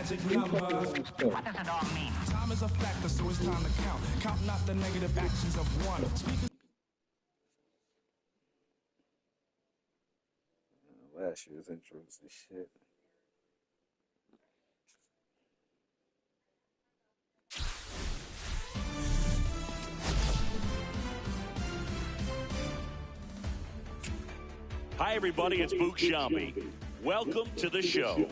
magic number. What does it all mean? Time is a factor, so it's time to count. Count not the negative actions of one. Last year's intro was the shit. Hi, everybody. It's Book Shambi. Welcome to the show.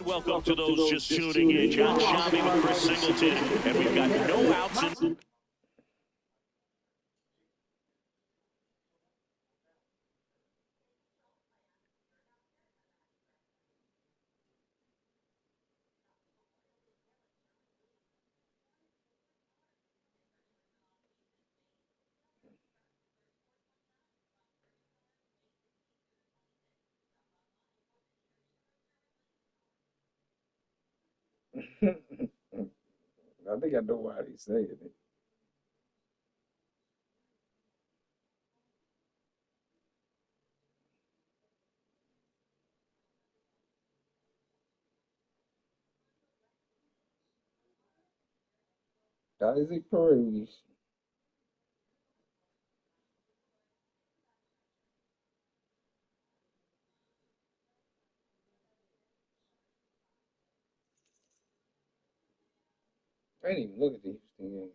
Welcome to those just tuning in. John Shambi with Chris Singleton, and we've got no outs in. I think I know why he's saying it. Isaac Paredes. I didn't even look at the Houston game.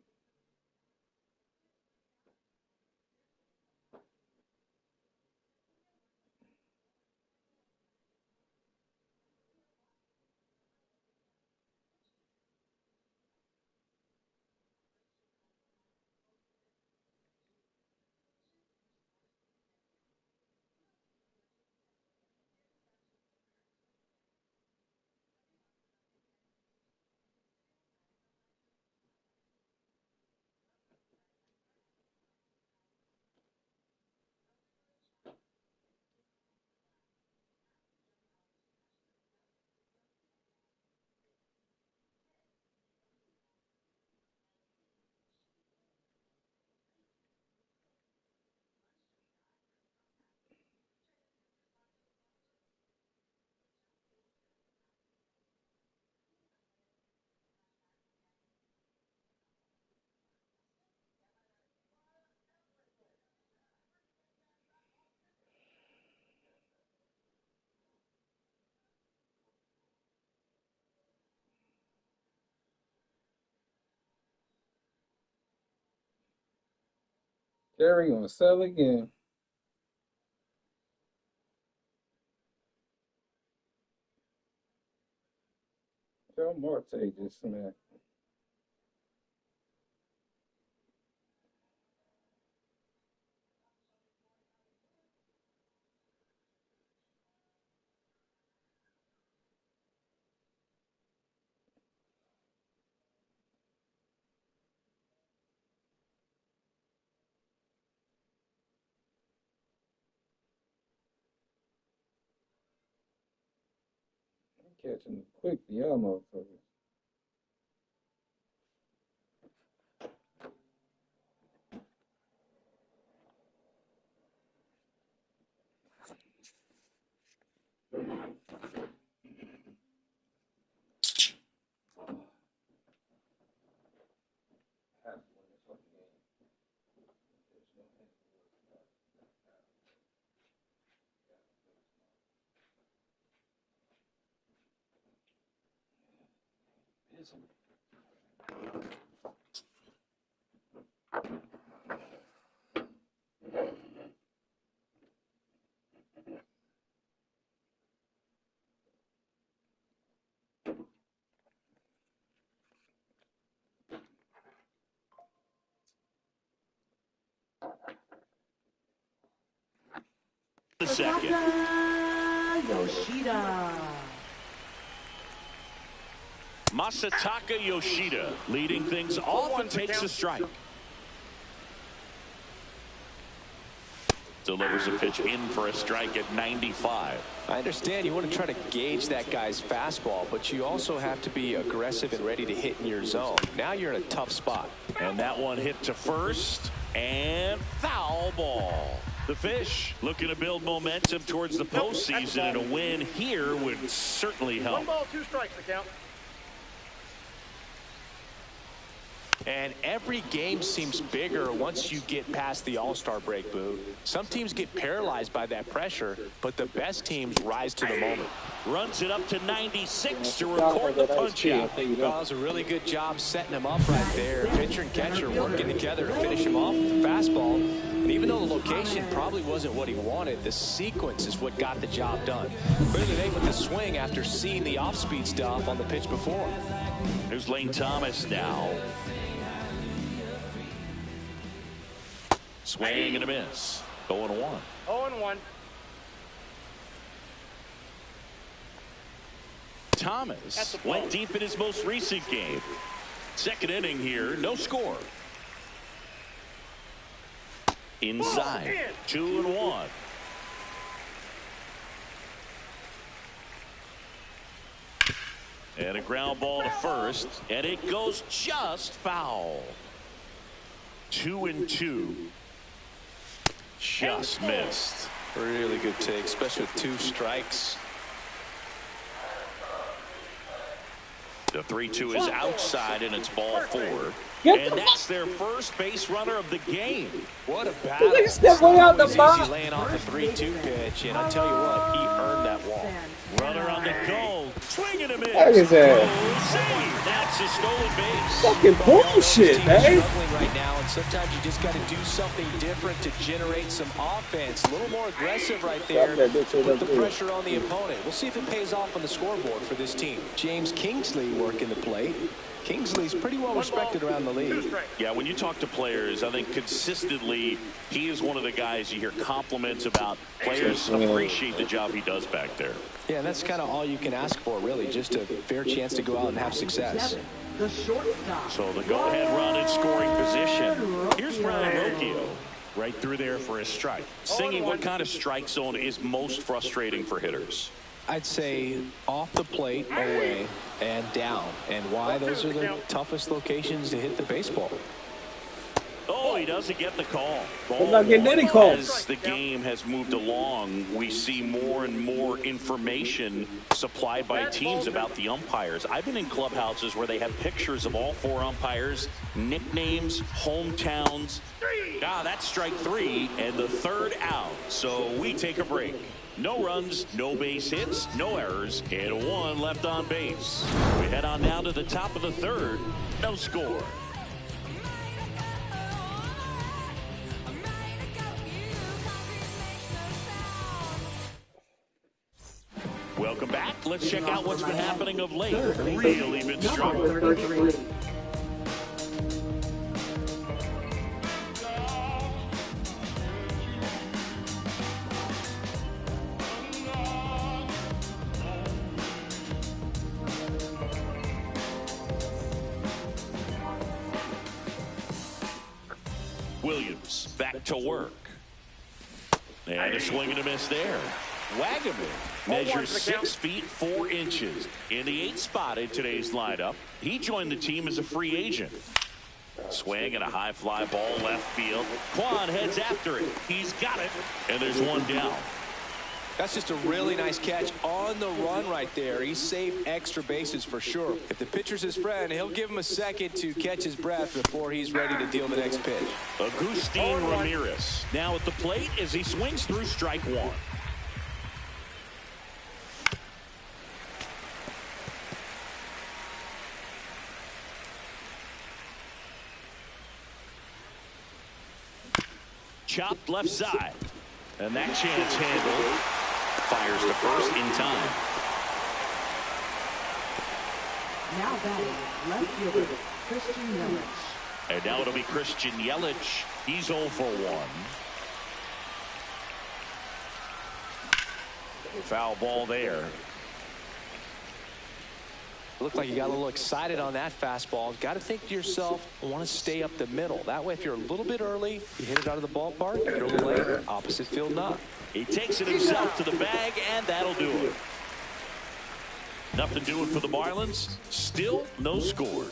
Gary gonna sell again. Joe Marte just smacked. Catching quick, the y'all motherfuckers. The second. Yoshida. Masataka Yoshida leading things off and takes a strike. delivers a pitch in for a strike at 95. I understand you want to try to gauge that guy's fastball, but you also have to be aggressive and ready to hit in your zone. Now you're in a tough spot. And that one hit to first, and foul ball. The Fish looking to build momentum towards the postseason, and a win here would certainly help. 1 ball, 2 strikes, the count. And every game seems bigger once you get past the All-Star break, Boo. Some teams get paralyzed by that pressure, but the best teams rise to the moment. Runs it up to 96 to record the punch out. That was a really good job setting him up right there. Pitcher and catcher working together to finish him off with the fastball. And even though the location probably wasn't what he wanted, the sequence is what got the job done. Clearly they with the swing after seeing the off-speed stuff on the pitch before. Here's Lane Thomas now. Swing and a miss. 0-1. 0-1. Thomas went deep in his most recent game. Second inning here, no score. Inside, 2-1. And a ground ball to first, and it goes just foul. 2-2. Just missed. Really good take, especially with 2 strikes. The 3-2 is outside, and it's ball 4. Get and that's their first base runner of the game. What a battle. He's stepping out the box. Easy laying off a 3-2 pitch, and I tell you what, he earned that walk. Runner on the go. Swinging him in. Look at that. Save. That's a stolen base. Fucking bullshit, man. Struggling right now, and sometimes you just got to do something different to generate some offense. A little more aggressive right there. Put the pressure on the opponent. We'll see if it pays off on the scoreboard for this team. James Kingsley working the plate. Kingsley's pretty well respected around the league. Yeah, when you talk to players, I think consistently he is one of the guys you hear compliments about. Players appreciate the job he does back there. Yeah, that's kind of all you can ask for, really, just a fair chance to go out and have success. So the go-ahead run in scoring position. Here's Brian Rocchio right through there for a strike. Singing, what kind of strike zone is most frustrating for hitters? I'd say off the plate, away, and down. And why? Those are the toughest locations to hit the baseball. Oh, he doesn't get the call. He's not getting any calls. As the game has moved along, we see more and more information supplied by teams about the umpires. I've been in clubhouses where they have pictures of all 4 umpires, nicknames, hometowns. That's strike 3 and the 3rd out. So we take a break. No runs, no base hits, no errors, and 1 left on base. We head on now to the top of the 3rd. No score. Welcome back. Let's check out what's been happening of late. Really been struggling. Williams back to work. And a swing and a miss there. Wagaman measures 6 feet 4 inches in the 8th spot in today's lineup. He joined the team as a free agent. Swing and a high fly ball left field. Quan heads after it. He's got it. And there's 1 down. That's just a really nice catch on the run right there. He saved extra bases for sure. If the pitcher's his friend, he'll give him a second to catch his breath before he's ready to deal the next pitch. Agustin Ramirez now at the plate as he swings through strike 1. Chopped left side. And that chance handled. Fires to first in time. Now batting, left fielder, Christian Yelich. And now it'll be Christian Yelich. He's 0 for 1. Foul ball there. Looked like you got a little excited on that fastball. Got to think to yourself, I want to stay up the middle. That way, if you're a little bit early, you hit it out of the ballpark. If you're a little late, opposite field knock. He takes it himself to the bag, and that'll do it. Nothing doing for the Marlins. Still no score.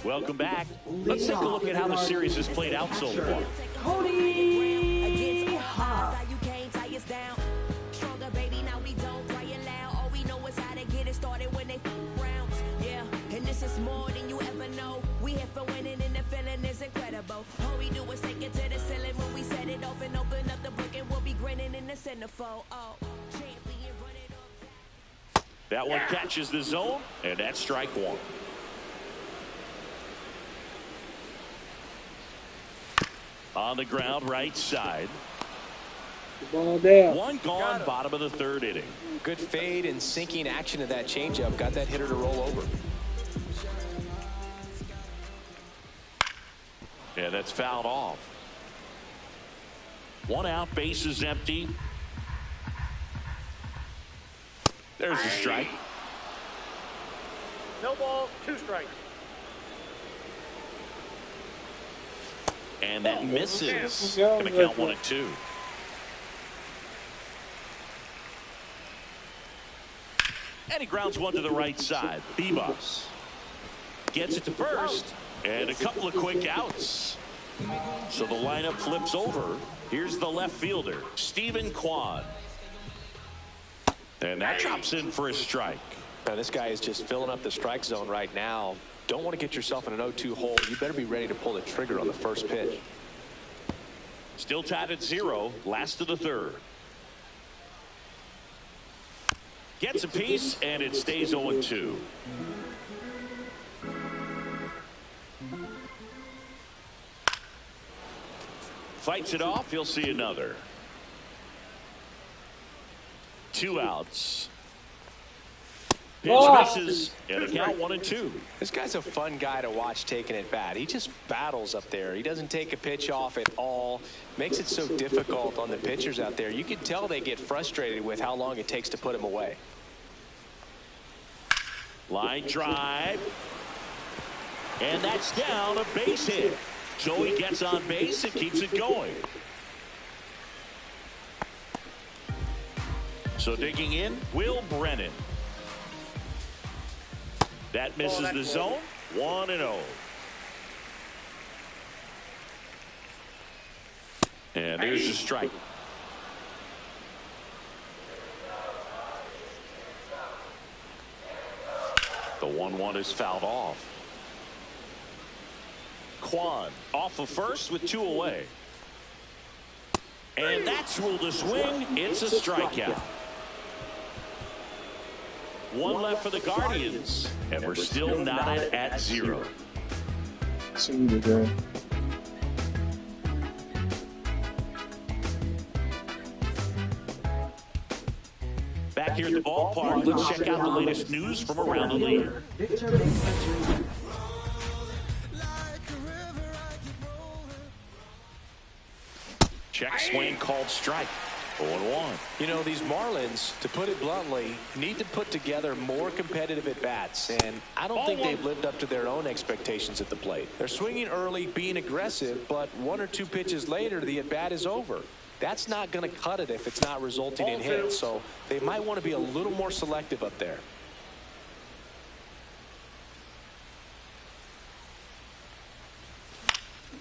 Welcome back. Let's take a look at how the series has played out so far. Cody Hawk. It's more than you ever know. We here for winning and the feeling is incredible. All we do is take it to the ceiling when we set it off and open up the book and we'll be grinning in the centerfold. Oh, champion, run it up. That one catches the zone, and that's strike one. On the ground, right side. Ball down. One gone, bottom of the third inning. Good fade and sinking action of that changeup. Got that hitter to roll over. Yeah, that's fouled off. One out, base is empty. There's a strike. No balls, 2 strikes. And that misses. Going to count 1-2. And he grounds one to the right side. Bebos gets it to first. And a couple of quick outs. So the lineup flips over. Here's the left fielder, Stephen Kwan. And that drops in for a strike. Now, this guy is just filling up the strike zone right now. Don't want to get yourself in an 0-2 hole. You better be ready to pull the trigger on the first pitch. Still tied at 0, last of the third. Gets a piece, and it stays 0-2. Fights it off. He'll see another. 2 outs. Pitch misses, and a count 1-2. This guy's a fun guy to watch taking at bat. He just battles up there. He doesn't take a pitch off at all. Makes it so difficult on the pitchers out there. You can tell they get frustrated with how long it takes to put him away. Line drive. And that's down, a base hit. So he gets on base and keeps it going. So digging in, Will Brennan. That misses the zone. 1-0. And there's a strike. The 1-1 is fouled off. Kwan off of first with 2 away. And that's ruled a swing. It's a strikeout. 1 left for the Guardians. And we're still knotted at 0. Back here at the ballpark, let's check out the latest news from around the league. Victor makes entry. Check swing called strike. 0-1. You know, these Marlins, to put it bluntly, need to put together more competitive at-bats, and I don't think they've lived up to their own expectations at the plate. They're swinging early, being aggressive, but 1 or 2 pitches later, the at-bat is over. That's not going to cut it if it's not resulting in hits, so they might want to be a little more selective up there.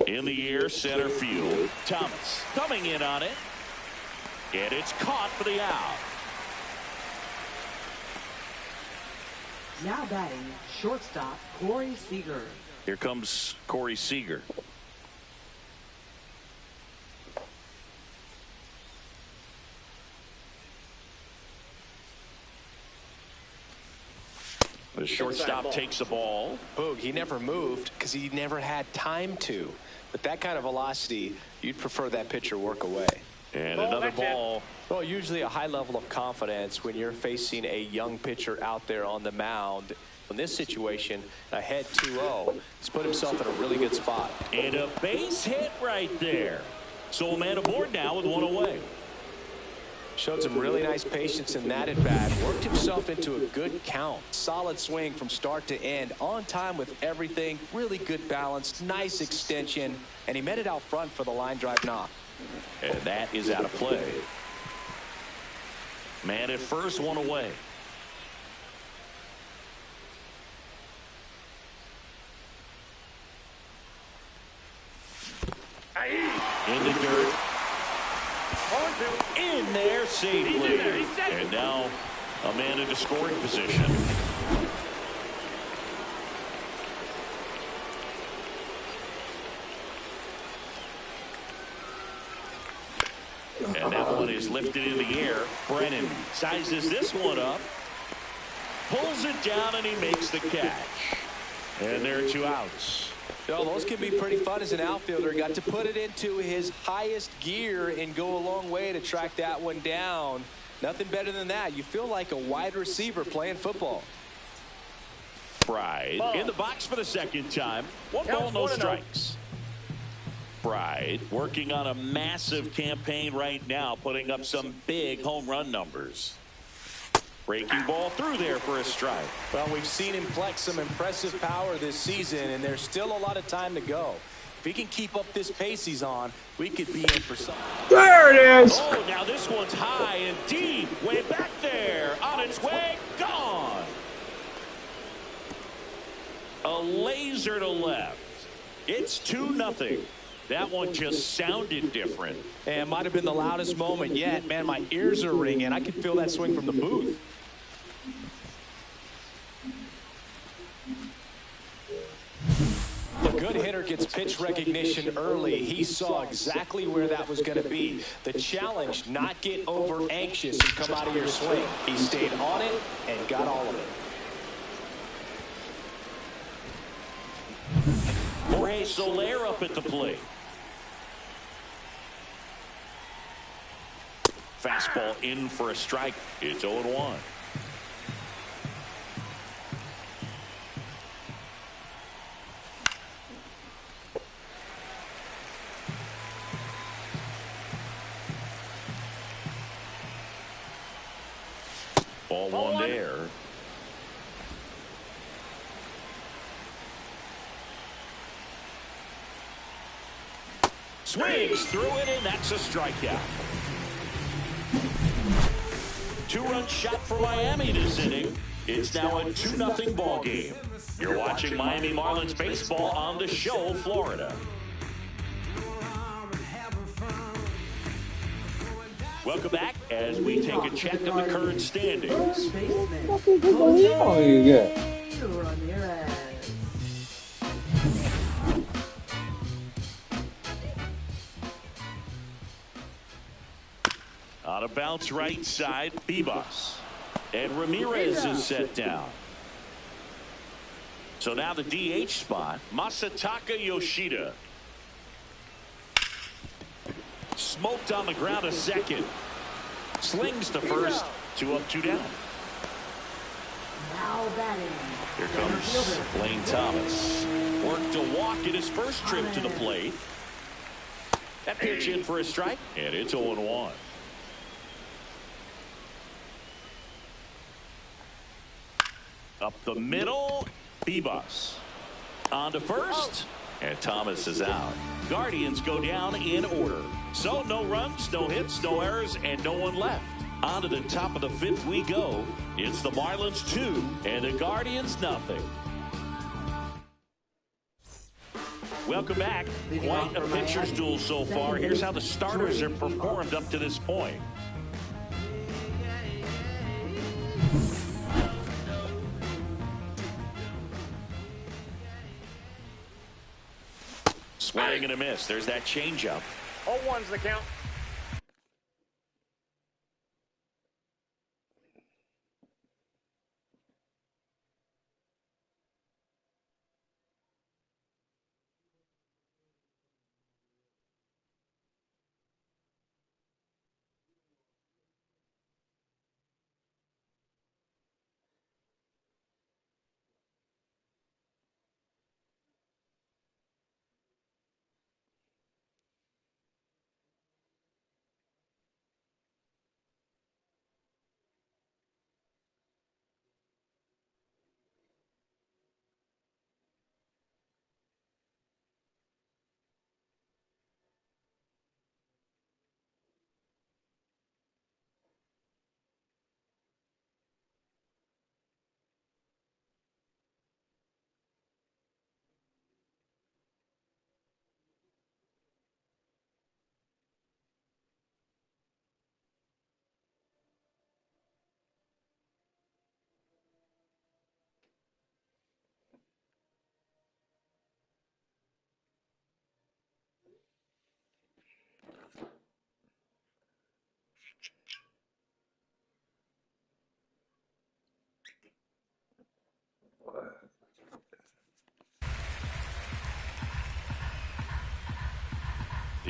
In the air, center field. Thomas coming in on it. And it's caught for the out. Now batting, shortstop Corey Seager. Here comes Corey Seager. The shortstop takes the ball. Boog, he never moved because he never had time to. But that kind of velocity, you'd prefer that pitcher work away. And another ball. Well, usually a high level of confidence when you're facing a young pitcher out there on the mound. In this situation, ahead 2-0. He's put himself in a really good spot. And a base hit right there. So a man aboard now with one away. Showed some really nice patience in that at bat. Worked himself into a good count. Solid swing from start to end. On time with everything. Really good balance. Nice extension. And he met it out front for the line drive knock. And that is out of play. Man at first, one away. In the dirt. In there safely. And now a man into scoring position. And that one is lifted in the air. Brennan sizes this one up. Pulls it down and he makes the catch. And there are 2 outs. You know, those can be pretty fun as an outfielder. Got to put it into his highest gear and go a long way to track that one down. Nothing better than that. You feel like a wide receiver playing football. Pride in the box for the second time. 1 ball, no strikes. Pride working on a massive campaign right now, putting up some big home run numbers. Breaking ball through there for a strike. Well, we've seen him flex some impressive power this season, and there's still a lot of time to go. If he can keep up this pace he's on, we could be in for something. There it is. Oh, now this one's high and deep. Way back there. On its way. Gone. A laser to left. It's 2-0. That one just sounded different. And it might have been the loudest moment yet. Man, my ears are ringing. I can feel that swing from the booth. A good hitter gets pitch recognition early. He saw exactly where that was going to be. The challenge, not get over anxious and come out of your swing. He stayed on it and got all of it. Jorge Soler up at the plate. Fastball in for a strike. It's 0-1. Ball one there. Swings through it, and that's a strikeout. 2-run shot for Miami this inning. It's now a 2-0 ball game. You're watching Miami Marlins baseball on the show, Florida. Welcome back as we take a check of the current standings. On a bounce right side, Bibas. And Ramirez is set down. So now the DH spot, Masataka Yoshida. Smoked on the ground a second. Slings to first. 2 up, 2 down. Now batting. Here comes Lane Thomas. Worked a walk in his first trip to the plate. That pitch in for a strike, and it's 0-1. Up the middle, Bibas. On to first, and Thomas is out. Guardians go down in order. So no runs, no hits, no errors, and no one left. On to the top of the 5th we go. It's the Marlins 2 and the Guardians nothing. Welcome back. Quite a pitcher's duel so far. Here's how the starters have performed up to this point. Swing and a miss. There's that changeup. 0-1's the count.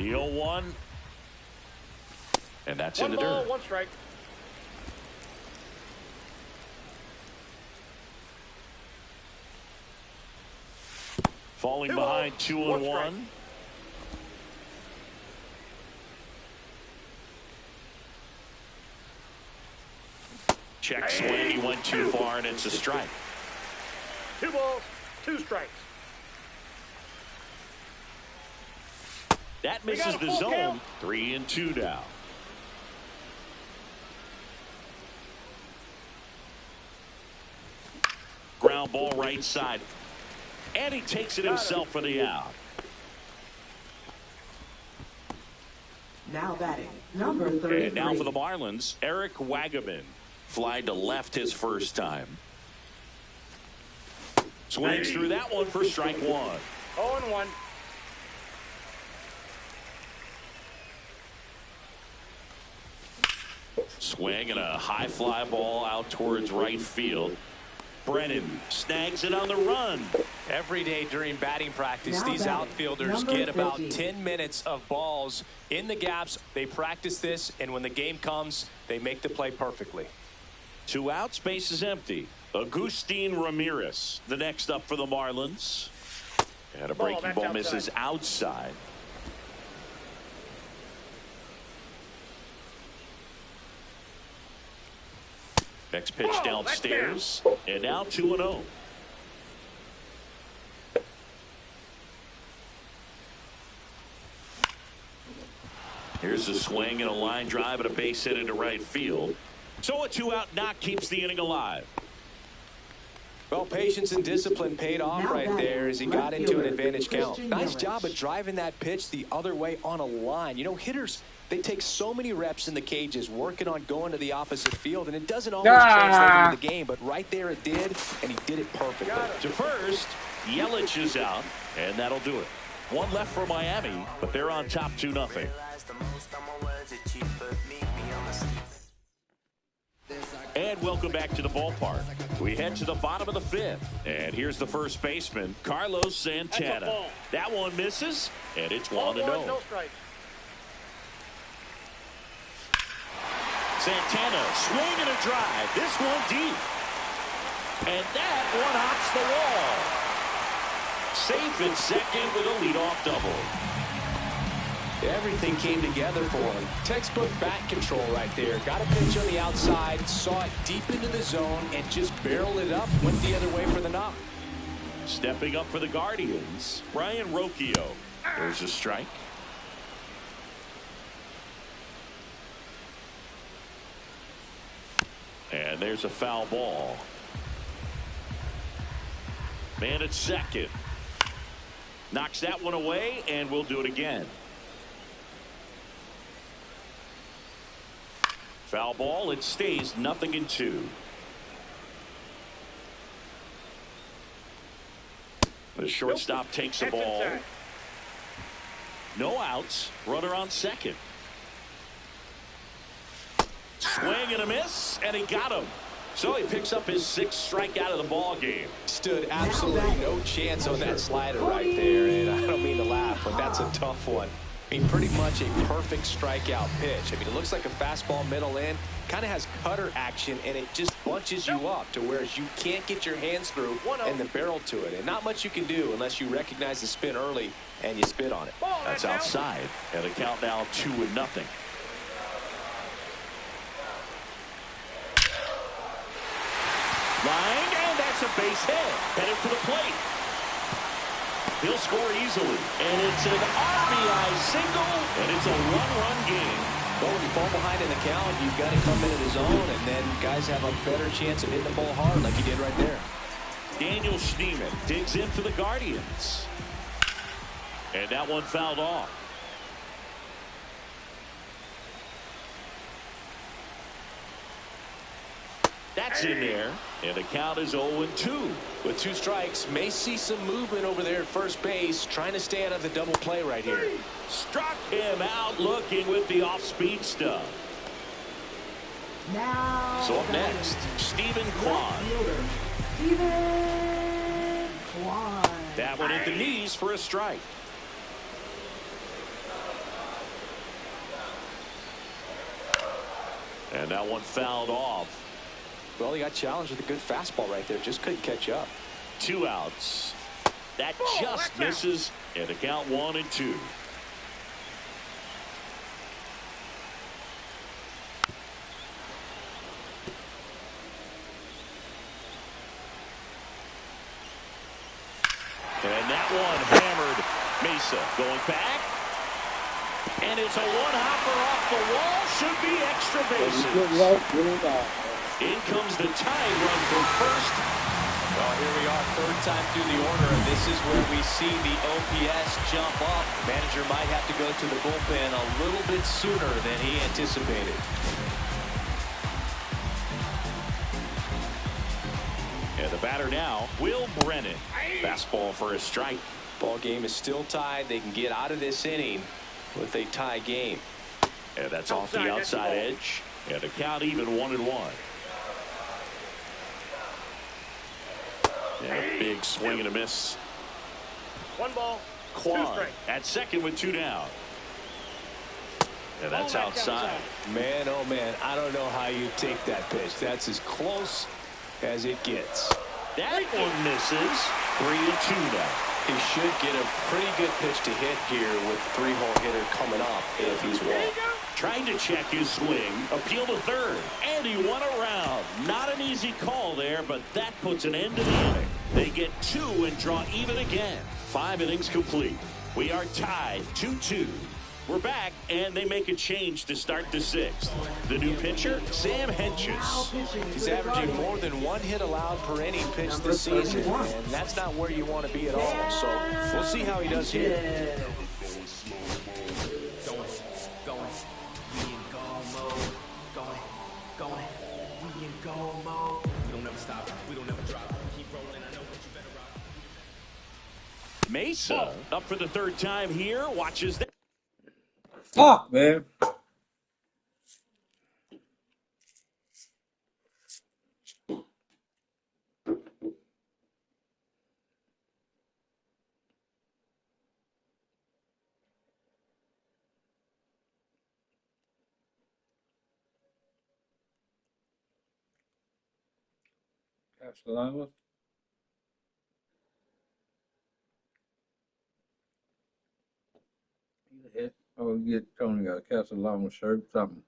The 0-1. And that's in the One ball, dirt. 1 strike. Falling 2-0, behind 2-1. strike. Check swing. He went too far, and it's a strike. 2 balls, 2 strikes. That misses the zone. Count. 3-2 now. Ground ball right side. And he takes it himself for the out. Now batting, number 33. And now for the Marlins, Eric Wagaman. Fly to left his first time. Swings through that one for strike 1. 0-1. Swing and a high fly ball out towards right field. Brennan snags it on the run. Every day during batting practice, Now these batting, outfielders number get about 50. 10 minutes of balls in the gaps. They practice this, and when the game comes, they make the play perfectly. 2 outs, base is empty. Agustin Ramirez, the next up for the Marlins. And a breaking that's ball outside. misses outside. Next pitch Ball, that's downstairs. And now 2-0. Here's a swing and a line drive and a base hit into right field. So a 2-out knock keeps the inning alive. Well, patience and discipline paid off Now right batting, there as he left got into an fielder, advantage count. Christian Nice Yelich. job of driving that pitch the other way on a line. You know, hitters, they take so many reps in the cages working on going to the opposite field, and it doesn't always translate into the game, but right there it did, and he did it perfectly. To first, Yelich is out, and that'll do it. 1 left for Miami, but they're on top 2-0. And welcome back to the ballpark. We head to the bottom of the 5th. And here's the first baseman, Carlos Santana. ball. That one misses, and it's 1-0. 1-1, no strikes. Santana, swing and a drive. This one deep. And that one hops the wall. Safe at second with a leadoff double. Everything came together for him. Textbook bat control right there. Got a pitch on the outside, saw it deep into the zone, and just barreled it up, went the other way for the knock. Stepping up for the Guardians, Brian Rocchio. There's a strike. And there's a foul ball. Man at second. Knocks that one away, and we'll do it again. Foul ball. It stays 0-2. The shortstop takes the ball. No outs. Runner on second. Swing and a miss, and he got him. So he picks up his 6th strikeout of the ball game. Stood absolutely no chance on that slider right there, and I don't mean to laugh, but that's a tough one. I mean, pretty much a perfect strikeout pitch. I mean, it looks like a fastball middle in, kind of has cutter action, and it just bunches you up to whereas you can't get your hands through and the barrel to it. And not much you can do unless you recognize the spin early and you spit on it. That's outside, and the count now 2-0. Line, and that's a base hit. Headed for the plate. He'll score easily. And it's an RBI single, and it's a one-run game. Well, when you fall behind in the count, you've got to come into the zone, and then guys have a better chance of hitting the ball hard like he did right there. Daniel Schneemann digs in for the Guardians. And that one fouled off. That's in there, and the count is 0-2. With 2 strikes, may see some movement over there at first base, trying to stay out of the double play right here. Struck him out looking with the off-speed stuff. Now So up next, Stephen Kwan. Stephen Kwan. That one at the knees for a strike. And that one fouled off. Well, he got challenged with a good fastball right there. Just couldn't catch up. 2 outs. That just misses. And the count 1-2. And that one hammered. Mesa going back. And it's a one-hopper off the wall. Should be extra bases. In comes the tying run from first. Well, here we are, third time through the order, and this is where we see the OPS jump up. Manager might have to go to the bullpen a little bit sooner than he anticipated. And the batter now, Will Brennan. Fastball for a strike. Ball game is still tied. They can get out of this inning with a tie game. And that's off the outside edge. And the count even 1-1. And a big swing and a miss. 1 ball. Quan at second with 2 down. And that's outside. Man, oh man, I don't know how you take that pitch. That's as close as it gets. That one misses. 3-2 now. He should get a pretty good pitch to hit here with 3-hole hitter coming up if he's walked. Trying to check his swing. Appeal to third. And he won around. Not an easy call there, but that puts an end to the inning. They get 2 and draw even again. 5 innings complete. We are tied 2-2. We're back, and they make a change to start the 6th. The new pitcher, Sam Hentges. He's averaging more than 1 hit allowed per inning pitched this season, and that's not where you want to be at all. So we'll see how he does here. Mesa up for the 3rd time here. Watches that. Fuck, man. Castellanos. Oh, get Tony a Castellanos shirt, something.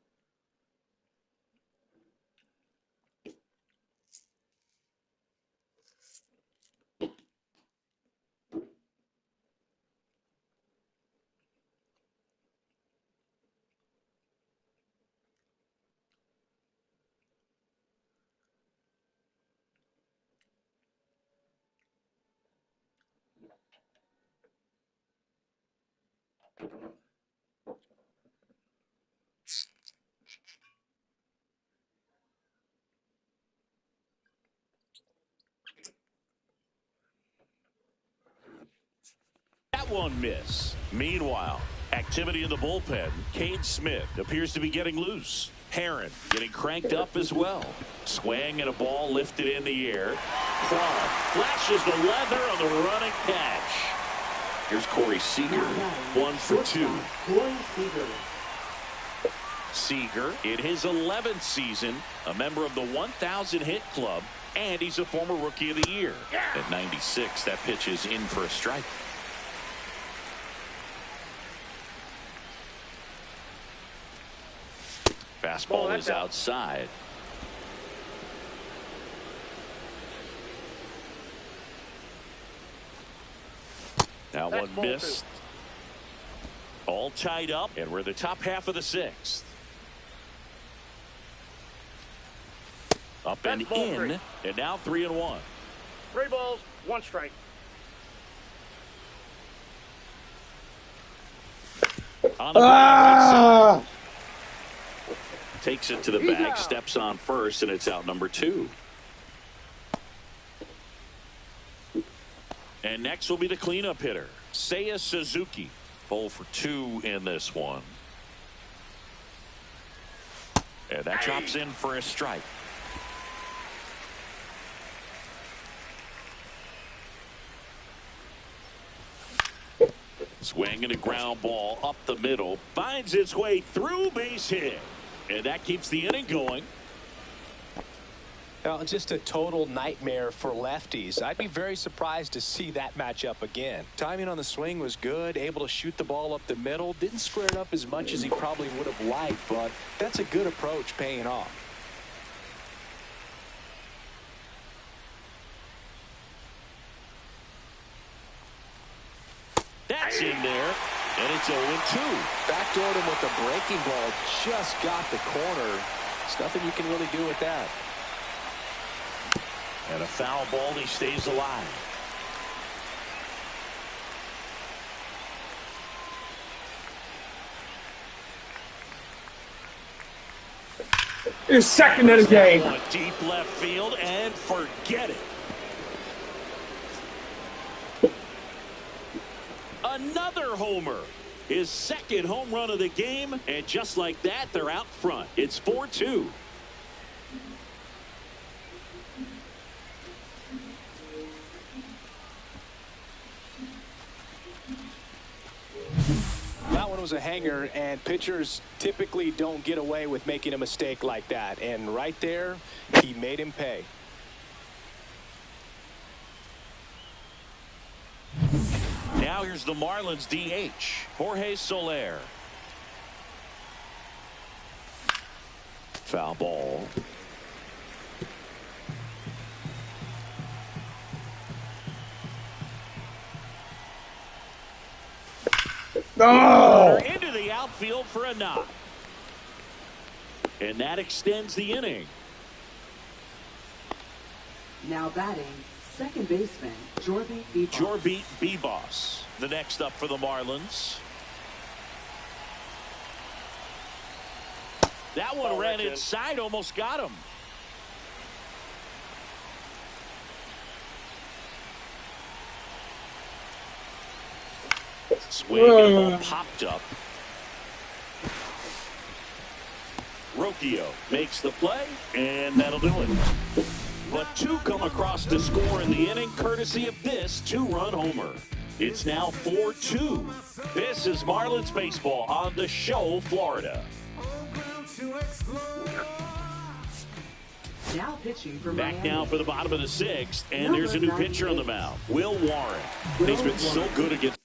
That one miss. Meanwhile, activity in the bullpen. Cade Smith appears to be getting loose. Heron getting cranked up as well. Swing and a ball lifted in the air. Quan flashes the leather on the running catch. Here's Corey Seager. 1 for 2. Seager in his 11th season, a member of the 1,000 hit club, and he's a former rookie of the year. At 96, that pitch is in for a strike. Fastball is outside. Now one missed. All tied up, and we're the top half of the 6th. Up and in, and now 3-1. 3 balls, 1 strike. On the ground, takes it to the bag, steps on first, and it's out number 2. And next will be the cleanup hitter, Seiya Suzuki. 0 for 2 in this one. And that drops in for a strike. Swing and a ground ball up the middle. Finds its way through, base hit. And that keeps the inning going. Now, just a total nightmare for lefties. I'd be very surprised to see that matchup again. Timing on the swing was good, able to shoot the ball up the middle. Didn't square it up as much as he probably would have liked, but that's a good approach paying off. That's in there, and it's 0-2. Backdoored him with a breaking ball. Just got the corner. There's nothing you can really do with that. And a foul ball, he stays alive. His second of the game. Deep left field, and forget it. Another homer. His second home run of the game, and just like that, they're out front. It's 4-2. That one was a hanger, and pitchers typically don't get away with making a mistake like that. And right there, he made him pay. Now here's the Marlins DH, Jorge Soler. Foul ball. Oh! Into the outfield for a knock. And that extends the inning. Now batting, second baseman, Jorby Bebos. Jorby Bebos, the next up for the Marlins. That one ran inside, almost got him. Swing and the ball popped up. Rocchio makes the play, and that'll do it. But two come across to score in the inning, courtesy of this two-run homer. It's now 4-2. This is Marlins baseball on the show, Florida. Now pitching for Back Miami. now for the bottom of the sixth, and there's a new pitcher on the mound, Will Warren. He's been so good against.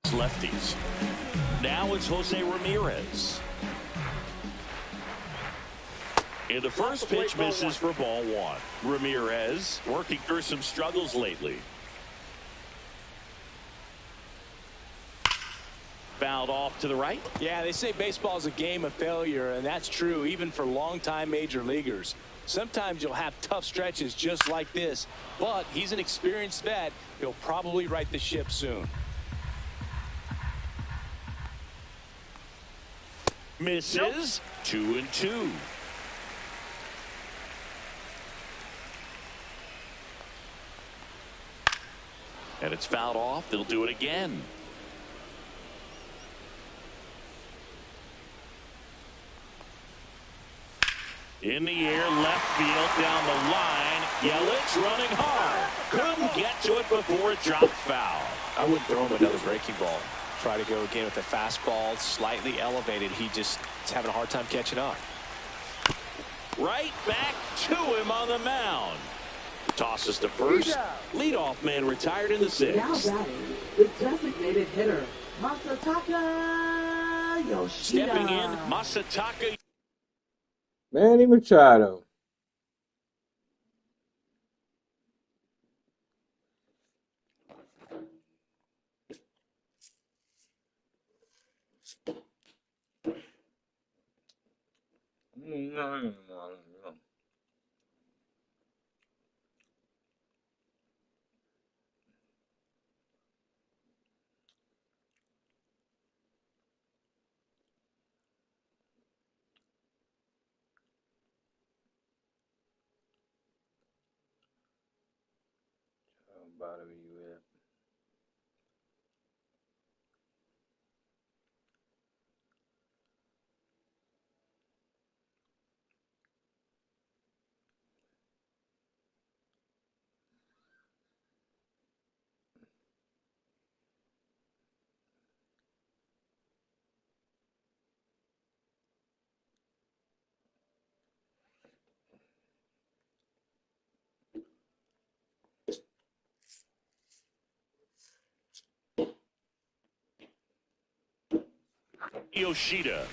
Lefties. Now it's Jose Ramirez. And the first pitch misses for ball one. Ramirez working through some struggles lately. Fouled off to the right. Yeah, they say baseball is a game of failure, and that's true even for longtime major leaguers. Sometimes you'll have tough stretches just like this, but he's an experienced vet. He'll probably right the ship soon. Misses. 2-2. And it's fouled off. They'll do it again. In the air, left field, down the line. Yelich running hard. Couldn't get to it before it dropped foul. I wouldn't throw him another breaking ball. Try to go again with the fastball, slightly elevated. He just is having a hard time catching up. Right back to him on the mound. Tosses to first. Leadoff man retired in the Now sixth. batting, the designated hitter, Masataka Yoshida. Stepping in, Masataka. Manny Machado. No. bottom of you at. Yoshida.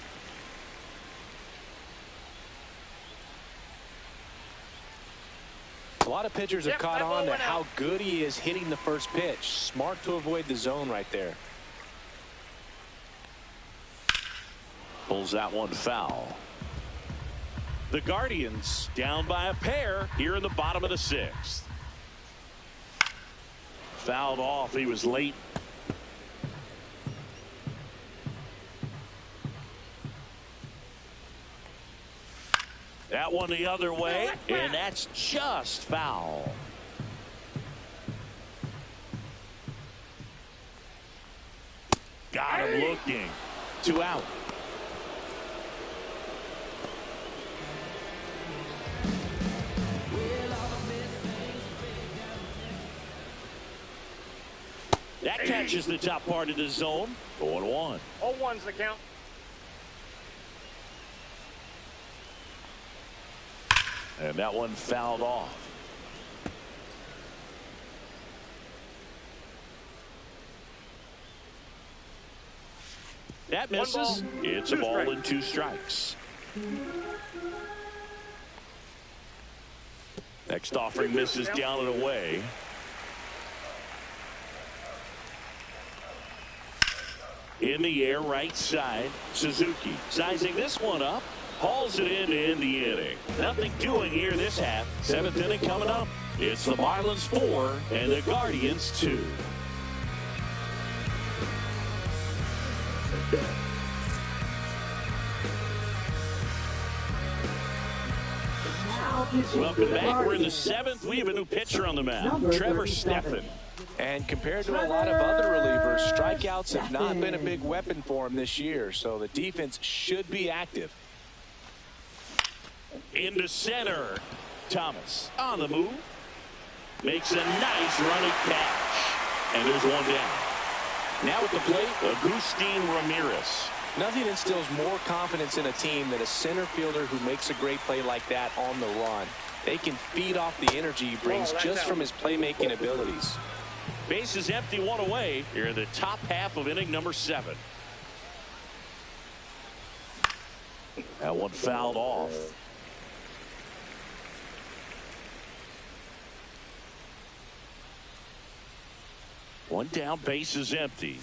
A lot of pitchers have caught on to how good he is hitting the first pitch. Smart to avoid the zone right there. Pulls that one foul. The Guardians down by a pair here in the bottom of the 6th. Fouled off. He was late. That one the other way, and that's just foul. Got him looking. 2 out. That catches the top part of the zone. 0-1. 0-1's the count. And that one fouled off. That misses. It's a ball and 2 strikes. Next offering misses down and away. In the air, right side. Suzuki sizing this one up. Hauls it in to end the inning. Nothing doing here this half. 7th inning coming up. It's the Marlins 4 and the Guardians 2. Welcome back. We're in the 7th. We have a new pitcher on the mound, Trevor Stephan. And compared to a lot of other relievers, strikeouts have not been a big weapon for him this year, so the defense should be active. Into center. Thomas on the move. Makes a nice running catch. And there's one down. Now at the plate, Agustin Ramirez. Nothing instills more confidence in a team than a center fielder who makes a great play like that on the run. They can feed off the energy he brings just from his playmaking abilities. Base is empty, 1 away. Here in the top half of inning number 7. That one fouled off. One down, base is empty.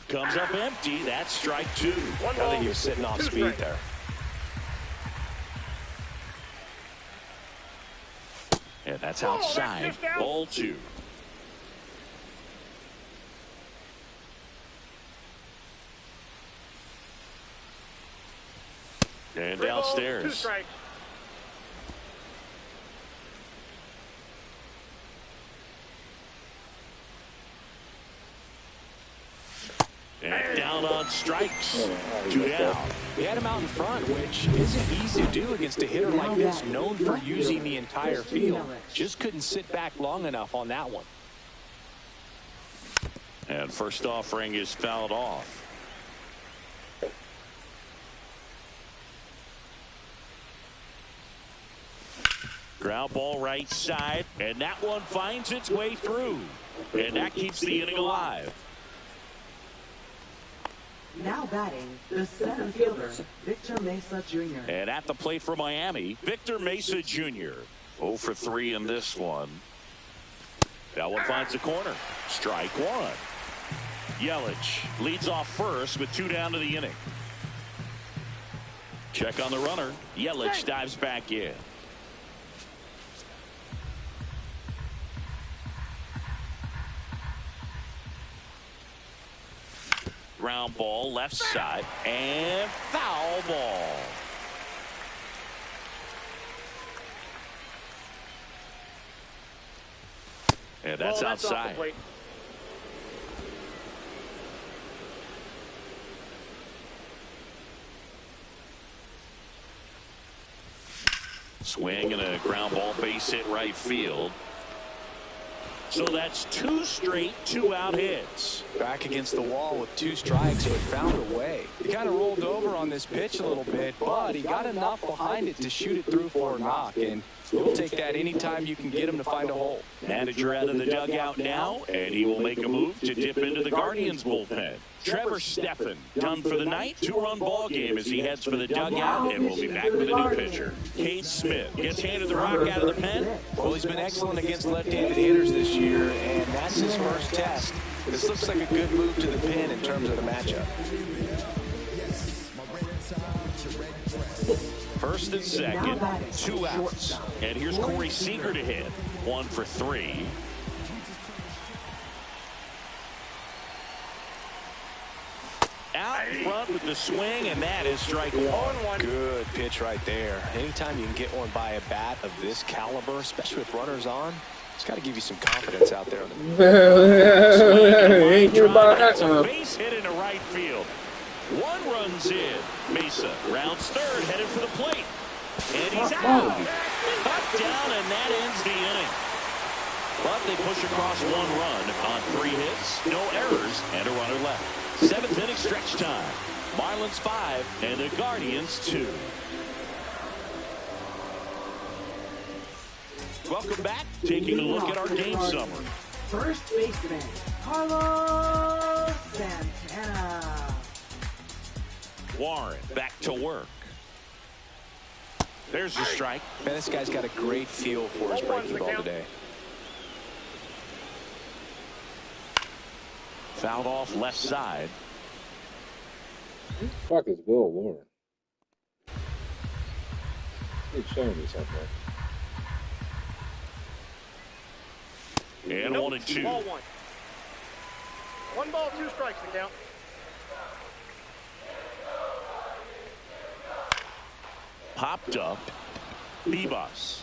Comes up empty. That's strike 2. I think he was sitting off speed there. And that's outside. Ball 2. And downstairs. 2 strikes. And down on strikes. 2 down. He had him out in front, which isn't easy to do against a hitter like this, known for using the entire field. Just couldn't sit back long enough on that one. And first offering is fouled off. Ground ball right side, and that one finds its way through. And that keeps the inning alive. Now batting, the center fielder, Victor Mesa Jr. And at the plate for Miami, Victor Mesa Jr. 0 for 3 in this one. That one finds the corner. Strike 1. Yelich leads off first with 2 down to the inning. Check on the runner. Yelich dives back in. Ground ball left side and foul ball. And that's outside. Swing and a ground ball, base hit right field. So that's 2 straight 2-out hits. Back against the wall with 2 strikes, but found a way. He kind of rolled over on this pitch a little bit, but he got enough behind it to shoot it through for a knock, and you'll take that anytime you can get him to find a hole. Manager out of the dugout now, and he will make a move to dip into the Guardians bullpen. Trevor Steffen done for the night. 2-run ball game as he heads for the dugout, and we'll be back with a new pitcher. Cade Smith gets handed the rock out of the pen. Well, he's been excellent against left-handed hitters this year, and that's his first test. This looks like a good move to the pen in terms of the matchup. First and second, 2 outs. And here's Corey Seager to hit. 1 for 3. Out front with the swing, and that is strike 1. Good pitch right there. Anytime you can get one by a bat of this caliber, especially with runners on, it's got to give you some confidence out there. That's a base hit into right field. 1 runs in. Mesa rounds third, headed for the plate. And he's out. Cut down, and that ends the inning. But they push across 1 run on 3 hits, no errors, and a runner left. 7th inning stretch time. Marlins 5 and the Guardians 2. Welcome back. Taking a look at our game summary. First baseman, Carlos Santana. Warren back to work. There's the strike. Man, this guy's got a great feel for his breaking ball today. Fouled off left side. Who the fuck is Will Warren? He's showing me something. And 1 and 2. Ball 1. 1 ball, 2 strikes to count. Popped up. Bebas.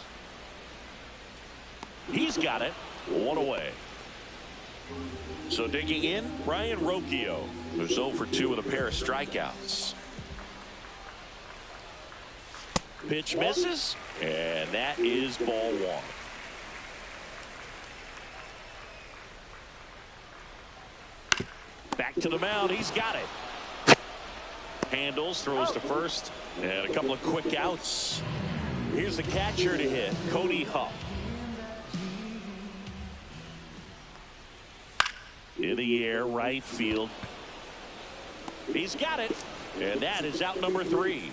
He's got it. 1 away. So digging in, Ryan Rocchio, who's 0 for 2 with a pair of strikeouts. Pitch misses, and that is ball 1. Back to the mound, he's got it. Handles, throws to first, and a couple of quick outs. Here's the catcher to hit, Cody Huff. In the air, right field. He's got it, and that is out number 3.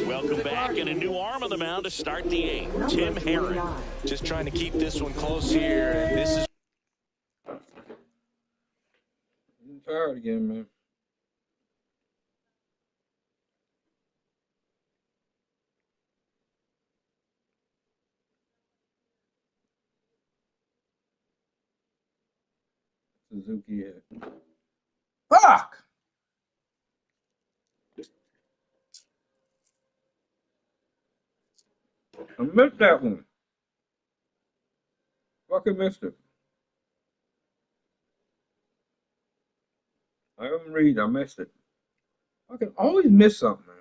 Welcome back, and a new arm on the mound to start the 8th. Tim Herron. Just trying to keep this one close here, and this is I'm tired again, man. Suzuki hit. Fuck! I missed that one. Fucking missed it. I didn't read. I missed it. I can always miss something, man.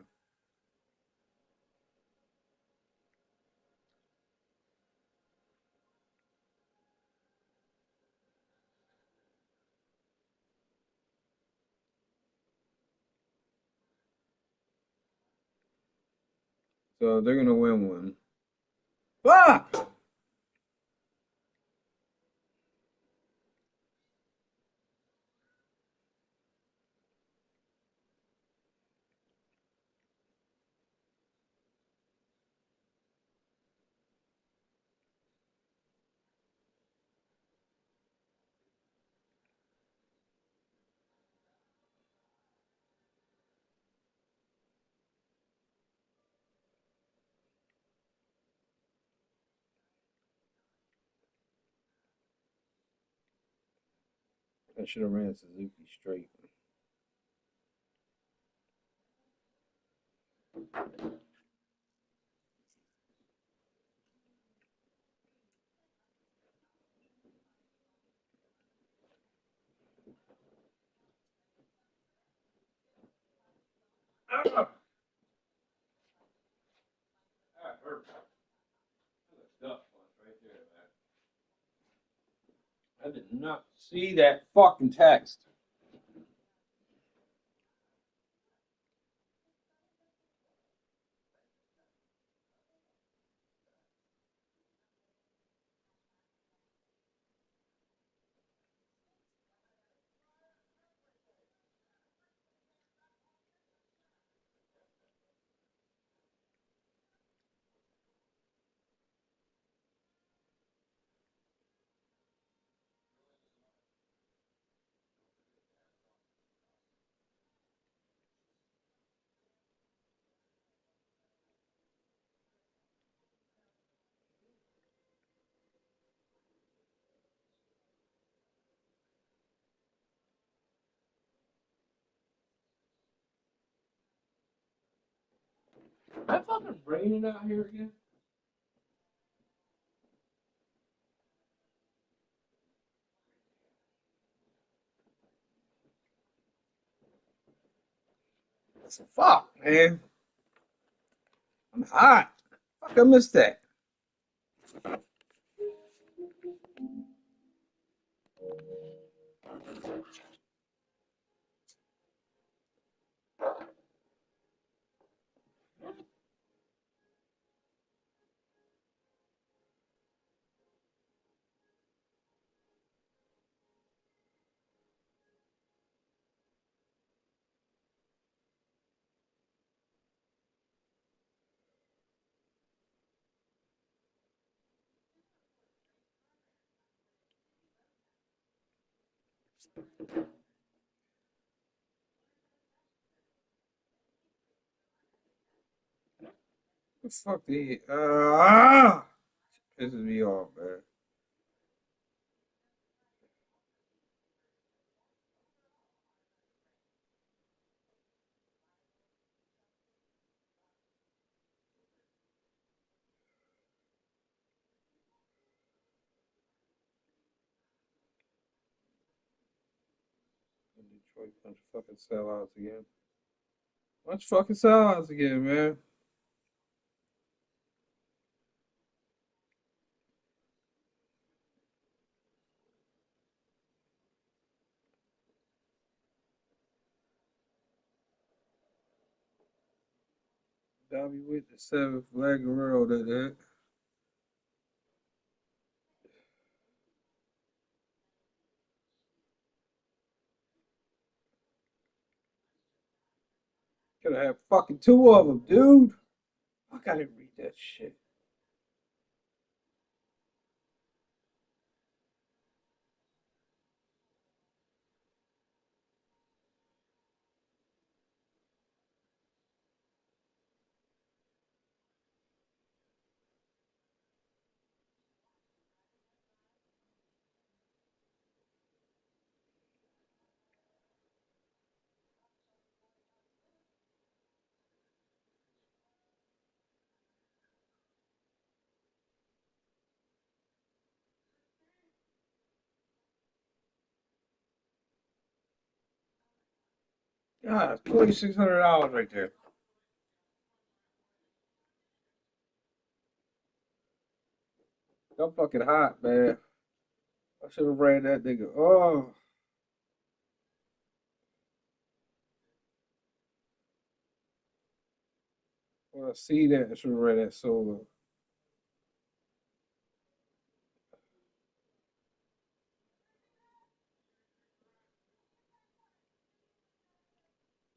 So they're gonna win one. Fuck! I should have ran Suzuki straight. That hurt. Right there, man. I did not see that fucking text. Is it fucking raining out here again? Fuck, man. I'm hot. Fuck, I missed that. The fuck the pisses me off, man. Detroit bunch of fucking sellouts again. Bunch of fucking sellouts again, man. Dobby with the seventh flag Guerrero that. Could have had fucking two of them, dude. Fuck, I didn't read that shit. God, $2,600 right there. I'm fucking hot, man. I should have ran that nigga. Oh, when I see that, I should have ran that solo.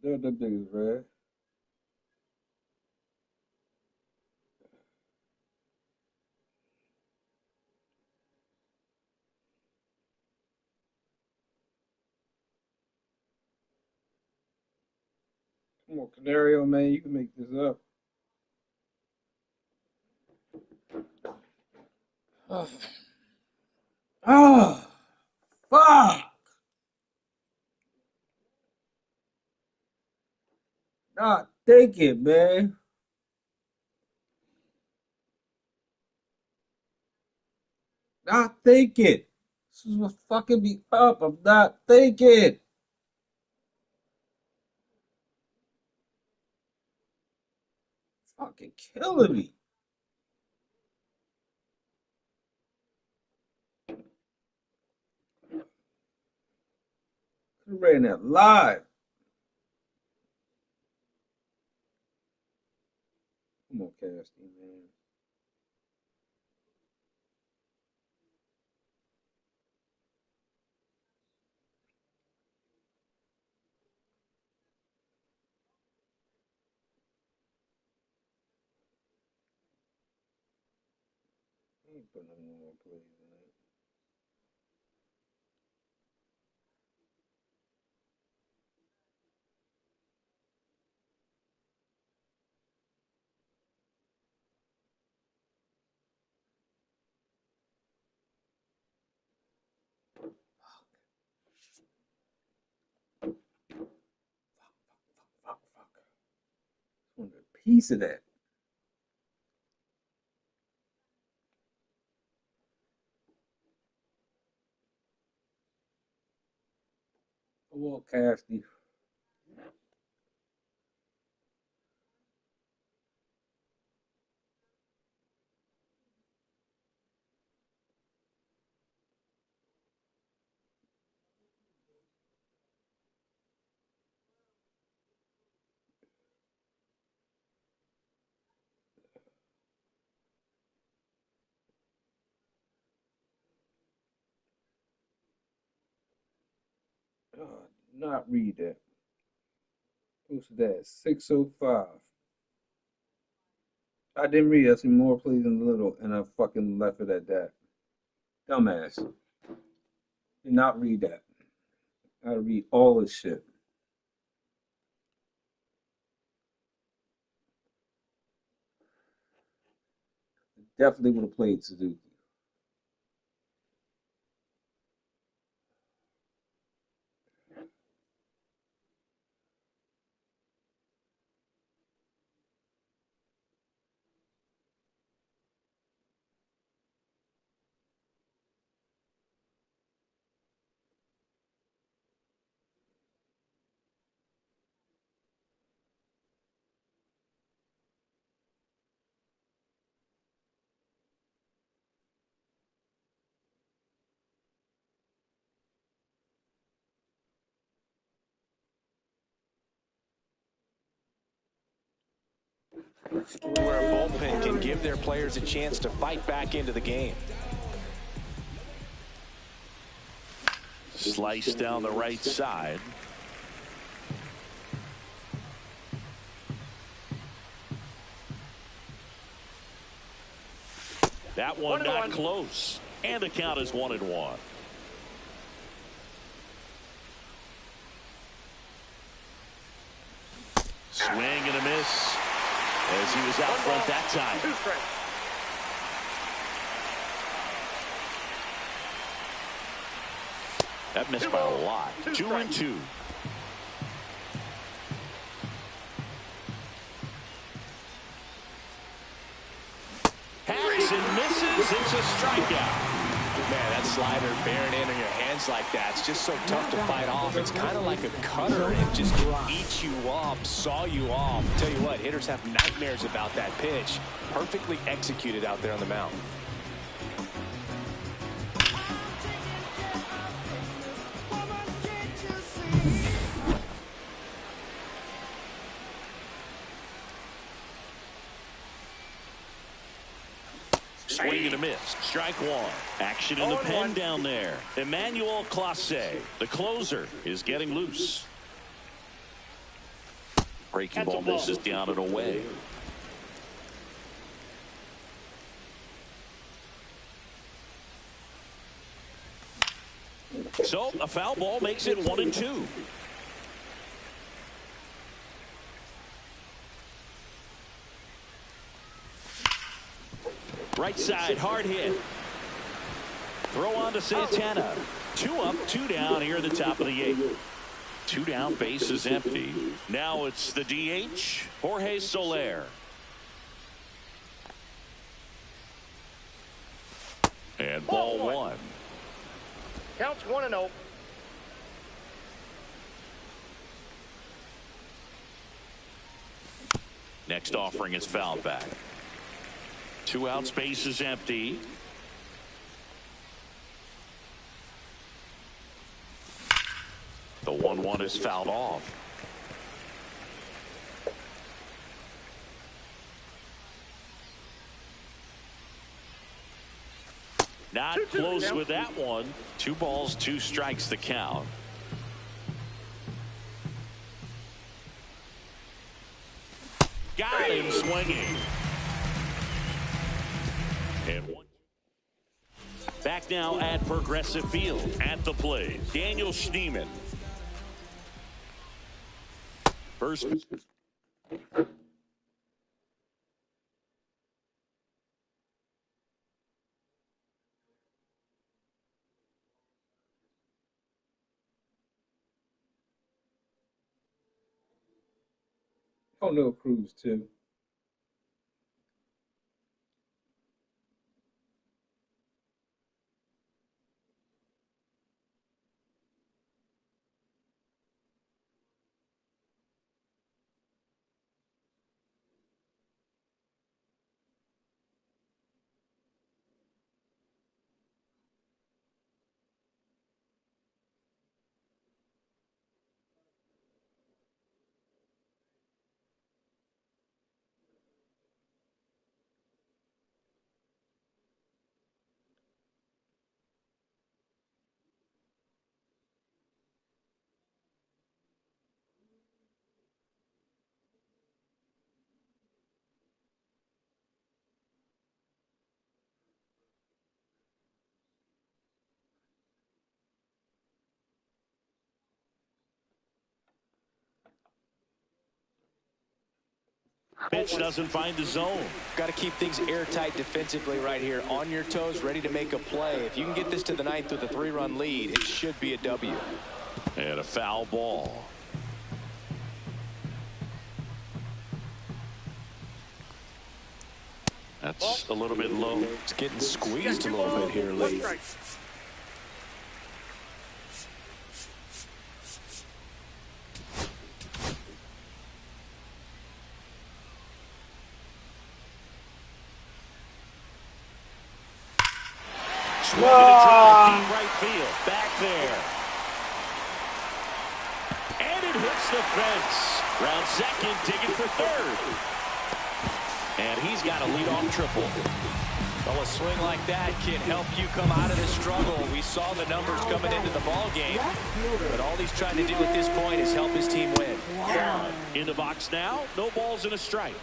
They're the niggas, man. Come on, Canario, man. You can make this up. Oh, fuck. Not thinking, man. Not thinking. This is what fucking me up. I'm not thinking. Fucking killing me. Could have ran that live. Come on, Casty, man. I ain't putting no more plays in it. Fuck. I want a piece of that. Come on, Casty. Not read that. Posted that 6:05. I didn't read. I see more plays in the little, and I fucking left it at that. Dumbass. Did not read that. I gotta read all this shit. Definitely would have played Suzuki. Where a bullpen can give their players a chance to fight back into the game. Slice down the right side. That one not close. And the count is 1-1. Swing and a miss as he was out front that time. That missed by a lot. 2-2. Hacks and misses. It's a strikeout. Man, that slider bearing in on your hands like that, it's just so tough to fight off. It's kind of like a cutter. It just eats you up, saw you off. Tell you what, hitters have nightmares about that pitch. Perfectly executed out there on the mound. Swing and a miss. Strike one. Action in the pen down there. Emmanuel Clase, the closer, is getting loose. Breaking ball misses down and away. So a foul ball makes it 1-2. Right side, hard hit. Throw on to Santana. 2 up, 2 down here at the top of the 8th. 2 down, bases empty. Now it's the DH, Jorge Soler. And ball 1. Counts 1-0. Next offering is fouled back. 2 outs, bases empty. The 1-1 is fouled off. Not close with that one. 2 balls, 2 strikes the count. Got him swinging. And 1. Back now at Progressive Field. At the plate, Daniel Schneemann. First. Oh no, Cruz too. Pitch doesn't find the zone. Got to keep things airtight defensively right here. On your toes, ready to make a play. If you can get this to the 9th with a 3-run lead, it should be a W. And a foul ball. That's a little bit low. It's getting squeezed a little bit here, Lee. Swinging a drive deep right field. Back there. And it hits the fence. Round second, digging for third. And he's got a leadoff triple. Well, a swing like that can help you come out of this struggle. We saw the numbers coming into the ball game, but all he's trying to do at this point is help his team win. In the box now, no balls and a strike.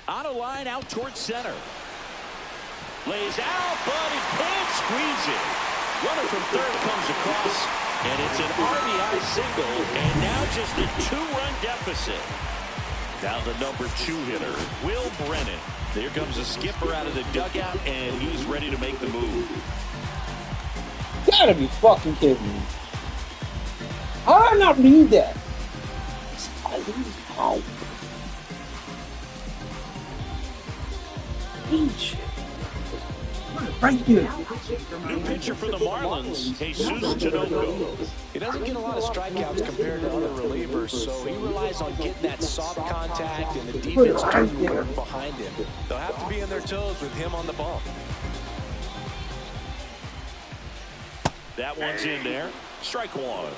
On a line out towards center. Lays out, but he can't squeeze it. Runner from third comes across, and it's an RBI single, and now just a 2-run deficit. Now the number 2 hitter, Will Brennan. There comes a skipper out of the dugout, and he's ready to make the move. You gotta be fucking kidding me. How did I not read that? How? Right there. New pitcher for the Marlins, Jesus Tinoco. He doesn't get a lot of strikeouts compared to other relievers, so he relies on getting that soft contact and the defense to work behind him. They'll have to be on their toes with him on the bump. That one's in there. Strike 1.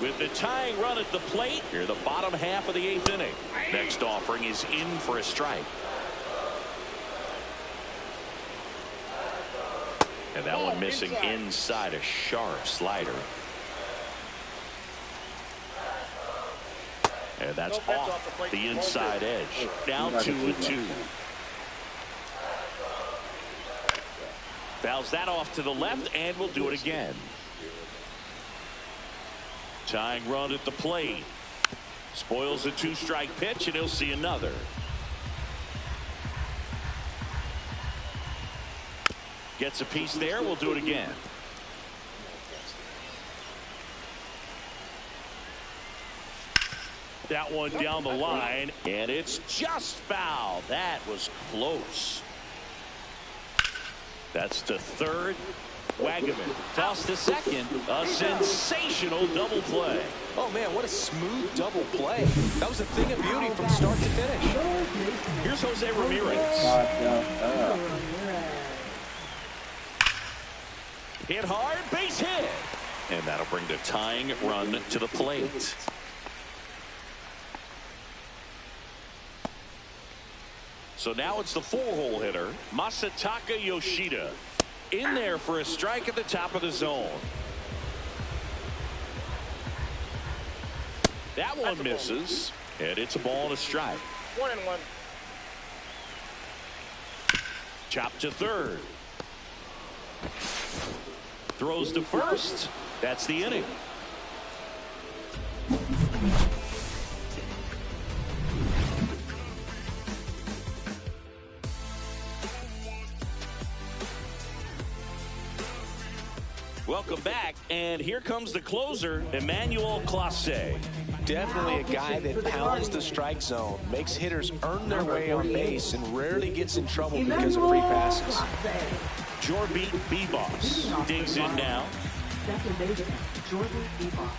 With the tying run at the plate, here the bottom half of the 8th inning. Next offering is in for a strike. And that one missing inside, a sharp slider. And that's off the inside edge. Down 2-2. Fouls that off to the left, and we'll do it again. Tying run at the plate. Spoils the 2-strike pitch, and he'll see another. Gets a piece there. We'll do it again. That one down the line, and it's just foul. That was close. That's to third. Wagaman toss to second. A sensational double play. Oh, man, what a smooth double play. That was a thing of beauty from start to finish. Here's Jose Ramirez. Hit hard, base hit. And that'll bring the tying run to the plate. So now it's the 4-hole hitter, Masataka Yoshida. In there for a strike at the top of the zone. That one misses, and it's a ball and a strike. 1-1. Chop to third. Throws to first. That's the inning. Welcome back, and here comes the closer, Emmanuel Clase. Definitely a guy that pounds the strike zone, makes hitters earn their way on base, and rarely gets in trouble because of free passes. Jorby Beboss digs in now. Second baseman, Jorby Beboss.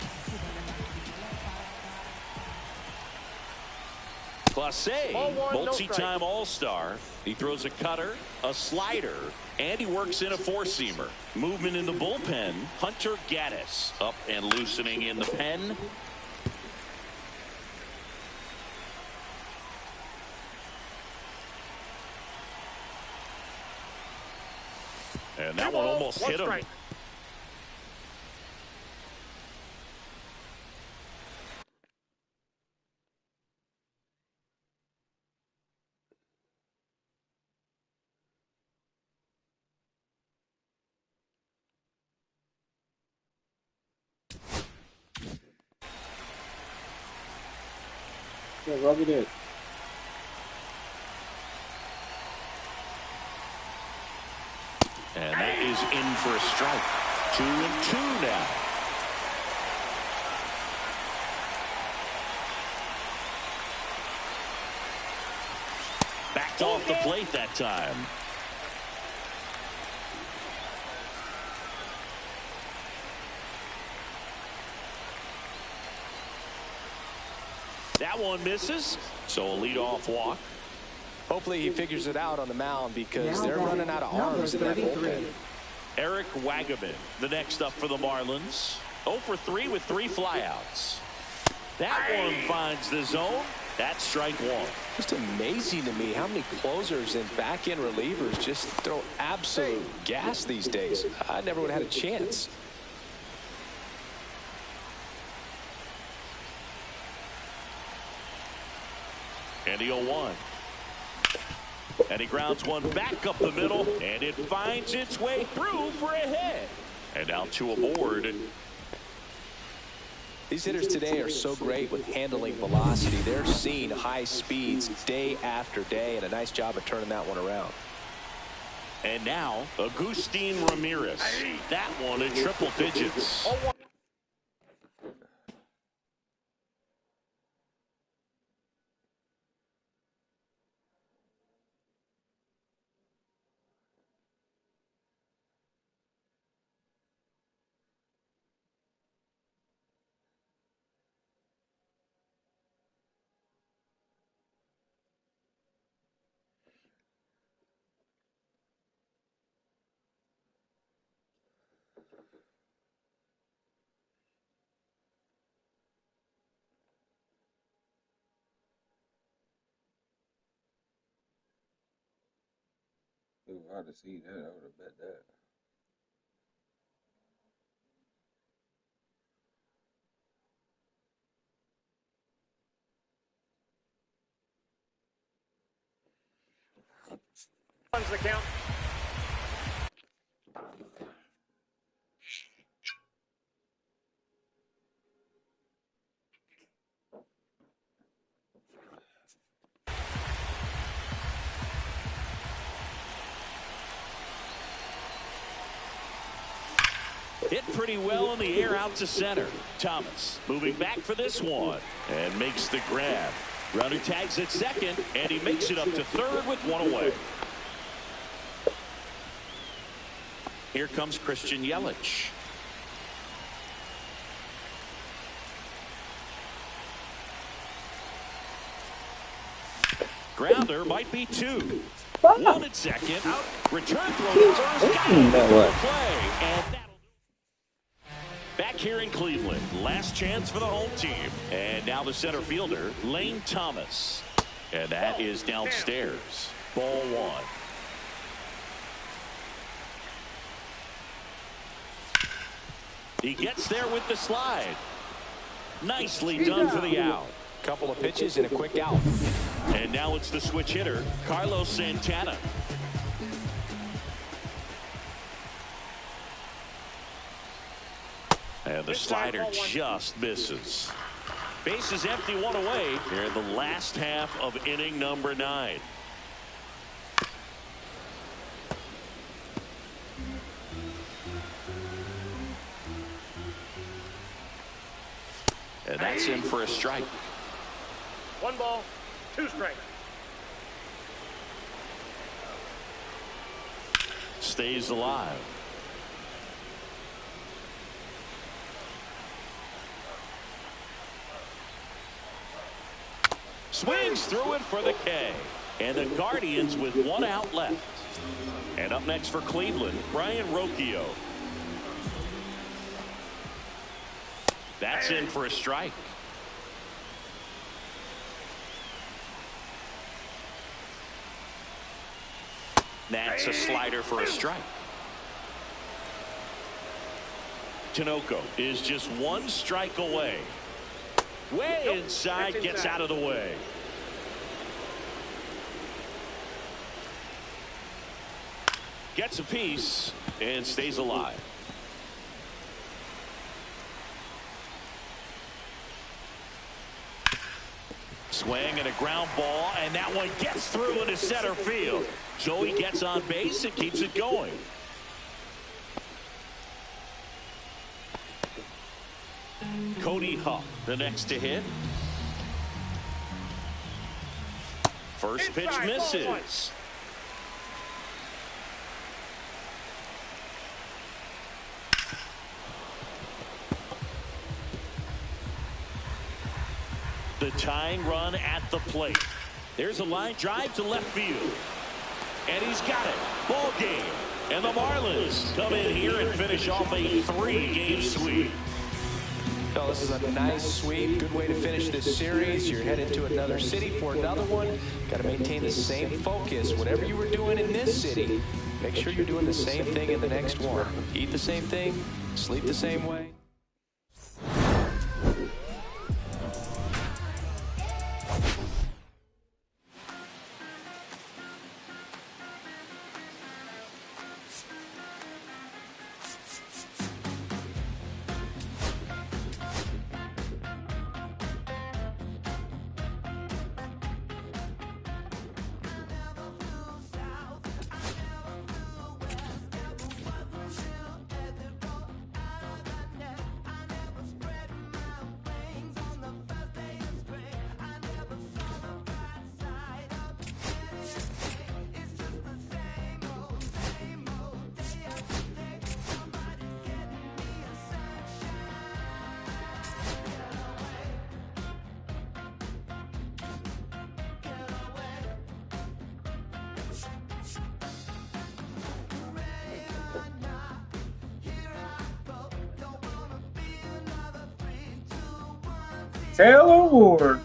Clase, multi-time All-Star. He throws a cutter, a slider, and he works in a four-seamer. Movement in the bullpen. Hunter Gaddis up and loosening in the pen. And that one almost hit him. Yeah, rub it in. And that is in for a strike. 2-2 now. Backed off the plate that time. That one misses, so a leadoff walk. Hopefully he figures it out on the mound because they're running out of arms in that bullpen. Eric Wagaman, the next up for the Marlins. 0 for 3 with 3 flyouts. That one finds the zone. That's strike one. Just amazing to me how many closers and back-end relievers just throw absolute gas these days. I never would have had a chance. And the 0-1. And he grounds one back up the middle, and it finds its way through for a hit. And now 2 aboard. These hitters today are so great with handling velocity. They're seeing high speeds day after day, and a nice job of turning that one around. And now, Agustin Ramirez. That one in triple digits. It was hard to see that. I would have bet that. Runs the count. Hit pretty well in the air out to center. Thomas moving back for this one and makes the grab. Runner tags at second, and he makes it up to third with one away. Here comes Christian Yelich. Grounder might be two. One at second. Return throw to first. Got it. Play. And that'll do. Back here in Cleveland. Last chance for the home team. And now the center fielder, Lane Thomas. And that is downstairs. Ball one. He gets there with the slide. Nicely done for the out. Couple of pitches and a quick out. And now it's the switch hitter, Carlos Santana. And the slider just misses. Base is empty, one away here in the last half of inning number 9. And that's in for a strike. 1 ball, 2 strikes. Stays alive. Swings through it for the K. And the Guardians with 1 out left. And up next for Cleveland, Brian Rocchio. That's in for a strike. That's a slider for a strike. Tinoco is just 1 strike away. Way inside, gets out of the way. Gets a piece and stays alive. Swing and a ground ball, and that one gets through into center field. Joey gets on base and keeps it going. Cody Huff, the next to hit. First pitch misses. The tying run at the plate. There's a line drive to left field. And he's got it. Ball game. And the Marlins come in here and finish off a 3-game sweep. Well, this is a nice sweep. Good way to finish this series. You're headed to another city for another one. Got to maintain the same focus. Whatever you were doing in this city, make sure you're doing the same thing in the next one. Eat the same thing, sleep the same way. Taylor Ward.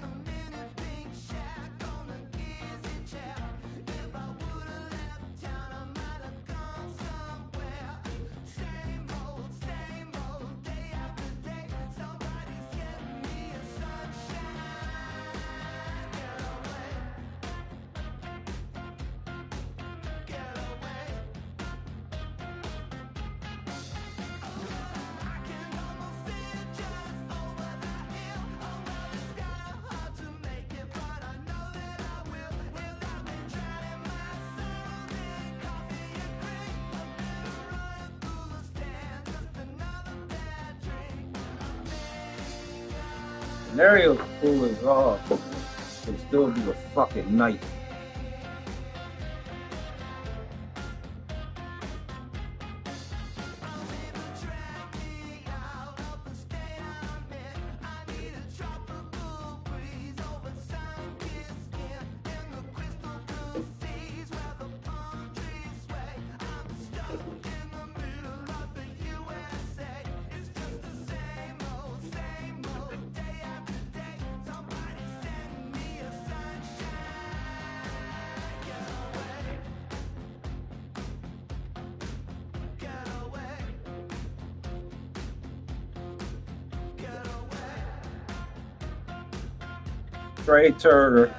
Mario's cool as all. It'll still be a fucking night. Trey Turner.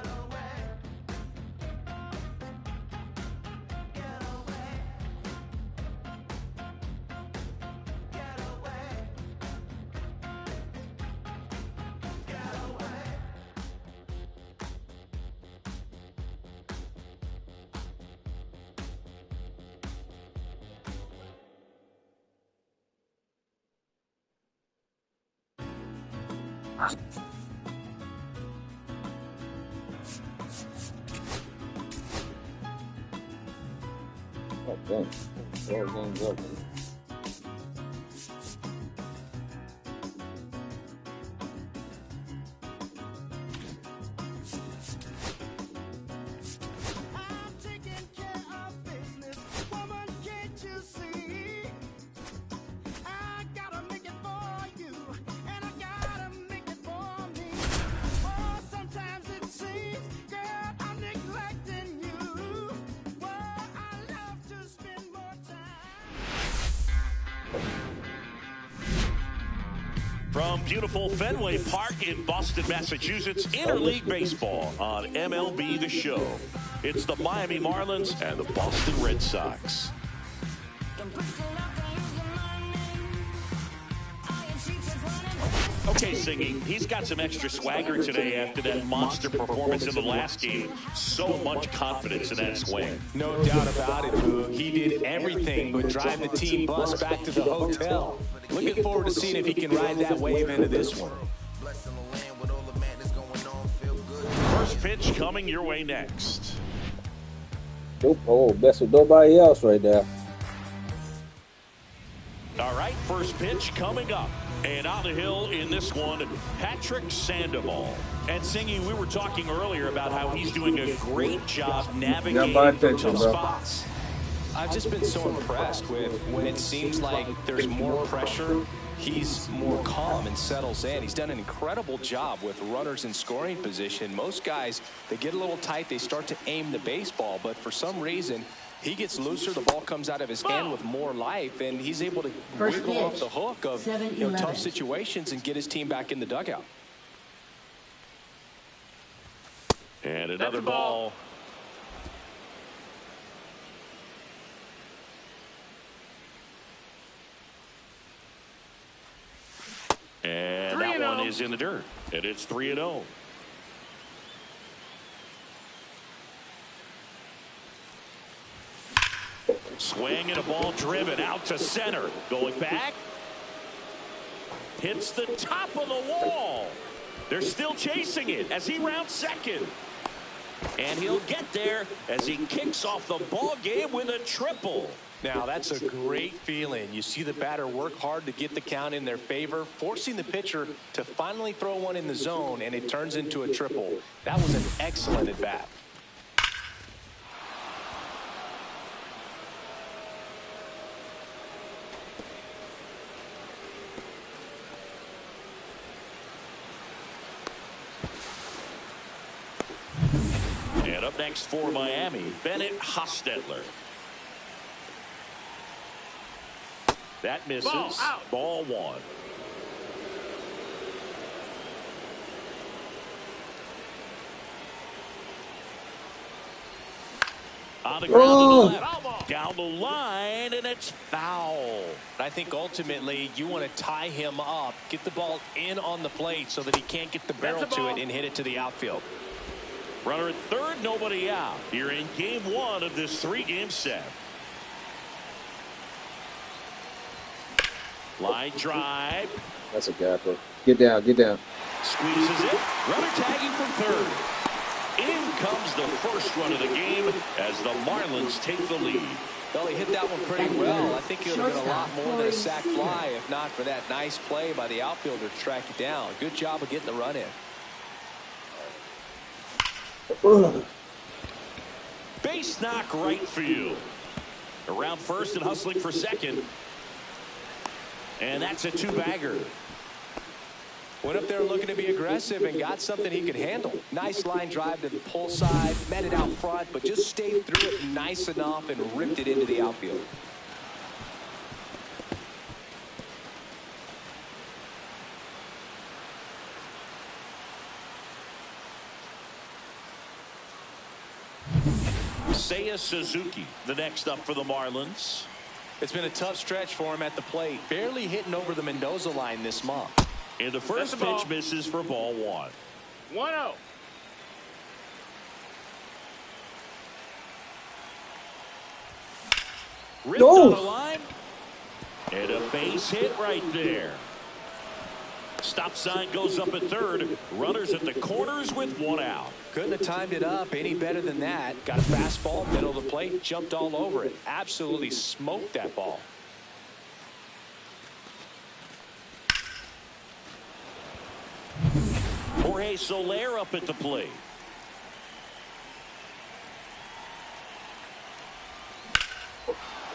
Oh, damn. 12 games up. From beautiful Fenway Park in Boston, Massachusetts, Interleague Baseball on MLB The Show. It's the Miami Marlins and the Boston Red Sox. Okay, Singy, he's got some extra swagger today after that monster performance in the last game. So much confidence in that swing. No doubt about it, Boo. He did everything but drive the team bus back to the hotel. Looking forward to seeing if he can ride that wave into this one. First pitch coming your way next. Oh, best with nobody else right there. All right, first pitch coming up. And on the hill in this one, Patrick Sandoval. And Singy, we were talking earlier about how he's doing a great job navigating tough spots. I've just been so impressed with when it seems like there's more pressure, he's more calm and settles in. He's done an incredible job with runners in scoring position. Most guys, they get a little tight, they start to aim the baseball, but for some reason, he gets looser, the ball comes out of his hand with more life, and he's able to wiggle off the hook of tough situations and get his team back in the dugout. And another ball. And that one is in the dirt. And it's 3-0. Swing and a ball driven out to center. Going back. Hits the top of the wall. They're still chasing it as he rounds second. And he'll get there as he kicks off the ball game with a triple. Now, that's a great feeling. You see the batter work hard to get the count in their favor, forcing the pitcher to finally throw one in the zone, and it turns into a triple. That was an excellent at-bat. And up next for Miami, Bennett Hostetler. That misses. Ball one. On the ground to the left. Down the line, and it's foul. I think ultimately you want to tie him up, get the ball in on the plate so that he can't get the barrel to it and hit it to the outfield. Runner at third, nobody out. Here in game one of this 3-game set. Line drive. That's a gapper. Get down, get down. Squeezes it. Runner tagging from third. In comes the first run of the game as the Marlins take the lead. Well, he hit that one pretty well. I think it would have been a lot more than a sac fly if not for that nice play by the outfielder to track it down. Good job of getting the run in. Base knock right field. Around first and hustling for second. And that's a two-bagger. Went up there looking to be aggressive and got something he could handle. Nice line drive to the pull side, met it out front, but just stayed through it nice enough and ripped it into the outfield. Seiya Suzuki, the next up for the Marlins. It's been a tough stretch for him at the plate. Barely hitting over the Mendoza line this month. And the first pitch misses for ball one. 1-0. Ripped on a line. And a base hit right there. Stop sign goes up at third. Runners at the corners with one out. Couldn't have timed it up any better than that. Got a fastball, middle of the plate, jumped all over it. Absolutely smoked that ball. Jorge Soler up at the plate.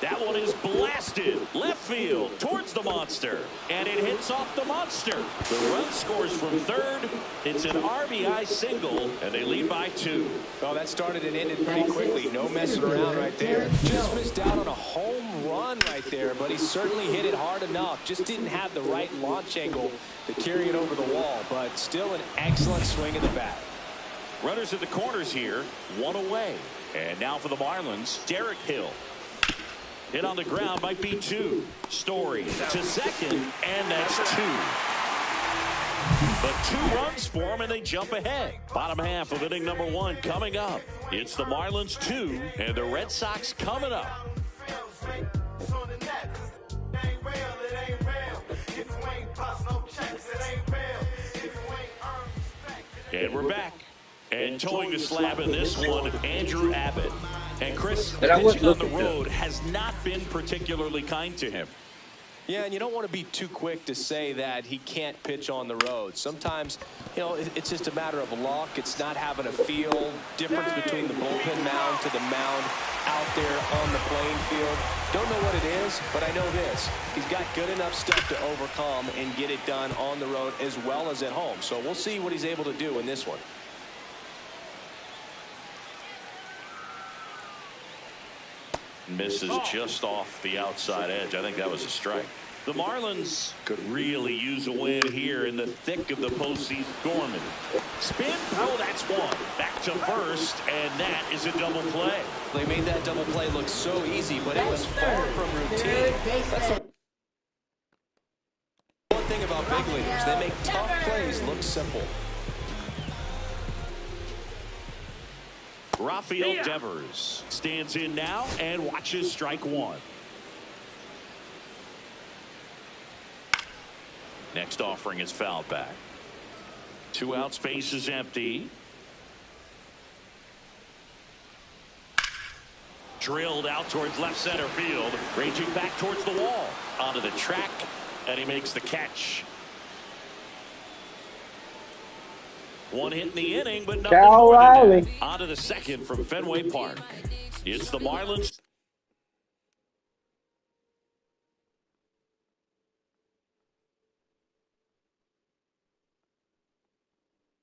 That one is blasted left field towards the monster, and it hits off the monster. The run scores from third. It's an RBI single, and they lead by 2. Oh, that started and ended pretty quickly. No messing around right there. Just missed out on a home run right there, but he certainly hit it hard enough. Just didn't have the right launch angle to carry it over the wall, but still an excellent swing of the bat. Runners at the corners here, one away. And now for the Marlins, Derek Hill. Hit on the ground might be 2. Story to second, and that's 2. But 2 runs for them, and they jump ahead. Bottom half of inning number 1 coming up. It's the Marlins 2, and the Red Sox coming up. And we're back. And towing the slab in this one, Andrew Abbott. And Chris, pitching on the road has not been particularly kind to him. Yeah, and you don't want to be too quick to say that he can't pitch on the road. Sometimes, you know, it's just a matter of luck. It's not having a feel. Difference between the bullpen mound to the mound out there on the playing field. Don't know what it is, but I know this. He's got good enough stuff to overcome and get it done on the road as well as at home. So we'll see what he's able to do in this one. Misses just off the outside edge. I think that was a strike. The Marlins could really use a win here in the thick of the postseason. Gorman. Spin. Oh, that's one. Back to first, and that is a double play. They made that double play look so easy, but it was far from routine. That's the one thing about big leaguers. They make tough plays look simple. Rafael Devers stands in now and watches strike 1. Next offering is fouled back. 2 out, space is empty. Drilled out towards left center field. Raging back towards the wall. Onto the track, and he makes the catch. 1 hit in the inning, but nothing more than that. On to the second from Fenway Park. It's the Marlins.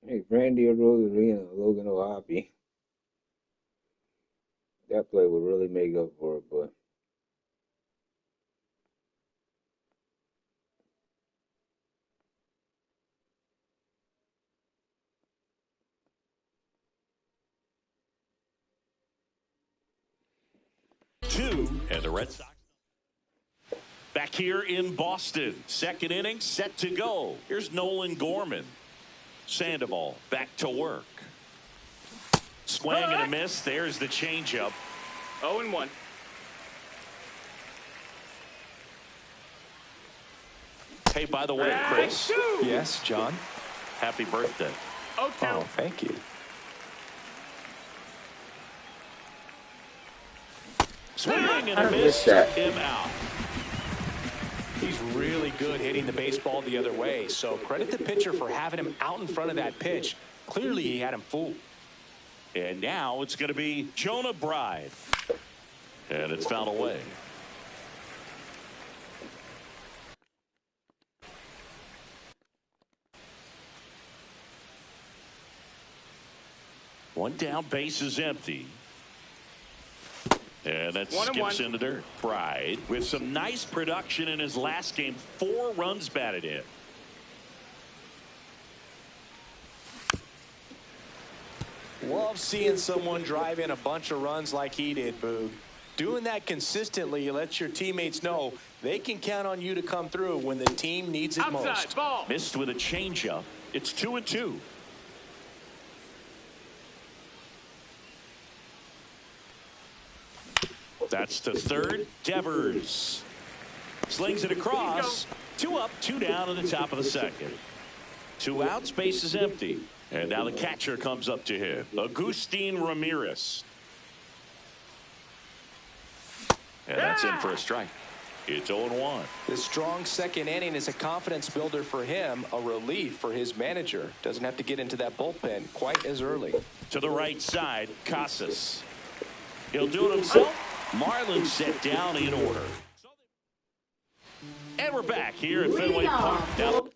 Hey, Randy Rosarina, Logan O'Hoppe. That play would really make up for it, but and the Red Sox back here in Boston. Second inning set to go. Here's Nolan Gorman. Sandoval back to work. Swing and a miss. There's the changeup. 0-1. Hey, by the way, Chris. Yes, John. Happy birthday. Oh, thank you. Swinging and I a missed miss. that. Him out. He's really good hitting the baseball the other way, so credit the pitcher for having him out in front of that pitch. Clearly, he had him fooled. And now it's going to be Jonah Bride. And it's fouled away. One down, base is empty. And that skips into dirt. Bride with some nice production in his last game. 4 runs batted in. Love seeing someone drive in a bunch of runs like he did, Boog. Doing that consistently lets your teammates know they can count on you to come through when the team needs it most. Ball. Missed with a changeup. It's 2-2. That's to third. Devers slings it across. 2 up, 2 down in the top of the second. 2 outs, base is empty. And now the catcher comes up to him, Agustin Ramirez. And that's in for a strike. It's 0-1. The strong second inning is a confidence builder for him, a relief for his manager. Doesn't have to get into that bullpen quite as early. To the right side, Casas. He'll do it himself. Marlins set down in order. And we're back here at Fenway Park. Now,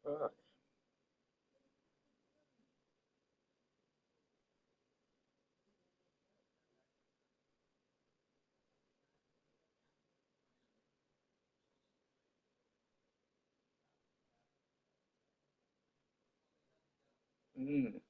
Fuck. Mm.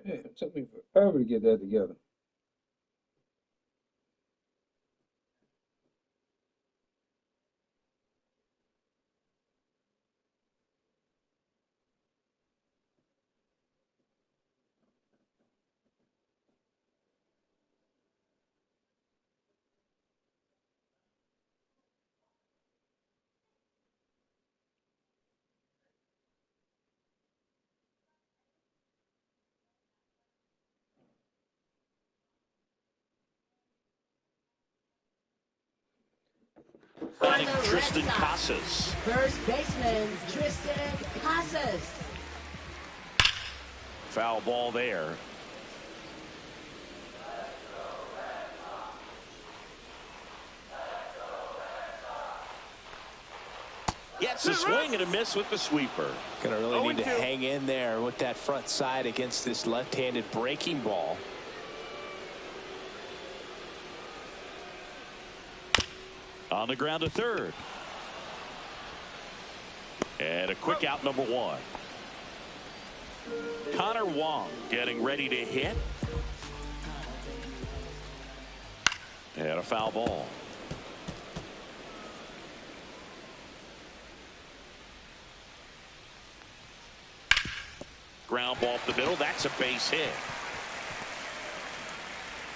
Man, it took me forever to get that together. Tristan Casas. First baseman, Tristan Casas. Foul ball there. Gets a swing and a miss with the sweeper. Gonna really need to hang in there with that front side against this left-handed breaking ball. On the ground to third. And a quick out, number one. Connor Wong getting ready to hit. And a foul ball. Ground ball up the middle. That's a base hit.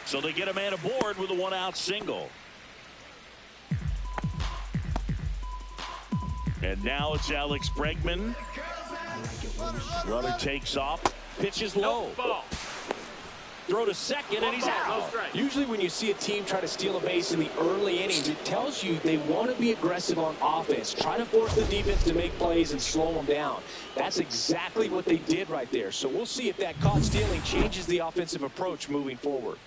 So they get a man aboard with a one-out single. And now it's Alex Bregman. Runner takes off. Pitches low. Throw to second, and he's out. Usually when you see a team try to steal a base in the early innings, it tells you they want to be aggressive on offense. Try to force the defense to make plays and slow them down. That's exactly what they did right there. So we'll see if that caught stealing changes the offensive approach moving forward.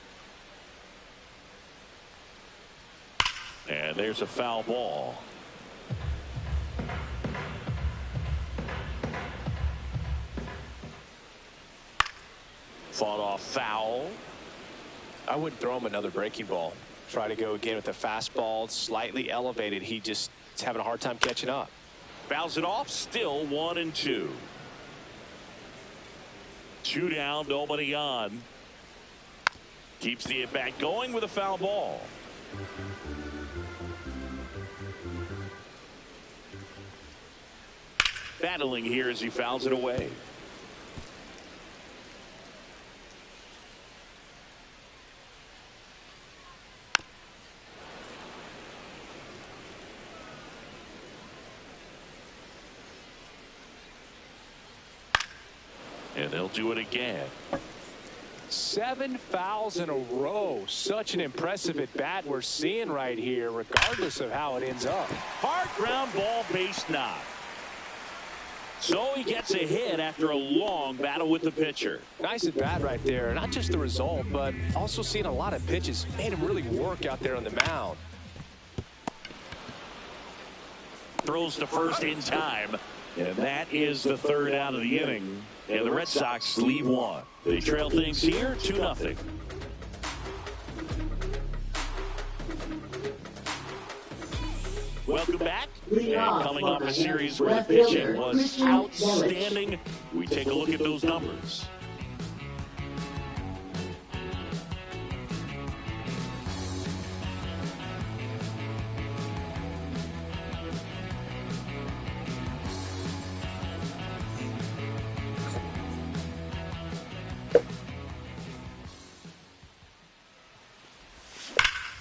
And there's a foul ball. Fought off foul. I wouldn't throw him another breaking ball. Try to go again with a fastball slightly elevated. He just is having a hard time catching up. Fouls it off. Still 1-2. 2 down, nobody on. Keeps the at bat going with a foul ball. Battling here as he fouls it away. And they'll do it again. 7 fouls in a row. Such an impressive at bat we're seeing right here, regardless of how it ends up. Hard ground ball, base knock. So he gets a hit after a long battle with the pitcher. Nice at bat right there. Not just the result, but also seeing a lot of pitches. Made him really work out there on the mound. Throws to first in time. And that is the third out of the inning. And the Red Sox leave one. They trail things here 2-0. Welcome back. And coming off a series where the pitching was outstanding, we take a look at those numbers.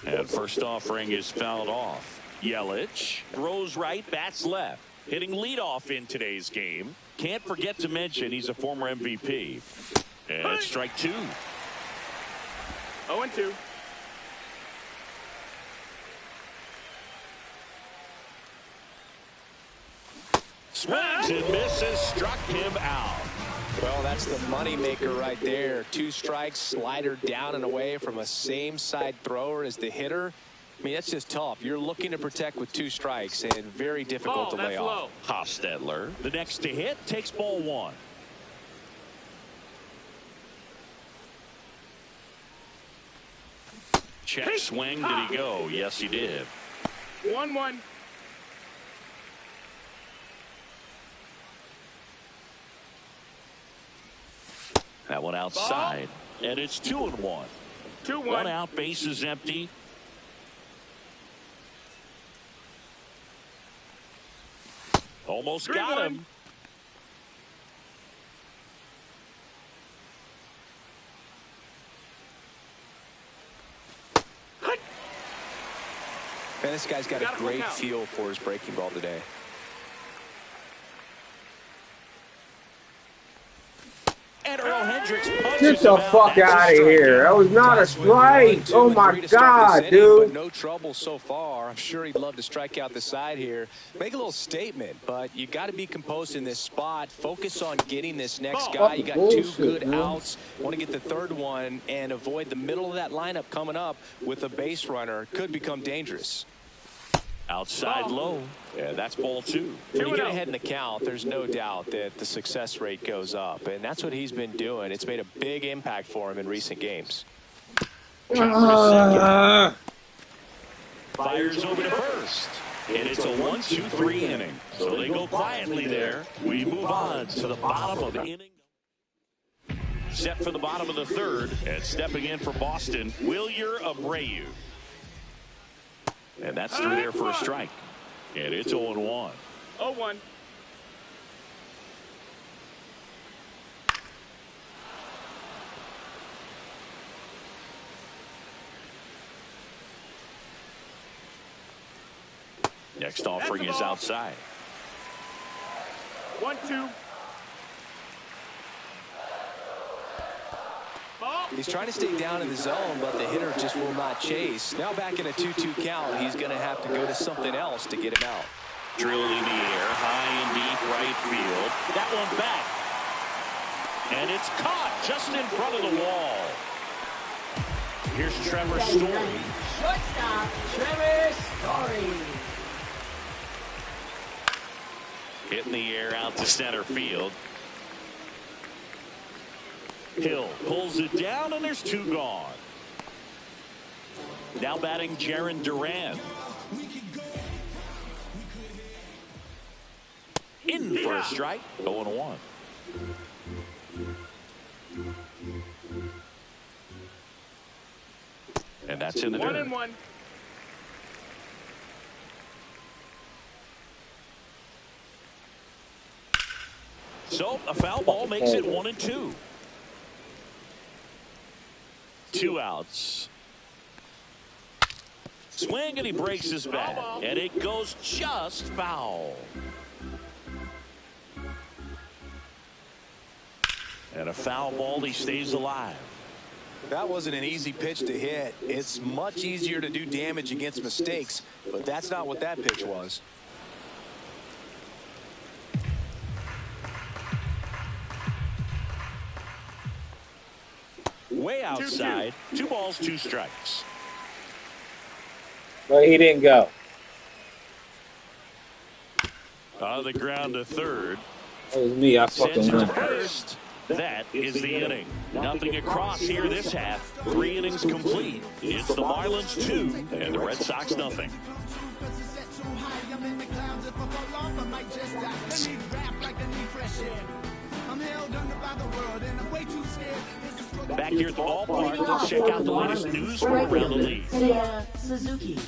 And first offering is fouled off. Yelich throws right, bats left. Hitting leadoff in today's game. Can't forget to mention he's a former MVP. And it's strike 2. 0-2. Swings and misses, struck him out. Well, that's the money maker right there. 2 strikes, slider down and away from a same side thrower as the hitter. I mean, that's just tough. You're looking to protect with 2 strikes and very difficult to lay off. Hostetler, the next to hit, takes ball 1. Check swing. Did he go? Yes, he did. 1-1. That one outside. And it's 2-1. 2-1. One out, base is empty. Almost got him. Man, this guy's got a great feel for his breaking ball today. And Earl Hendricks punches Get the fuck out of here. That was not a strike. Oh my God, dude. No trouble so far. I'm sure he'd love to strike out the side here. Make a little statement, but you got to be composed in this spot. Focus on getting this next guy. You got two good outs. Want to get the third one and avoid the middle of that lineup coming up with a base runner. Could become dangerous. Outside low. Yeah, that's ball 2. When you get ahead in the count, there's no doubt that the success rate goes up, and that's what he's been doing. It's made a big impact for him in recent games. Fires over to first, and it's a 1-2-3 inning. So they go quietly there. We move on to the bottom of the inning. Set for the bottom of the third, and stepping in for Boston, Wilyer Abreu. And that's through there for a strike. And it's 0-1. 0-1. Next offering is outside. 1-2. He's trying to stay down in the zone, but the hitter just will not chase. Now back in a 2-2 count, he's going to have to go to something else to get him out. Drilled in the air, high and deep right field. That one back. And it's caught just in front of the wall. Here's Trevor Story. Shortstop, Trevor Story. Hitting the air out to center field. Hill pulls it down, and there's 2 gone. Now batting Jarren Duran. In for a strike. 0-1. And that's in the dirt. 1-1. So a foul ball makes it 1-2. 2 outs. Swing, and he breaks his bat, and it goes just foul. And a foul ball, he stays alive. That wasn't an easy pitch to hit. It's much easier to do damage against mistakes, but that's not what that pitch was. Way outside. 2 balls, 2 strikes. But he didn't go. On the ground to third. That was me. I fucking Sends it to won. first. That is the inning. Nothing across here this half. 3 innings complete. It's the Marlins 2 and the Red Sox nothing. Back here at the ballpark, let's check out the latest news from around the league. Suzuki.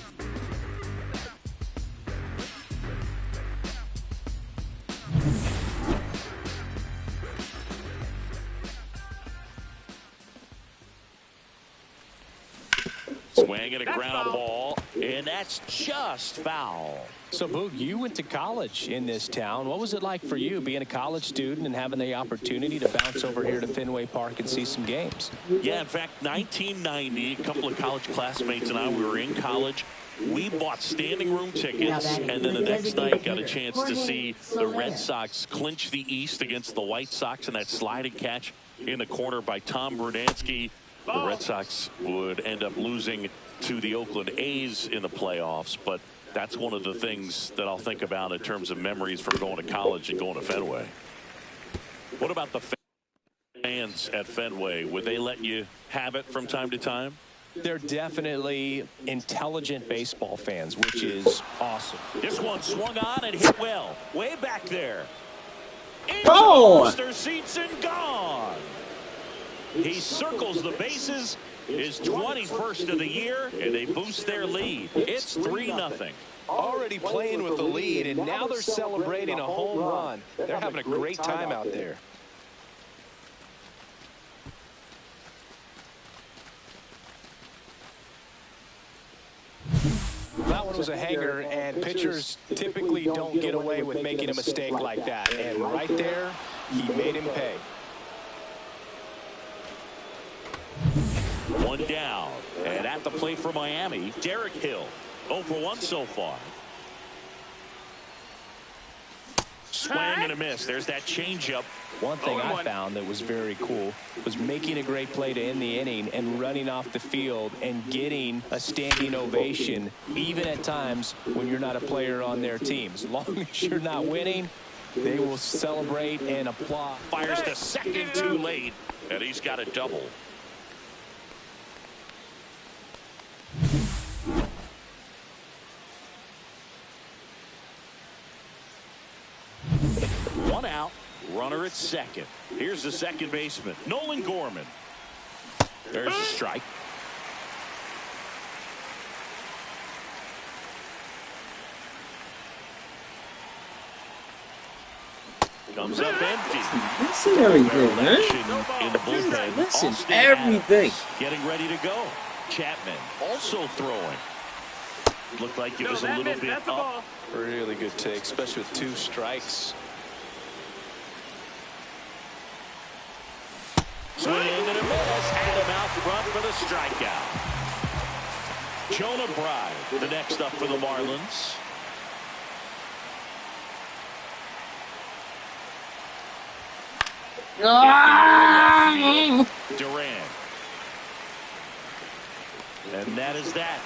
Swing and a ground ball, and that's just foul. So, Boog, you went to college in this town. What was it like for you being a college student and having the opportunity to bounce over here to Fenway Park and see some games? Yeah, in fact, 1990, a couple of college classmates and I, we were in college. We bought standing room tickets, and then the next night got a chance to see the Red Sox clinch the East against the White Sox, and that sliding catch in the corner by Tom Brudansky. The Red Sox would end up losing to the Oakland A's in the playoffs, but that's one of the things that I'll think about in terms of memories from going to college and going to Fenway. What about the fans at Fenway? Would they let you have it from time to time? They're definitely intelligent baseball fans, which is awesome. This one swung on and hit well. Way back there. Into Oh! the booster seats and gone. He circles the bases, his 21st of the year, and they boost their lead. It's 3-0. Already playing with the lead, and now they're celebrating a home run. They're having a great time out there. That one was a hanger, and pitchers typically don't get away with making a mistake like that. And right there, he made him pay. One down, and at the plate for Miami, Derek Hill. 0 for 1 so far. Swing and a miss. There's that changeup. One thing I found that was very cool was making a great play to end the inning and running off the field and getting a standing ovation, even at times when you're not a player on their team. As long as you're not winning, they will celebrate and applaud. Fires to second too late, and he's got a double. One out, runner at second. Here's the second baseman, Nolan Gorman. There's a strike. Comes up empty. Listen everything, man. In the bullpen. Listen Austin everything. Adams getting ready to go. Chapman also throwing. Looked like it was a little bit up. Really good take, especially with 2 strikes. Swing and a miss. Had him out front for the strikeout. Jonah Bride, the next up for the Marlins. Duran. And that is that.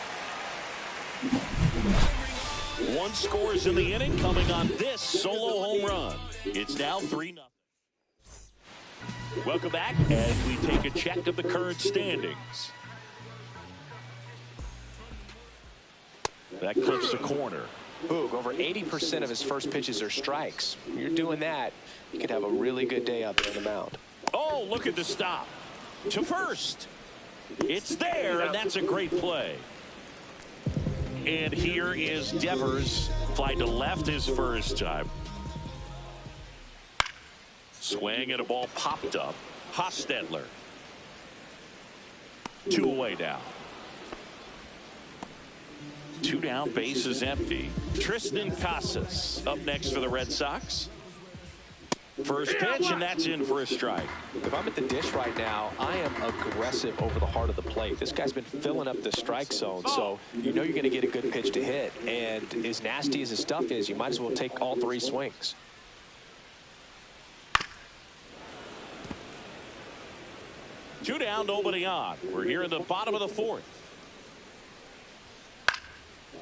1 scores in the inning, coming on this solo home run. It's now 3-0. Welcome back as we take a check of the current standings. That clips the corner. Boog, over 80% of his first pitches are strikes. You're doing that, you could have a really good day out there on the mound. Oh, look at the stop. To first. It's there, and that's a great play. And here is Devers. Fly to left his first time. Swing and a ball popped up. Hostetler. 2 away now. 2 down, base is empty. Tristan Casas up next for the Red Sox. First pitch, and that's in for a strike. If I'm at the dish right now, I am aggressive over the heart of the plate. This guy's been filling up the strike zone, so you know you're going to get a good pitch to hit. And as nasty as his stuff is, you might as well take all 3 swings. Two down, nobody on. We're here in the bottom of the 4th.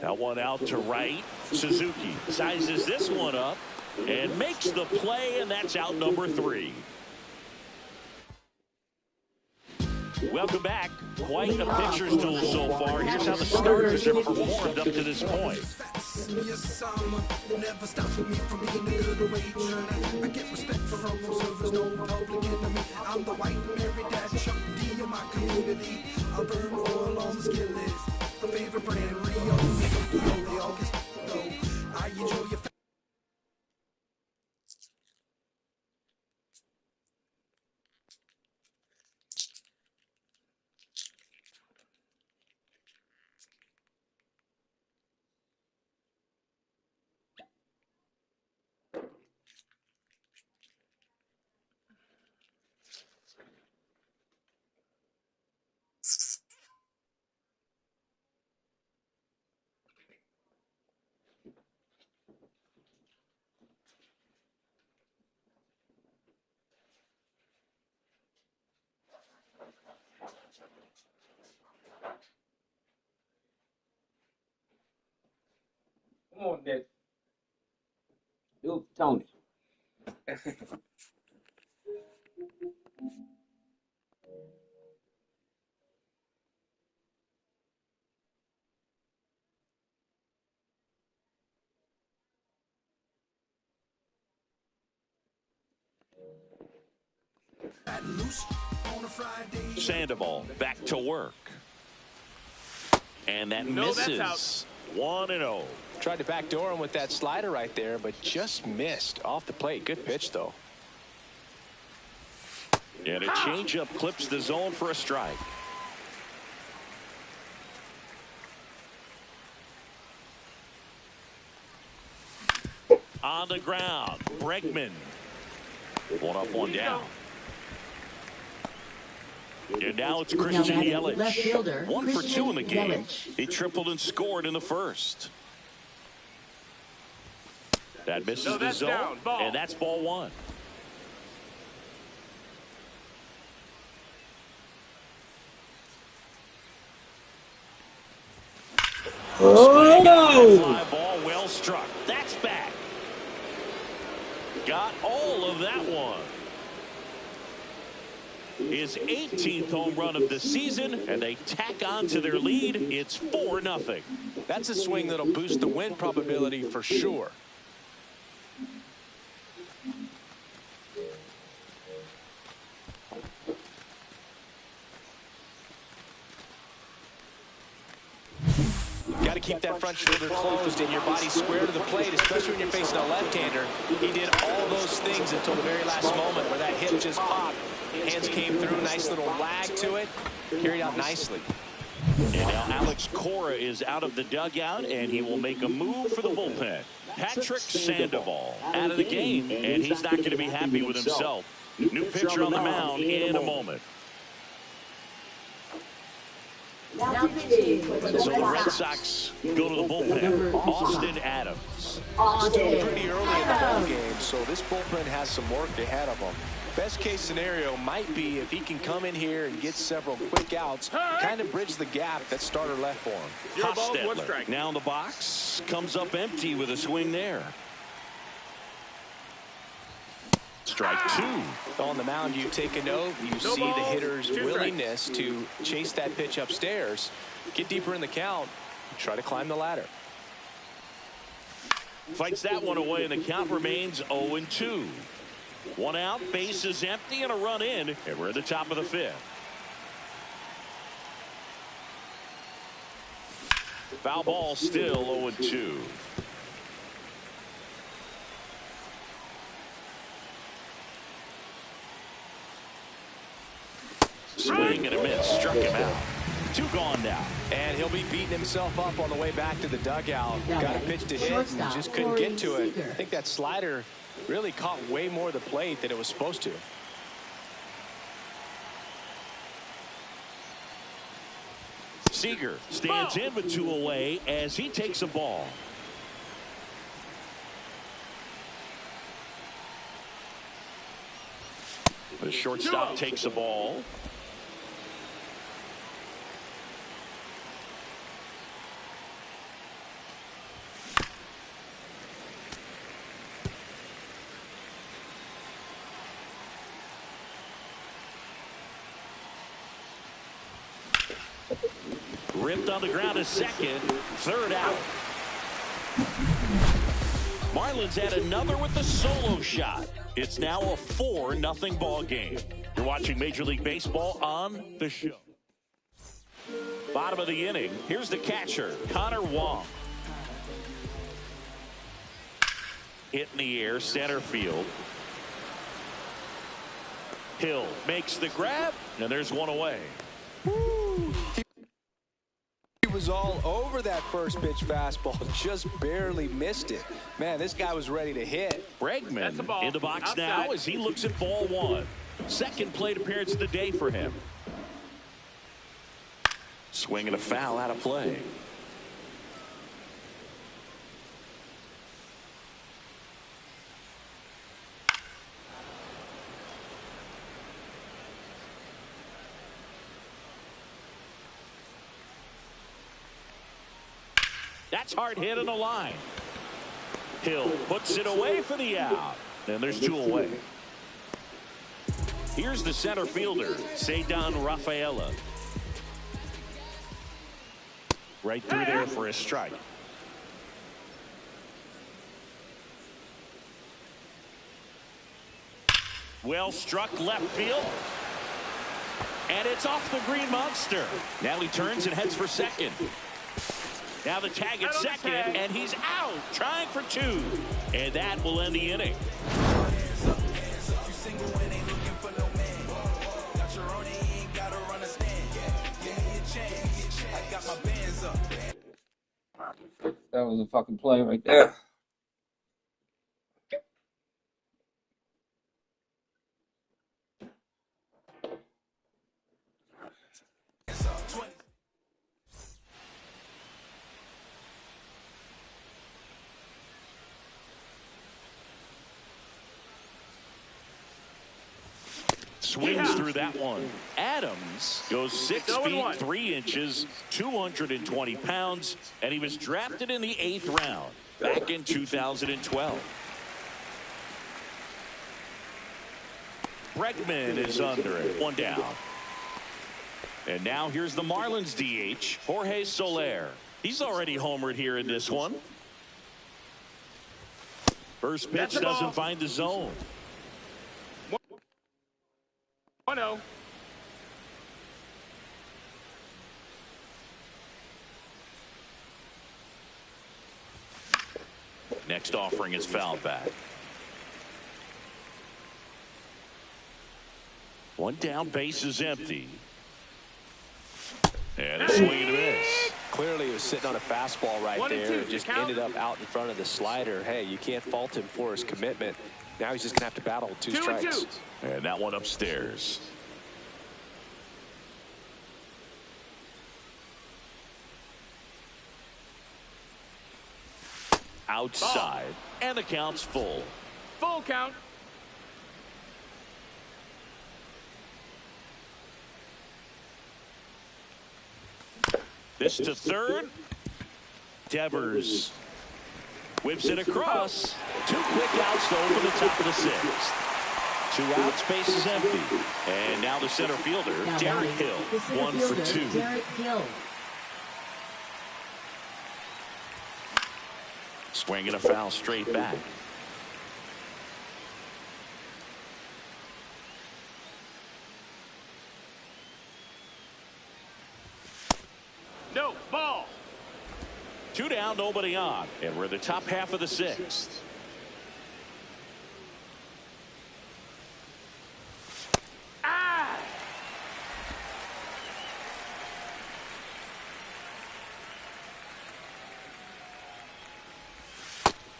Now 1 out to right. Suzuki sizes this one up and makes the play, and that's out number 3. Welcome back. Quite a pitcher's duel so far. Here's how the starters have performed up to this point. Come on, Nick. Yo, Tony. Loose Sandoval back to work. And that misses. 1-0. Tried to backdoor him with that slider right there, but just missed off the plate. Good pitch, though. And a changeup clips the zone for a strike. On the ground, Bregman. 1 up, 1 down. And now it's Christian Yelich. 1 for 2 in the game. He tripled and scored in the first. That misses the zone, and that's ball 1. Oh! Fly ball well struck. That's back. Got all of that one. His 18th home run of the season, and they tack on to their lead. It's 4-0. That's a swing that'll boost the win probability for sure. Got to keep that front shoulder closed and your body square to the plate, especially when you're facing a left-hander. He did all those things until the very last moment where that hip just popped. Hands came through, nice little lag to it, carried out nicely. And now Alex Cora is out of the dugout, and he will make a move for the bullpen. Patrick Sandoval out of the game, and he's not going to be happy with himself. New pitcher on the mound in a moment. Now pitching for the So the Red Sox go to the bullpen. Austin Adams. Still pretty early in the ball game, so this bullpen has some work ahead of them. Best case scenario might be if he can come in here and get several quick outs, kind of bridge the gap that starter left for him. Hostetler now in the box, comes up empty with a swing there. Strike 2. On the mound, you take a note. You see the hitter's willingness to chase that pitch upstairs, get deeper in the count, try to climb the ladder. Fights that one away, and the count remains 0-2. 1 out, base is empty, and a run in, and we're at the top of the 5th. Foul ball, still 0-2. Swing and a miss, struck him out. 2 gone now. And he'll be beating himself up on the way back to the dugout. Got a pitch to hit and just couldn't get to it. I think that slider really caught way more of the plate than it was supposed to. Seager stands in with 2 away as he takes a ball. The shortstop takes a ball. Ripped on the ground, a second. 3rd out. Marlins add another with the solo shot. It's now a 4-0 ball game. You're watching Major League Baseball on the show. Bottom of the inning. Here's the catcher, Connor Wong. Hit in the air, center field. Hill makes the grab, and there's 1 away. He was all over that first pitch fastball, just barely missed it. Man, this guy was ready to hit. Bregman in the box now as he looks at ball 1. Second plate appearance of the day for him. Swing and a foul out of play. That's hard hit on the line. Hill puts it away for the out. And there's 2 away. Here's the center fielder, Ceddanne Rafaela. Right through there for a strike. Well struck left field. And it's off the green monster. Now he turns and heads for second. Now the tag at second, and he's out, trying for two. And that will end the inning. That was a fucking play right there. Swings through that one. Adams goes 6 feet 3 inches, 220 pounds, and he was drafted in the 8th round back in 2012. Bregman is under it. One down. And now here's the Marlins DH, Jorge Soler. He's already homered here in this one. First pitch doesn't find the zone. 1-0. Next offering is fouled back. One down, base is empty. And a swing and a miss. Clearly he was sitting on a fastball right there. Just ended up out in front of the slider. Hey, you can't fault him for his commitment. Now he's just going to have to battle with 2 strikes. And that one upstairs. Outside. And the count's full. Full count. This to third. Devers whips it across. 2 quick outs to open the top of the 6th. 2 outs, base is empty. And now the center fielder, Derek Hill, 1 for 2. Derek Hill. Swinging a foul straight back. No, ball. 2 down, nobody on. And we're in the top half of the 6th.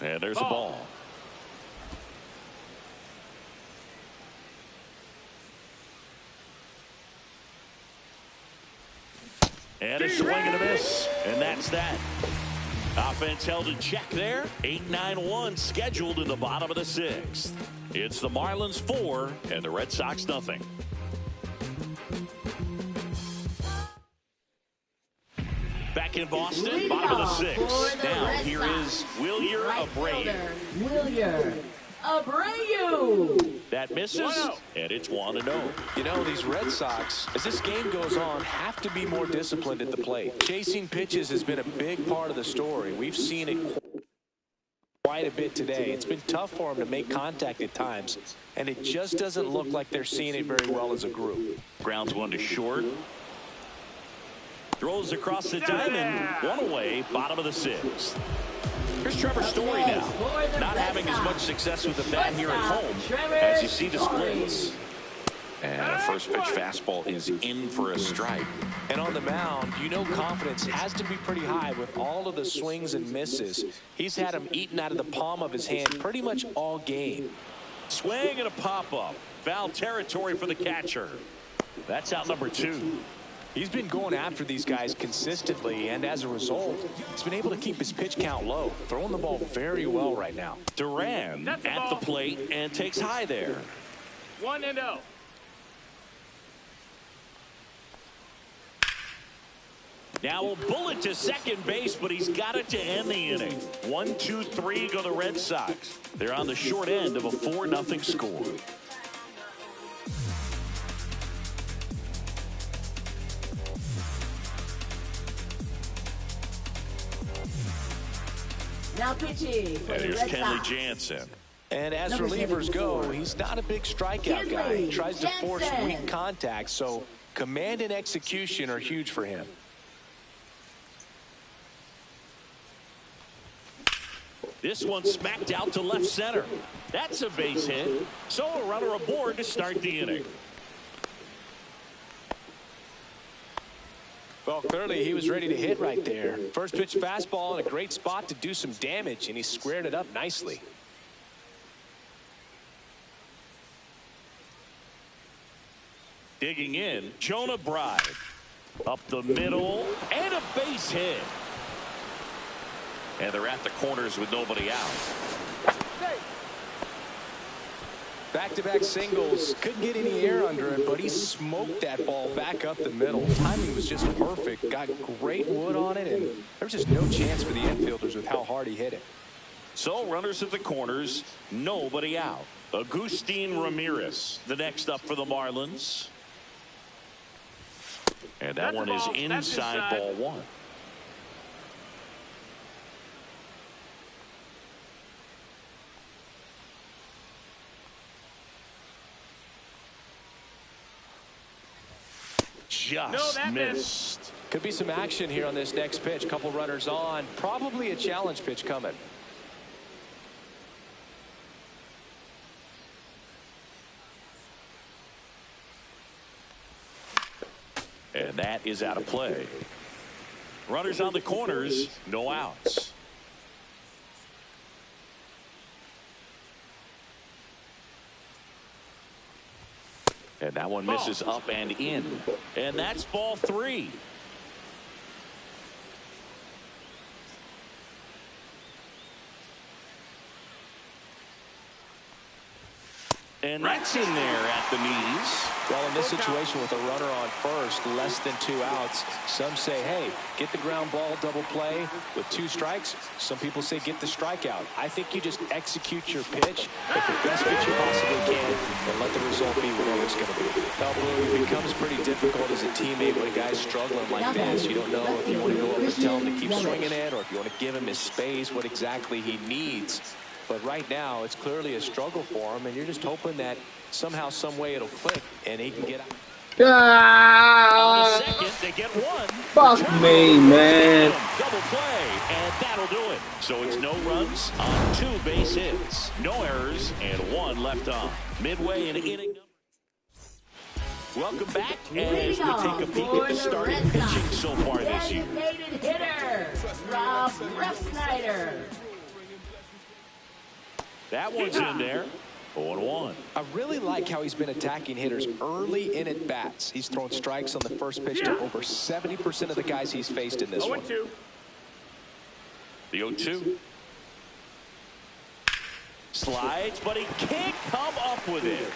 And there's a ball. And a swing and a miss. And that's that. Offense held in check there. 8-9-1 scheduled in the bottom of the 6th. It's the Marlins 4 and the Red Sox nothing. Back in Boston, bottom of the 6th. Now here is Wilyer Abreu. Wilyer Abreu. That misses, and it's 1-0. You know, these Red Sox, as this game goes on, have to be more disciplined at the plate. Chasing pitches has been a big part of the story. We've seen it quite a bit today. It's been tough for them to make contact at times, and it just doesn't look like they're seeing it very well as a group. Grounds 1 to short. Throws across the diamond. 1 away, bottom of the 6th. Here's Trevor Story now. Not having as much success with the bat here at home as you see the splits. And a first pitch fastball is in for a strike. And on the mound, you know confidence has to be pretty high with all of the swings and misses. He's had them eaten out of the palm of his hand pretty much all game. Swing and a pop-up. Foul territory for the catcher. That's out number 2. He's been going after these guys consistently, and as a result, he's been able to keep his pitch count low, throwing the ball very well right now. Duran at the plate and takes high there. 1-0. Now a bullet to second base, but he's got it to end the inning. 1-2-3 go the Red Sox. They're on the short end of a 4-0 score. Now pitching for And the here's Red Kenley Sox. Jansen. And as relievers go, he's not a big strikeout guy. He tries to force weak contact, so Command and execution are huge for him. This one smacked out to left center. That's a base hit. So a runner aboard to start the inning. Well, clearly he was ready to hit right there. First pitch fastball in a great spot to do some damage, and he squared it up nicely. Digging in, Jonah Bride. Up the middle, and a base hit. And they're at the corners with nobody out. Back-to-back singles. Couldn't get any air under it, but he smoked that ball back up the middle. Timing was just perfect. Got great wood on it, and there's just no chance for the infielders with how hard he hit it. So runners at the corners, nobody out. Agustin Ramirez, the next up for the Marlins. And that one is inside ball one. Just missed. Could be some action here on this next pitch. Couple runners on. Probably a challenge pitch coming. And that is out of play. Runners on the corners, no outs. And that one misses up and in. And that's ball three. And that's in there at the knees. Well, in this situation with a runner on first, less than 2 outs, some say, hey, get the ground ball, double play with 2 strikes. Some people say get the strikeout. I think you just execute your pitch, make the best pitch you possibly can, and let the result be whatever it's going to be. Now, Blue, it becomes pretty difficult as a teammate when a guy's struggling like this. You don't know if you want to go over and tell him to keep swinging it or if you want to give him his space, what exactly he needs. But right now, it's clearly a struggle for him, and you're just hoping that somehow, some way it'll click, and he can get out. On the second, they get one. Fuck me, man. Double play, and that'll do it. So it's no runs on 2 base hits, no errors, and 1 left on. Midway in inning number. Welcome back as we take a peek at the starting pitching so far this year. Designated hitter, Rob Refsnyder. That one's in there. 0-1. I really like how he's been attacking hitters early in at bats. He's thrown strikes on the first pitch to over 70% of the guys he's faced in this one. The 0-2. Slides, but he can't come up with it.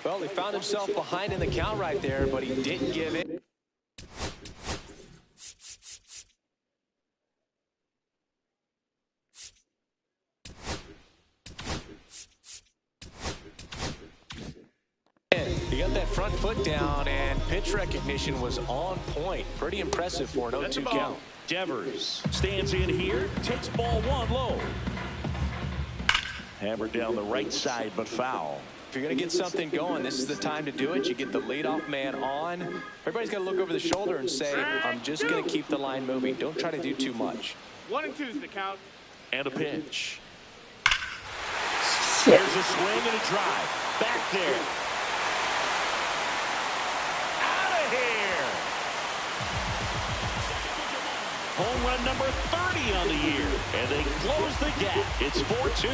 Well, he found himself behind in the count right there, but he didn't give it. He got that front foot down, and pitch recognition was on point. Pretty impressive for an 0-2 count. Devers stands in here, takes ball 1 low. Hammered down the right side, but foul. If you're going to get something going, this is the time to do it. You get the leadoff man on. Everybody's got to look over the shoulder and say, I'm just going to keep the line moving. Don't try to do too much. 1 and 2 is the count. And a pitch. Here's a swing and a drive. Back there. Here. Home run number 30 on the year, and they close the gap. It's 4-2.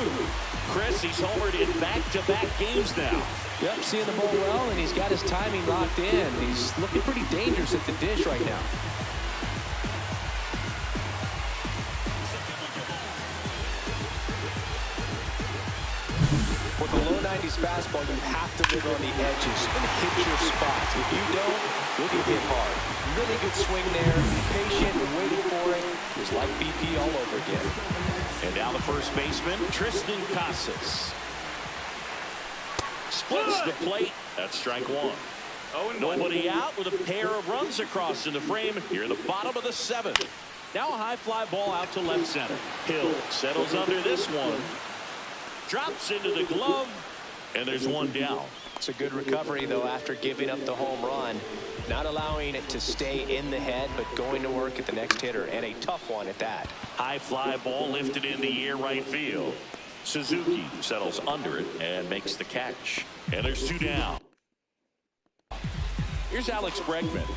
Chris, he's homered in back-to-back games now. Yep, seeing the ball well, and he's got his timing locked in. He's looking pretty dangerous at the dish right now. With a low 90s fastball, you have to live on the edges and hit your spots. If you don't, you'll get hit hard. Really good swing there, patient and waiting for it. It was like BP all over again. And now the first baseman, Tristan Casas. Splits the plate. That's strike 1. Nobody out with a pair of runs across in the frame here in the bottom of the 7th. Now a high fly ball out to left center. Hill settles under this one. Drops into the glove, And there's one down. It's a good recovery, though, after giving up the home run. Not allowing it to stay in the head, but going to work at the next hitter, and a tough one at that. High fly ball lifted in the air right field. Suzuki settles under it and makes the catch. And there's two down. Here's Alex Bregman.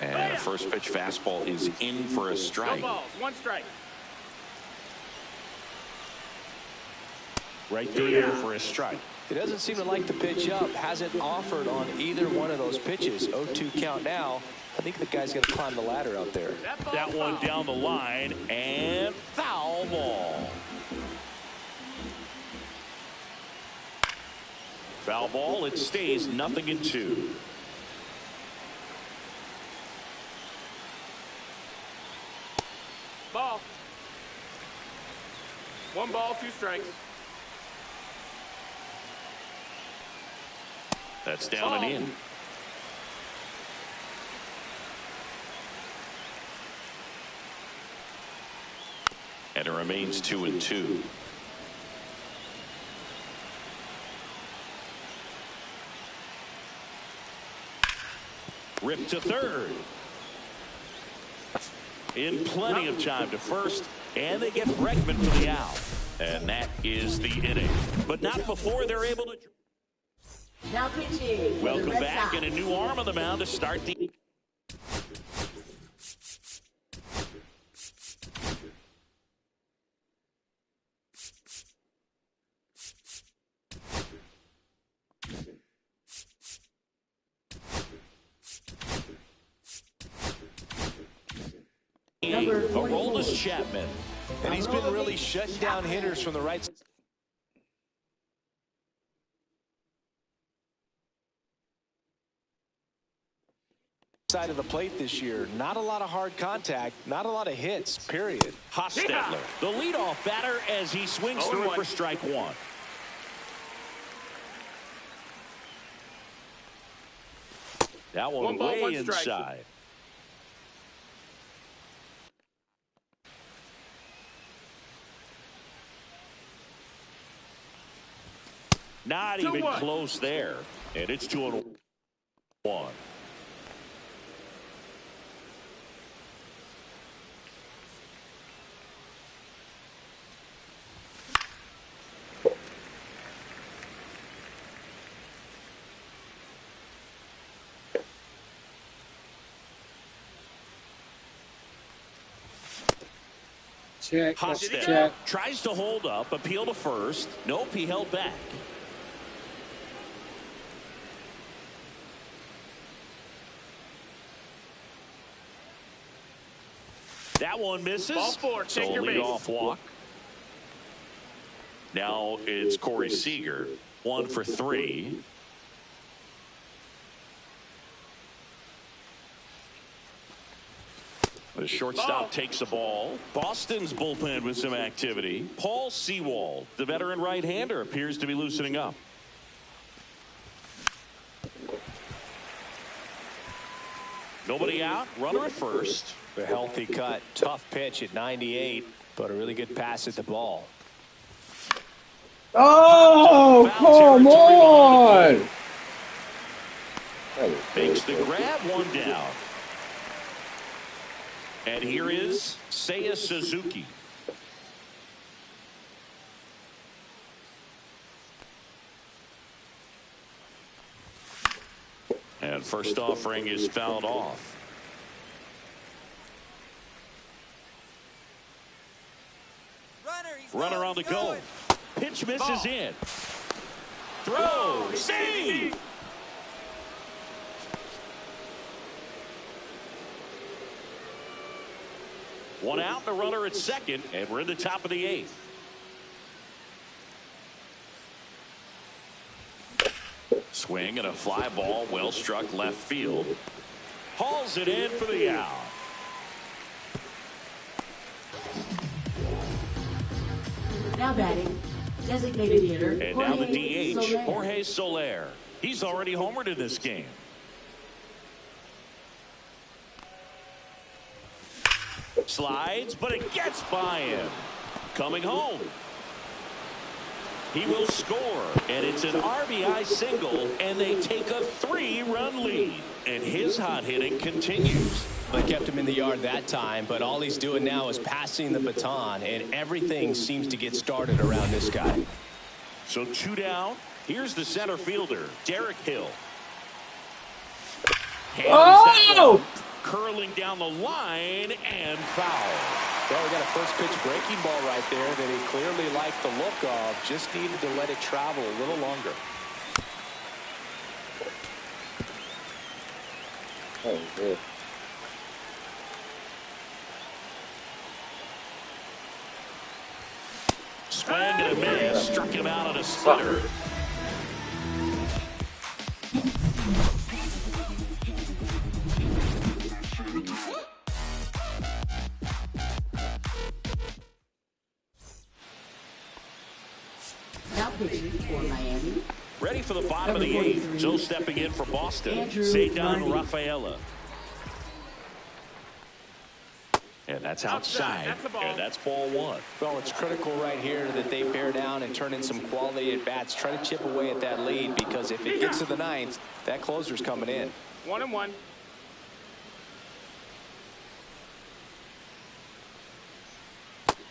And a first pitch fastball is in for a strike. No balls, one strike. Right through there for a strike. He doesn't seem to like the pitch up. Hasn't offered on either one of those pitches. 0-2 count now. I think the guy's going to climb the ladder out there. That one down the line and foul ball. Foul ball. It stays 0-2. Ball. One ball, two strikes. That's down and in. And it remains 2-2. Ripped to third. In plenty of time to first, and they get Bregman for the out. And that is the inning. But not before they're able to. Now pitching. Welcome back, and a new arm on the mound to start the. Aroldis Chapman. And he's been really shutting down hitters from the right side of the plate this year. Not a lot of hard contact, not a lot of hits, period. Hostetler, the leadoff batter, as he swings through it for strike one. That one ball, way one strike. inside. Not even close there. And it's 2-1. Check. Hostetler tries to hold up, appeal to first. Nope, he held back. That one misses. Ball four, take your base. Leadoff walk. Now it's Corey Seager. 1 for 3. The shortstop takes the ball. Boston's bullpen with some activity. Paul Sewald, the veteran right-hander, appears to be loosening up. Nobody out. Runner at first. A healthy cut. Tough pitch at 98, but a really good pass at the ball. Oh, come on! Makes the grab, one down. And here is Seiya Suzuki. And first offering is fouled off. Runner on the go. Pitch misses in. Throw. Save. One out, the runner at second, and we're in the top of the 8th. Swing and a fly ball, well struck left field. Hauls it in for the out. Now batting, designated hitter. And now the DH, Jorge Soler. He's already homered in this game. Slides, but it gets by him. Coming home. He will score, and it's an RBI single, and they take a 3-run lead. And his hot hitting continues. They kept him in the yard that time, but all he's doing now is passing the baton, and everything seems to get started around this guy. So 2 down. Here's the center fielder, Derek Hill. Oh! Curling down the line and foul. Well, we got a first pitch breaking ball right there that he clearly liked the look of. Just needed to let it travel a little longer. Oh, good. Swing and a miss. Struck him out on a splitter. Now pitching for Miami. Ready for the bottom of the 8th. Joe stepping in for Boston. Cedar Rafaela. And that's outside. And that's ball 1. Well, it's critical right here that they bear down and turn in some quality at bats. Try to chip away at that lead, because if it gets to the 9th, that closer's coming in. 1-1.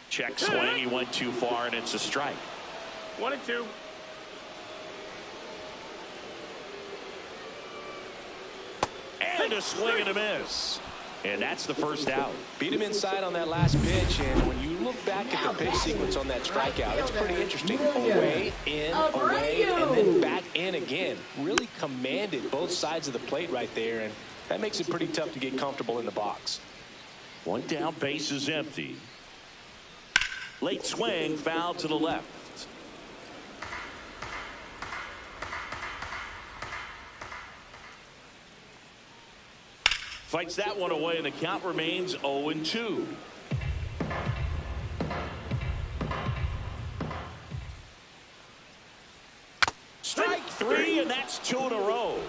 Check swing. He went too far, and it's a strike. 1-2. And a swing and a miss. And that's the first out. Beat him inside on that last pitch, and when you look back at the pitch sequence on that strikeout, it's pretty interesting. Away, in, away, and then back in again. Really commanded both sides of the plate right there, and that makes it pretty tough to get comfortable in the box. 1 down, base is empty. Late swing, foul to the left. Fights that one away, and the count remains 0-2. Strike 3, and that's 2 in a row.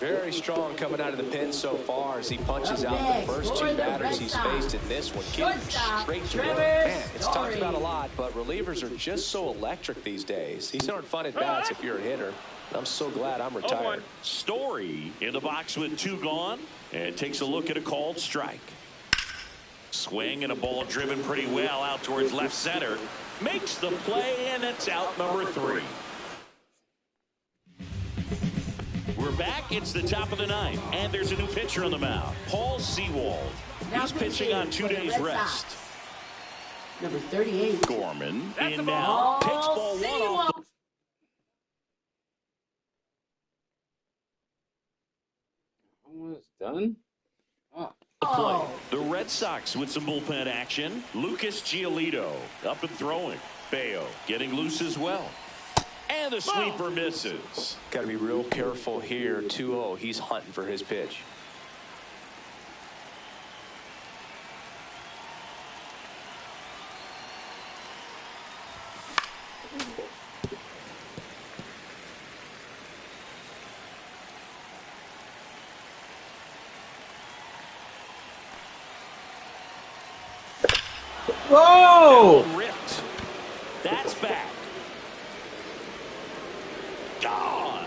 Very strong coming out of the pen so far as he punches out the first 2 batters he's faced in this one. Keeping straight to work. Man, it's talked about a lot, but relievers are just so electric these days. These aren't fun at bats if you're a hitter. I'm so glad I'm retired. Story in the box with 2 gone, and takes a look at a called strike. Swing and a ball driven pretty well out towards left center. Makes the play, and it's out number 3. We're back. It's the top of the 9th, and there's a new pitcher on the mound, Paul Sewald. He's pitching on 2 days rest. Number 38. Gorman in now. Takes ball 1 off the Almost done. play. The Red Sox with some bullpen action. Lucas Giolito up and throwing. Bayo getting loose as well. And the sweeper misses. Got to be real careful here. 2-0. He's hunting for his pitch. Whoa! Ripped. That's back. Gone.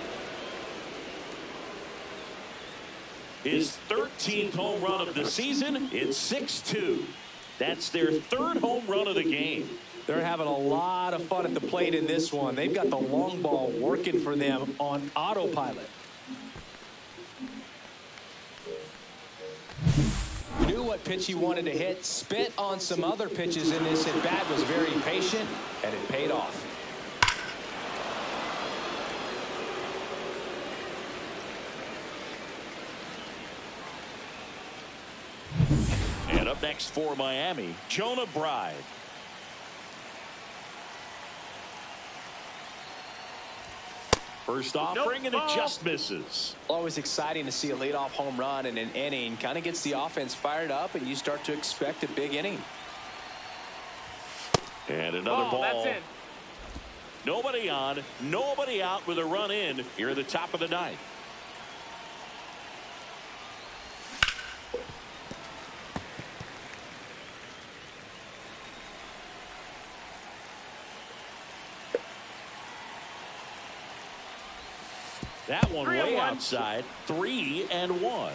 His 13th home run of the season. It's 6-2. That's their 3rd home run of the game. They're having a lot of fun at the plate in this one. They've got the long ball working for them on autopilot. Knew what pitch he wanted to hit, spit on some other pitches in this at bat, was very patient, and it paid off. And up next for Miami, Jonah Bride. First offering, and it just misses. Always exciting to see a leadoff home run in an inning. Kind of gets the offense fired up, and you start to expect a big inning. And another ball. That's in. Nobody on, nobody out with a run in here at the top of the 9th. That one way outside. 3-1.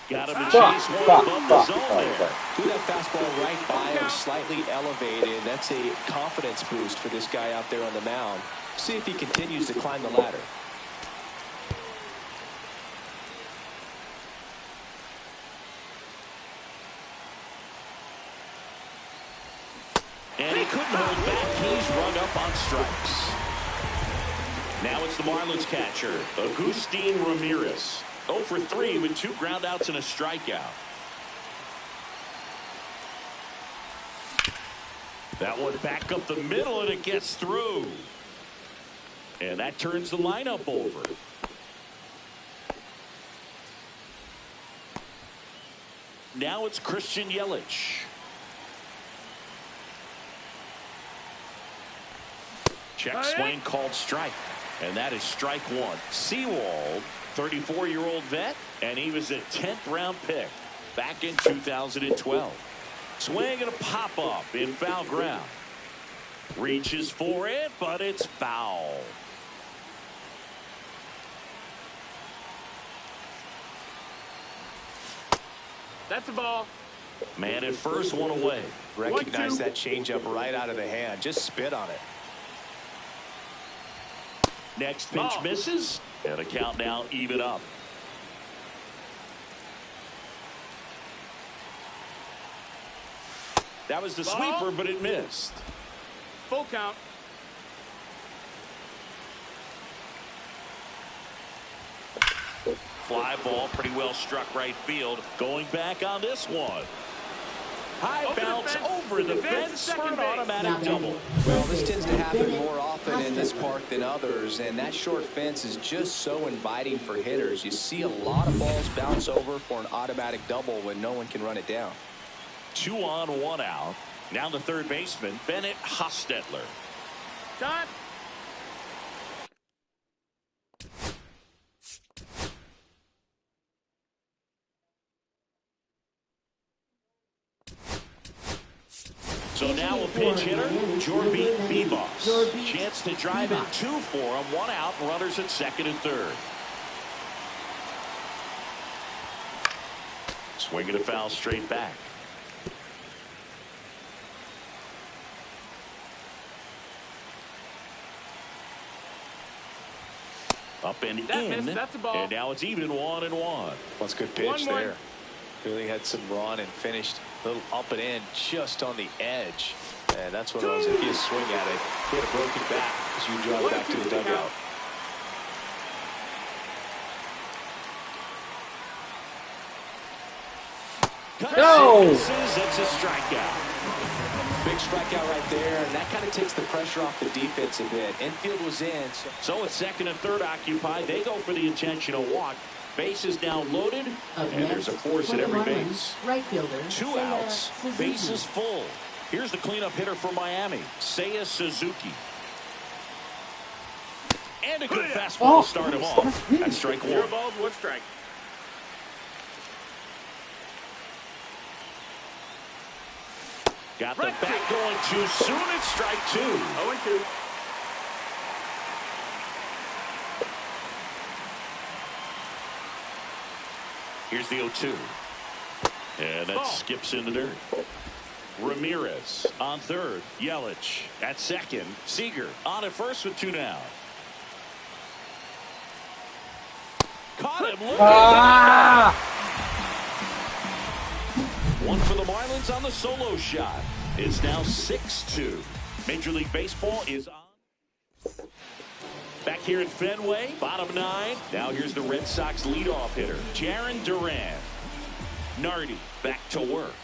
Got him to chase one above the zone there. Threw that fastball right by him, slightly elevated. That's a confidence boost for this guy out there on the mound. See if he continues to climb the ladder. And he couldn't hold back. He's rung up on strikes. Now it's the Marlins catcher, Agustin Ramirez. 0 for 3 with 2 groundouts and a strikeout. That one back up the middle, and it gets through. And that turns the lineup over. Now it's Christian Yelich. Check swing called strike. And that is strike 1. Sewald, 34-year-old vet, and he was a 10th round pick back in 2012. Swing and a pop up in foul ground. Reaches for it, but it's foul. That's a ball. Man at first, one away. Recognize that changeup right out of the hand. Just spit on it. Next pitch misses, and the count now even up. That was the sweeper, but it missed. Full count. Fly ball, pretty well struck right field. Going back on this one. High bounce over the fence for an automatic double. Well, this tends to happen more often in this park than others, and that short fence is just so inviting for hitters. You see a lot of balls bounce over for an automatic double when no one can run it down. 2 on, 1 out. Now the third baseman, Bennett Hostetler. Time. So now a pinch hitter, Jorby Bebos. Chance to drive in 2 for him. 1 out, runners at second and third. Swinging a foul straight back. Up and in, that's a ball. And now it's even 1-1. That's a good pitch there. Really had some run and finished a little up and in just on the edge. And that's what I was, if you swing at it, hit a broken back as you drive back to the dugout. No! It's a strikeout. Big strikeout right there, and that kind of takes the pressure off the defense a bit. Infield was in. So it's second and third occupied. They go for the intentional walk. Bases now loaded, and there's a force at every base. Right fielder, 2 outs, bases full. Here's the cleanup hitter for Miami, Seiya Suzuki. And a good fastball to start him off. That's strike 1. 0 balls, 1 strike. Got the bat going too soon. It's strike 2. 0-2. Here's the 0-2. And that skips in the dirt. Ramirez on third. Yelich at second. Seager on at first with 2 down. Caught him. Look. 1 for the Marlins on the solo shot. It's now 6-2. Major League Baseball is on. Back here at Fenway, bottom 9. Now here's the Red Sox leadoff hitter, Jarren Duran. Nardi back to work.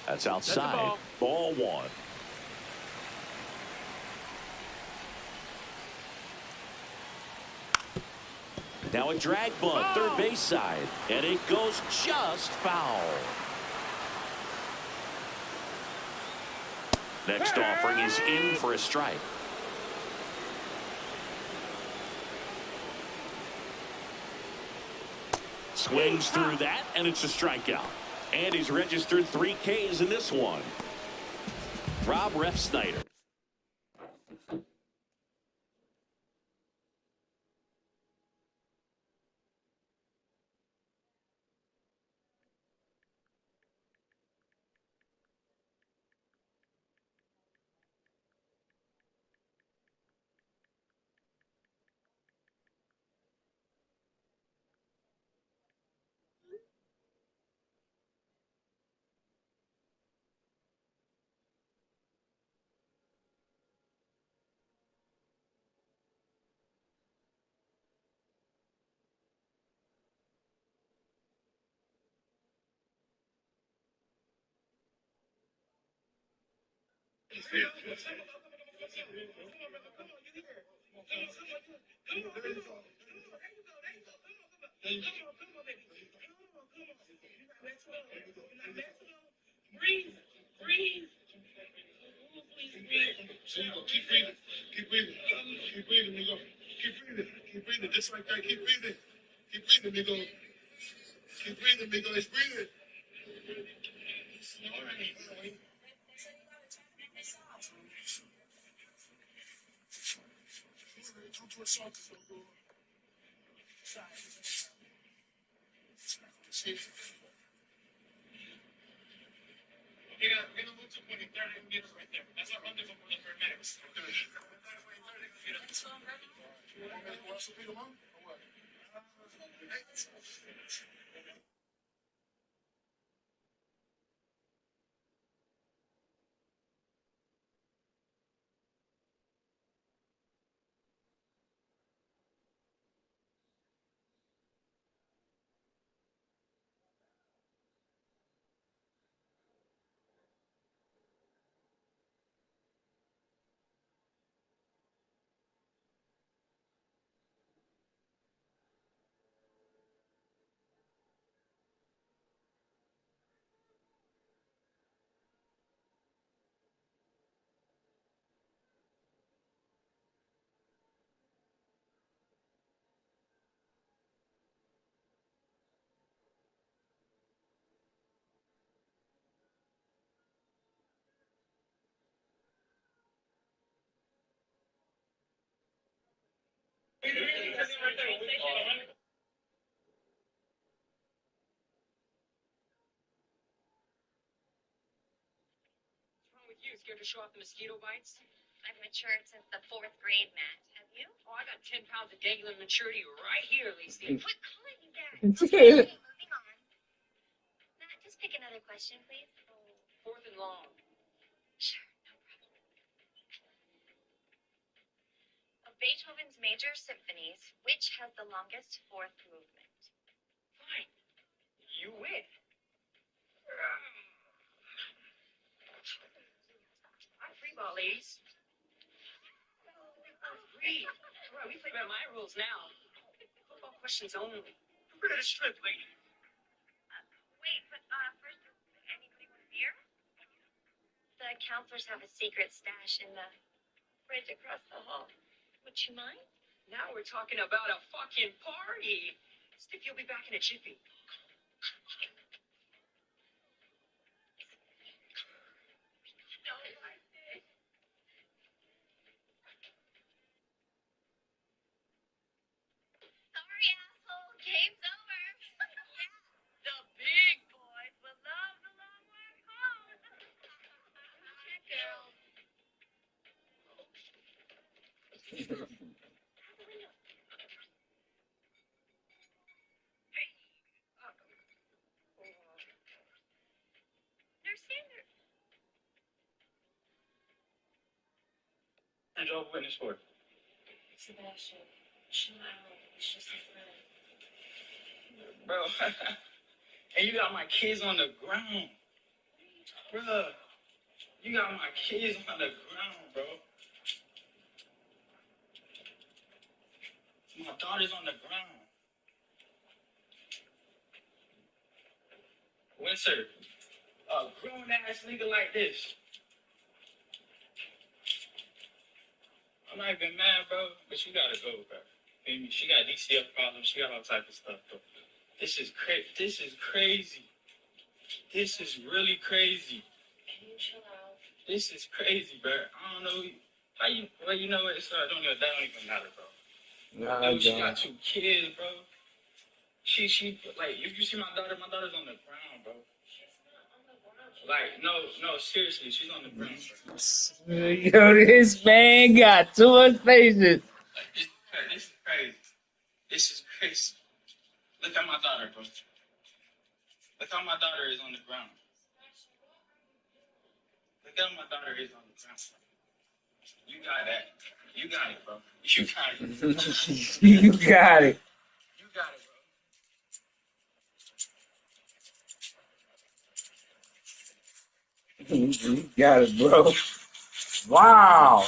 That's outside. Ball 1. Now a drag bunt, third base side, and it goes just foul. Next offering is in for a strike. Swings through that, and it's a strikeout. And he's registered 3 Ks in this one. Rob Refsnyder. Keep breathing. Keep breathing. Keep breathing, Migo. Keep breathing. Keep breathing. Just like that. Keep breathing. Keep breathing, Migo. Keep breathing, Migo. It's breathing. All right. We're gonna move to 30 meters right there. That's our rendezvous for the paramedics. You want us to beat them up or what? You scared to show off the mosquito bites? I've matured since the 4th grade, Matt. Have you? Oh, I got 10 pounds of dangling maturity right here, Lacey. Quit calling me that. Okay, moving on. Matt, just pick another question, please. Oh, 4th and long. Sure, no problem. Of Beethoven's major symphonies, which has the longest 4th movement? Fine. You win. I'm free ball, ladies. Free. All right, we play by my rules now. Football questions only. Look at the strip, lady. Wait, but first, does anybody want a beer? The counselors have a secret stash in the fridge across the hall. Would you mind? Now we're talking about a fucking party. Stick, you'll be back in a jiffy. No, I did. Sorry, asshole. Game's over. Yeah, the big boys will love the long walk home. Check girl. Nurse Sanders. And Jehovah's Witness for. Sebastian, chill out. It's just a friend. Bro, and you got my kids on the ground. Bro, you got my kids on the ground, bro. My daughter's on the ground. Winsor, a grown ass nigga like this. I'm not even mad, bro, but you gotta go, bro. Feel me? She got DCF problems. She got all type of stuff, bro. This is crazy. This is crazy. This is really crazy. Can you chill out? This is crazy, bro. I don't know how you. Well, you know what? That don't even matter, bro. Nah, Yo, she got 2 kids, bro. She like if you see my daughter's on the ground, bro. Like no, seriously, she's on the ground, bro. Yo, this man got too much patience. Like, this is crazy. This is crazy. Look at my daughter, bro. Look how my daughter is on the ground. Look how my daughter is on the ground. You got that. You got it, bro. You got it. You got it. You got it, bro. You got it, bro. Wow.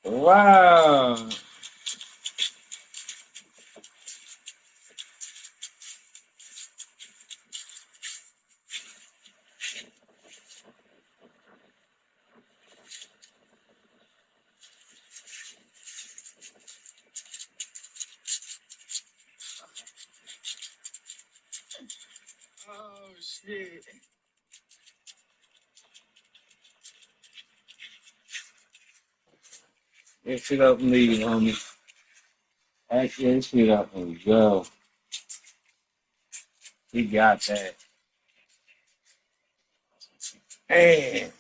Wow. Oh shit. That shit up and leave, homie. Act that shit up and go. He got that. Man.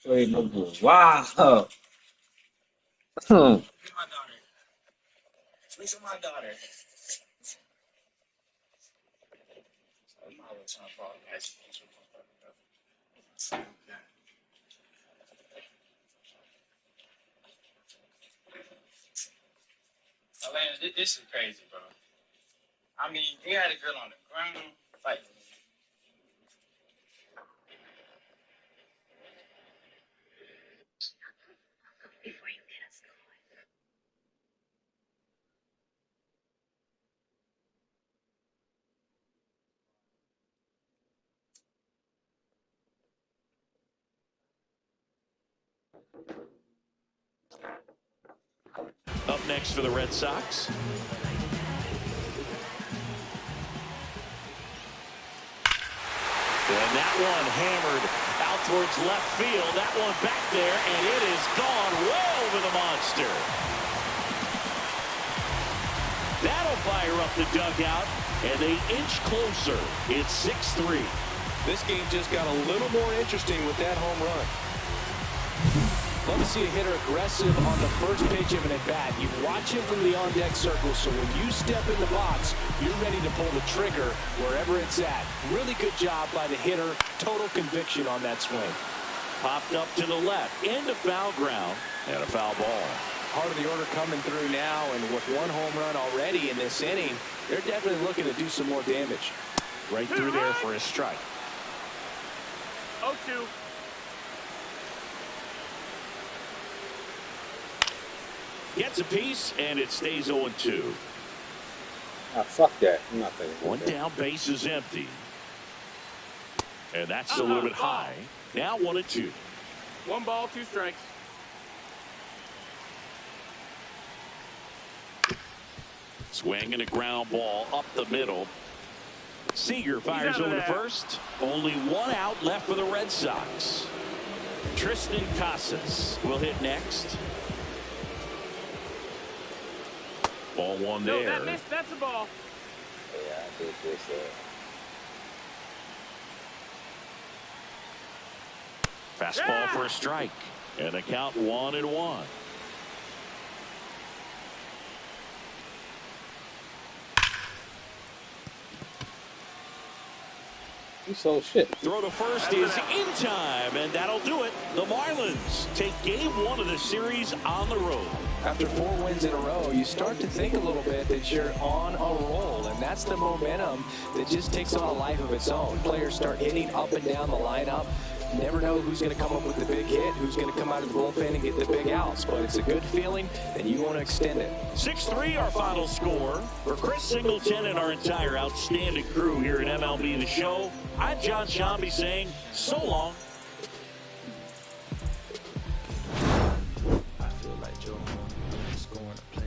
Wait, no good. Wow. Look at my daughter. Look at my daughter. Atlanta, this is crazy, bro. I mean, you had a girl on the ground, like. Before you get us going. Up next for the Red Sox. And that one hammered out towards left field. That one back there, and it is gone well over the monster. That'll fire up the dugout, and they inch closer. It's 6-3. This game just got a little more interesting with that home run. Love to see a hitter aggressive on the first pitch of an at-bat. You watch him from the on-deck circle, so when you step in the box, you're ready to pull the trigger wherever it's at. Really good job by the hitter. Total conviction on that swing. Popped up to the left, into foul ground, and a foul ball. Part of the order coming through now, and with one home run already in this inning, they're definitely looking to do some more damage. Right through there for a strike. 0-2. Gets a piece, and it stays 0-2. Ah, fuck that. I'm not thinking. One down, base is empty. And that's a little bit high. Now 1-2. 1 ball, 2 strikes. Swing and a ground ball up the middle. Seager fires over to first. Only 1 out left for the Red Sox. Tristan Casas will hit next. Ball 1 there. No, that missed. That's a ball. Yeah, I did this. Fastball for a strike. And the count 1-1. You so shit. Throw to first is in time, and that'll do it. The Marlins take game 1 of the series on the road. After 4 wins in a row, you start to think a little bit that you're on a roll, and that's the momentum that just takes on a life of its own. Players start hitting up and down the lineup. You never know who's going to come up with the big hit, who's going to come out of the bullpen and get the big outs, but it's a good feeling, and you want to extend it. 6-3 our final score. For Chris Singleton and our entire outstanding crew here at MLB The Show, I'm John Shambi saying so long. I feel like Joe Horn, scoring a play.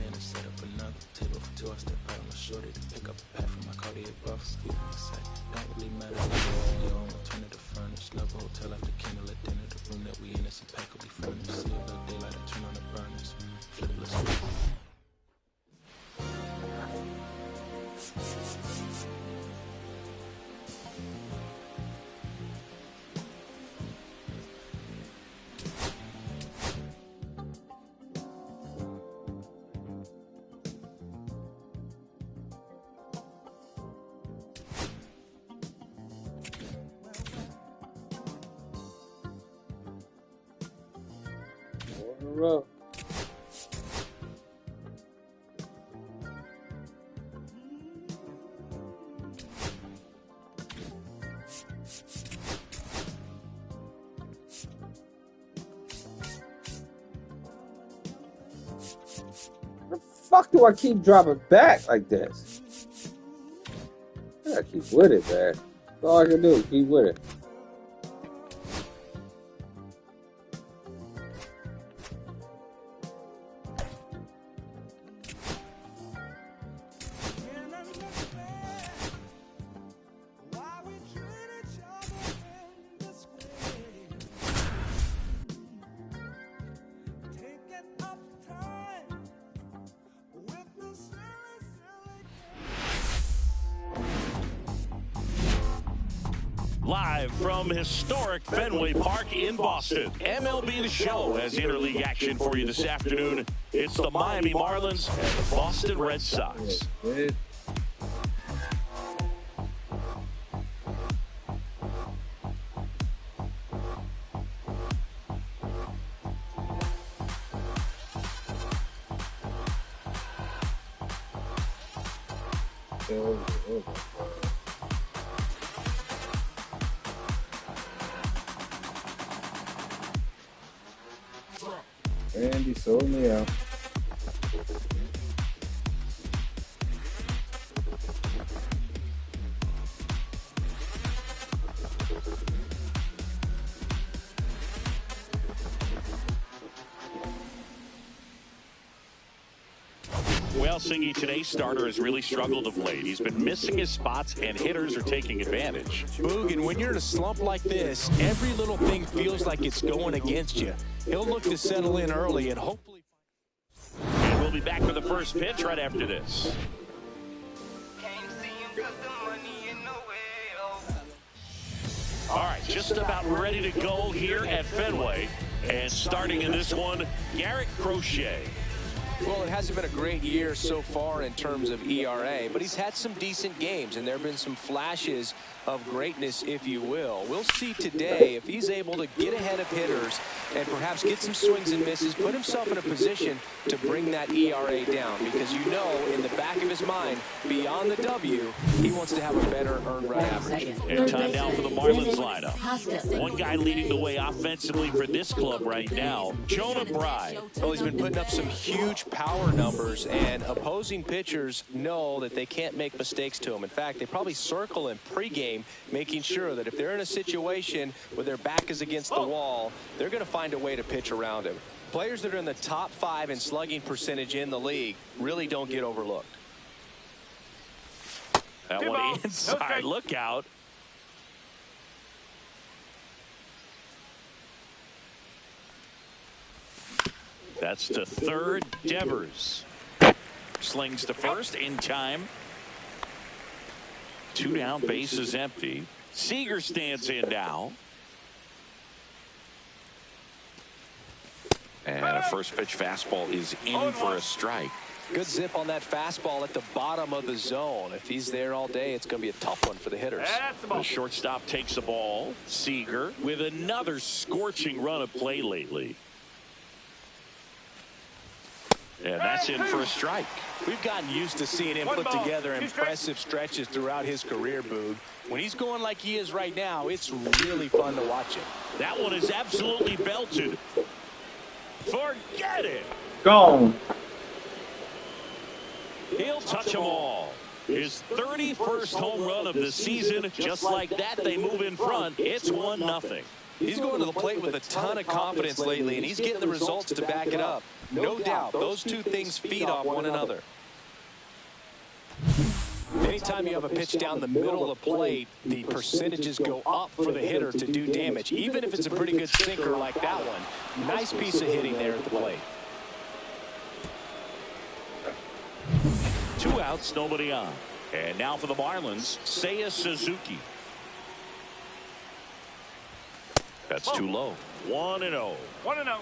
Shorty a buff, give me a second. Don't really matter to me. You don't alternative furnished. Love a hotel after candle at dinner. The room that we in is impeccably furnished. See a little daylight, I turn on the burners. Flipless. Row. The fuck do I keep dropping back like this? I gotta keep with it, man. That's all I can do, keep with it. Live from historic Fenway Park in Boston, MLB The Show has interleague action for you this afternoon. It's the Miami Marlins and the Boston Red Sox. Andy sold me out. Well, Singy, today's starter has really struggled of late. He's been missing his spots, and hitters are taking advantage. Boog, and when you're in a slump like this, every little thing feels like it's going against you. He'll look to settle in early and hopefully... And we'll be back for the first pitch right after this. All right, just about ready to go here at Fenway. And starting in this one, Garrett Crochet. Well, it hasn't been a great year so far in terms of ERA, but he's had some decent games, and there have been some flashes of greatness, if you will. We'll see today if he's able to get ahead of hitters and perhaps get some swings and misses, put himself in a position to bring that ERA down, because you know in the back of his mind, beyond the W, he wants to have a better earned run average. And time now for the Marlins lineup. One guy leading the way offensively for this club right now, Jonah Bride. Well, he's been putting up some huge power numbers, and opposing pitchers know that they can't make mistakes to him. In fact, they probably circle him pregame, making sure that if they're in a situation where their back is against the wall, they're going to find a way to pitch around him. Players that are in the top 5 in slugging percentage in the league really don't get overlooked. That one inside, look out. That's to third, Devers. Slings to first in time. 2 down, bases empty. Seager stands in now. And a first pitch fastball is in for a strike. Good zip on that fastball at the bottom of the zone. If he's there all day, it's going to be a tough one for the hitters. The shortstop takes the ball. Seager with another scorching run of play lately. And that's in for a strike. We've gotten used to seeing him put together impressive stretches throughout his career, Boog. When he's going like he is right now, it's really fun to watch him. That one is absolutely belted. Forget it. Gone. He'll touch them all. His 31st home run of the season. Just like that, they move in front. It's 1-0. He's going to the plate with a ton of confidence lately, and he's getting the results to back it up. No doubt, those two things feed off one another. Anytime you have a pitch down the middle of the plate, the percentages go up for the hitter to do damage, even if it's a pretty good sinker like that one. Nice piece of hitting there at the plate. 2 outs, nobody on. And now for the Marlins, Seiya Suzuki. That's too low. 1-0. 1-0.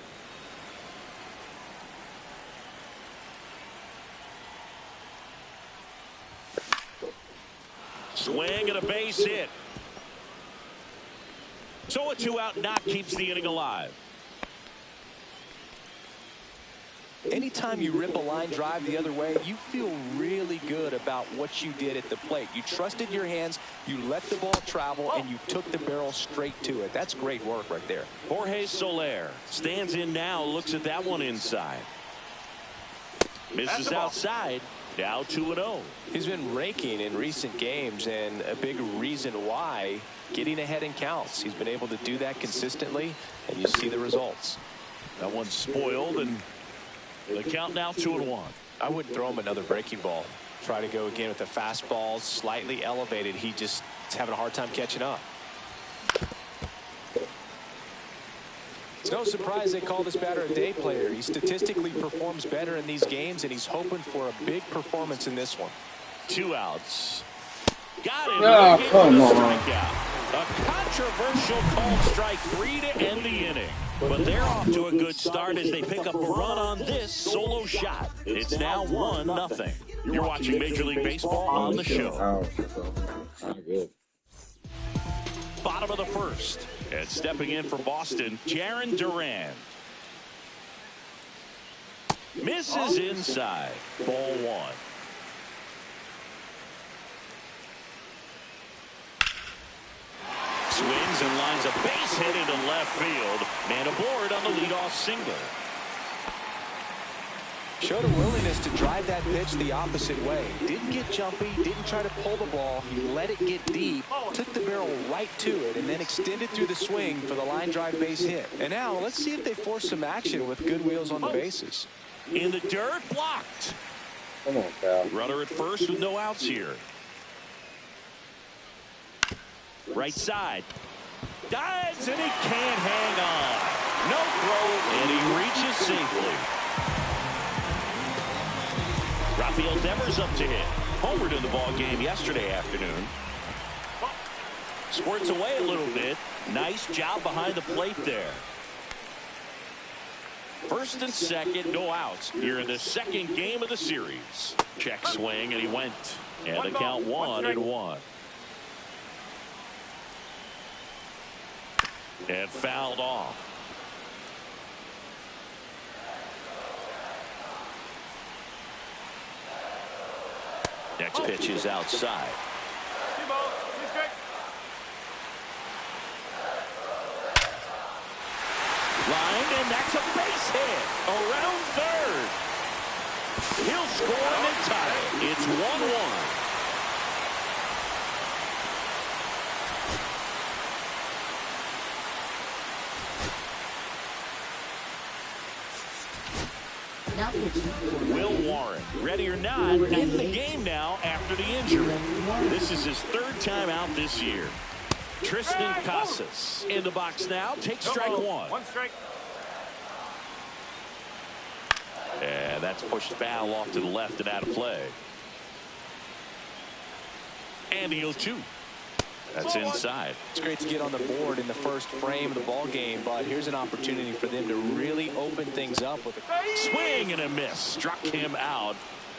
Swing and a base hit. So a 2-out knock keeps the inning alive. Anytime you rip a line drive the other way, you feel really good about what you did at the plate. You trusted your hands, you let the ball travel, and you took the barrel straight to it. That's great work right there. Jorge Soler stands in now, looks at that one inside. Misses outside. Now 2-0. He's been raking in recent games, and a big reason why, getting ahead in counts. He's been able to do that consistently, and you see the results. That one's spoiled, and the count now 2-1. I wouldn't throw him another breaking ball. Try to go again with the fastball slightly elevated. He just is having a hard time catching up. It's no surprise they call this batter a day player. He statistically performs better in these games, and he's hoping for a big performance in this one. 2 outs. Got him. Oh, come on. Strikeout. A controversial called strike 3 to end the inning. But they're off to a good start as they pick up a run on this solo shot. It's now 1-0. You're watching Major League Baseball on the show. Bottom of the first. And stepping in for Boston, Jarren Duran. Misses inside. Ball 1. Swings and lines a base hit into left field. Man aboard on the leadoff single. Showed a willingness to drive that pitch the opposite way. Didn't get jumpy, didn't try to pull the ball. He let it get deep, took the barrel right to it, and then extended through the swing for the line drive base hit. And now let's see if they force some action with good wheels on the bases. In the dirt, blocked. Come on, pal. Runner at first with no outs here. Right side. Dives, and he can't hang on. No throw, and he reaches safely. Rafael Devers up to hit. Homered in the ball game yesterday afternoon. Squirts away a little bit. Nice job behind the plate there. First and second, no outs here in the second game of the series. Check swing, and he went. And the count 1-1. And fouled off. Next pitch is outside. Lined, and that's a base hit. Around third. He'll score and tie it. It's 1-1. Will Warren, ready or not, in the game now after the injury. This is his 3rd time out this year. Tristan Casas in the box now. Takes strike 1. 1 strike. And that's pushed foul off to the left and out of play. And the 0-2. That's inside. It's great to get on the board in the first frame of the ball game, but here's an opportunity for them to really open things up with a swing and a miss. Struck him out,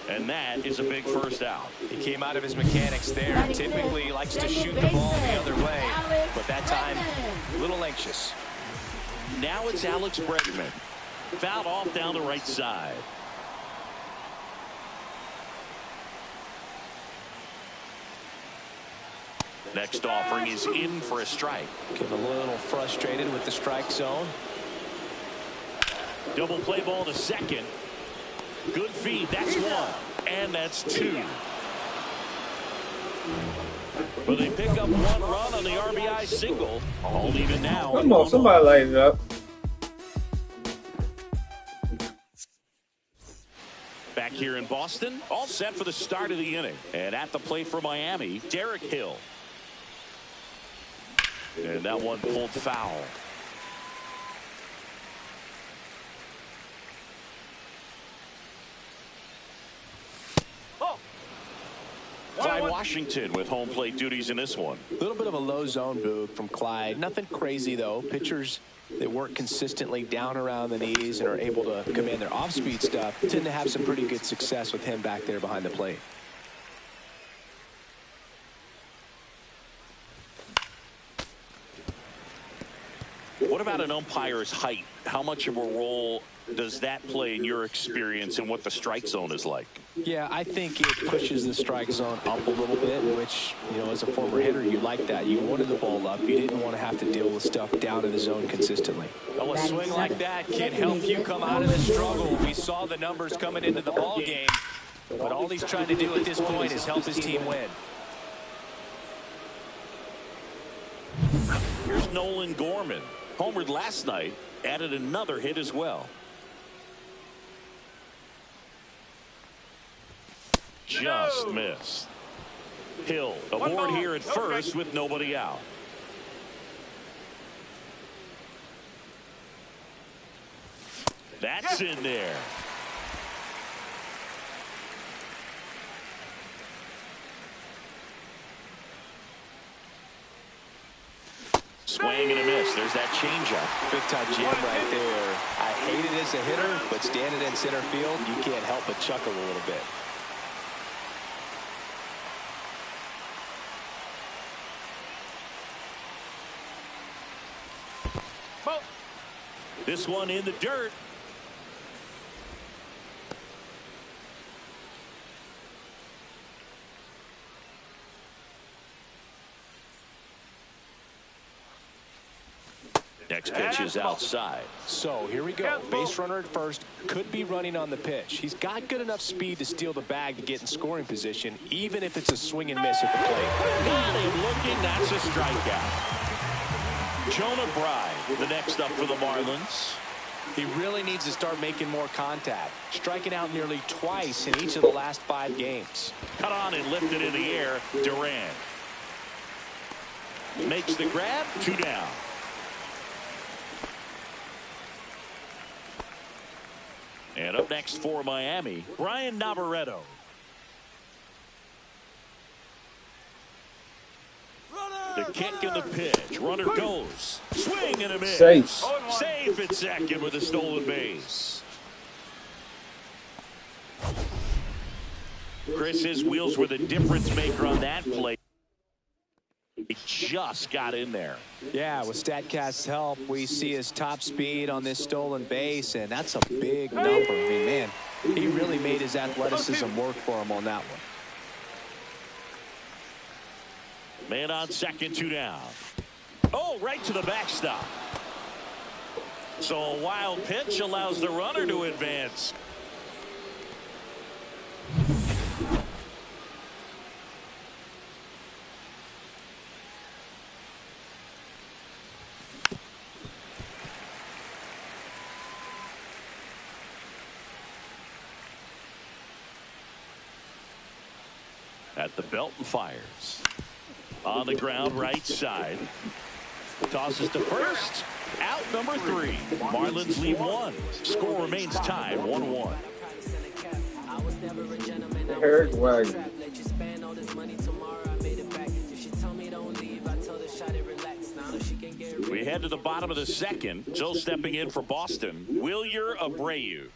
and that is a big first out. He came out of his mechanics there. Typically likes to shoot the ball the other way, but that time a little anxious. Now it's Alex Bregman. Fouled off down the right side. Next offering is in for a strike. Getting a little frustrated with the strike zone. Double play ball to second. Good feed. That's 1. And that's 2. But they pick up 1 run on the RBI single. All even now. Come on, somebody light it up. Back here in Boston. All set for the start of the inning. And at the plate for Miami, Derek Hill. And that one pulled foul. Clyde Washington with home plate duties in this one. A little bit of a low zone, Boog, from Clyde. Nothing crazy, though. Pitchers that work consistently down around the knees and are able to command their off-speed stuff tend to have some pretty good success with him back there behind the plate. What about an umpire's height? How much of a role does that play in your experience and what the strike zone is like? Yeah, I think it pushes the strike zone up a little bit, which, you know, as a former hitter, you like that. You wanted the ball up. You didn't want to have to deal with stuff down in the zone consistently. Well, a swing like that can help you come out of the struggle. We saw the numbers coming into the ball game, but all he's trying to do at this point is help his team win. Here's Nolan Gorman. Homered last night, added another hit as well. Just missed. Hill aboard here at first with nobody out. That's in there. Swing and a miss. There's that changeup. Big time jam right there. I hate it as a hitter, but standing in center field, you can't help but chuckle a little bit. This one in the dirt. Next pitch is outside. So here we go. Base runner at first, could be running on the pitch. He's got good enough speed to steal the bag to get in scoring position, even if it's a swing and miss at the plate. Got him looking. That's a strikeout. Jonah Bride, the next up for the Marlins. He really needs to start making more contact. Striking out nearly twice in each of the last 5 games. Cut on and lifted in the air. Durant makes the grab. 2 down. And up next for Miami, Brian Navarreto. The kick and the pitch. Runner goes. Swing and a miss. Safe. Safe at second with a stolen base. Chris, his wheels were the difference maker on that play. He just got in there. Yeah, with StatCast's help, we see his top speed on this stolen base, and that's a big number. I mean, man, he really made his athleticism work for him on that one. Man on second, 2 down. Oh, right to the backstop. So a wild pitch allows the runner to advance. At the belt and fires. On the ground, right side. Tosses to first. Out number 3. Marlins lead 1. Score remains tied 1-1. Eric Wagner. We head to the bottom of the second. Joe stepping in for Boston. Wilyer Abreu.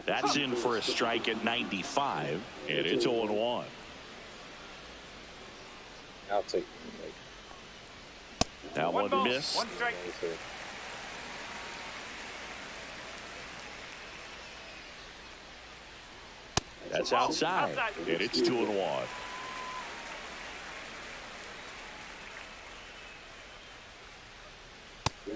That's in for a strike at 95, and it's 0-1. I'll take it. That one missed. 1 strike. That's outside, and it's 2-1.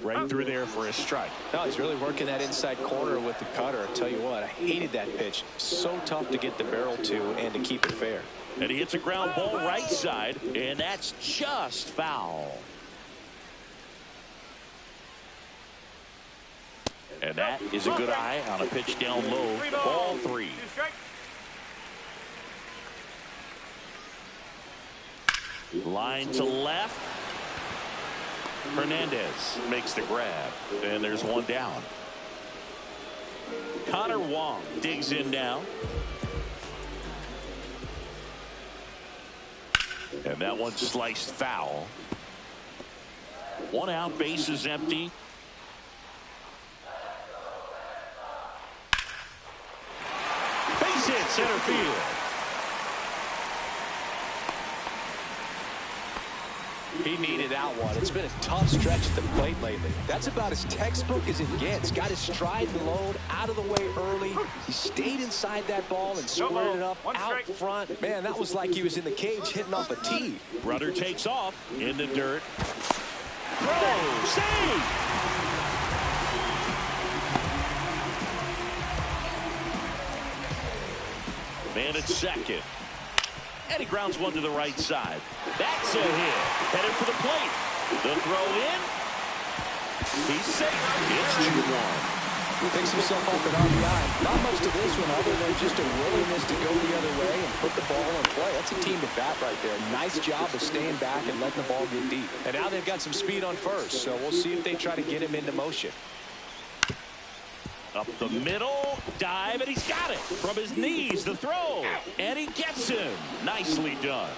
Right through there for a strike. No, he's really working that inside corner with the cutter. I tell you what, I hated that pitch. So tough to get the barrel to and to keep it fair. And he hits a ground ball right side, and that's just foul. And that is a good eye on a pitch down low. Ball 3. Line to left. Hernandez makes the grab. And there's one down. Connor Wong digs in now. And that one sliced foul. One out, base is empty. Base hit, center field. He needed that one. It's been a tough stretch at the plate lately. That's about as textbook as it gets. Got his stride load out of the way early. He stayed inside that ball and squared it up out front. Man, that was like he was in the cage hitting off a tee. Rudder takes off in the dirt. Throw, save! Man at second. And he grounds one to the right side. That's a hit. Headed for the plate. The throw in. He's safe. It's 2-1. He picks himself up at RBI. Not much to this one other than just a willingness to go the other way and put the ball in play. That's a team at bat right there. Nice job of staying back and letting the ball get deep. And now they've got some speed on first, so we'll see if they try to get him into motion. Up the middle, dive, and he's got it. From his knees, the throw. And he gets him. Nicely done.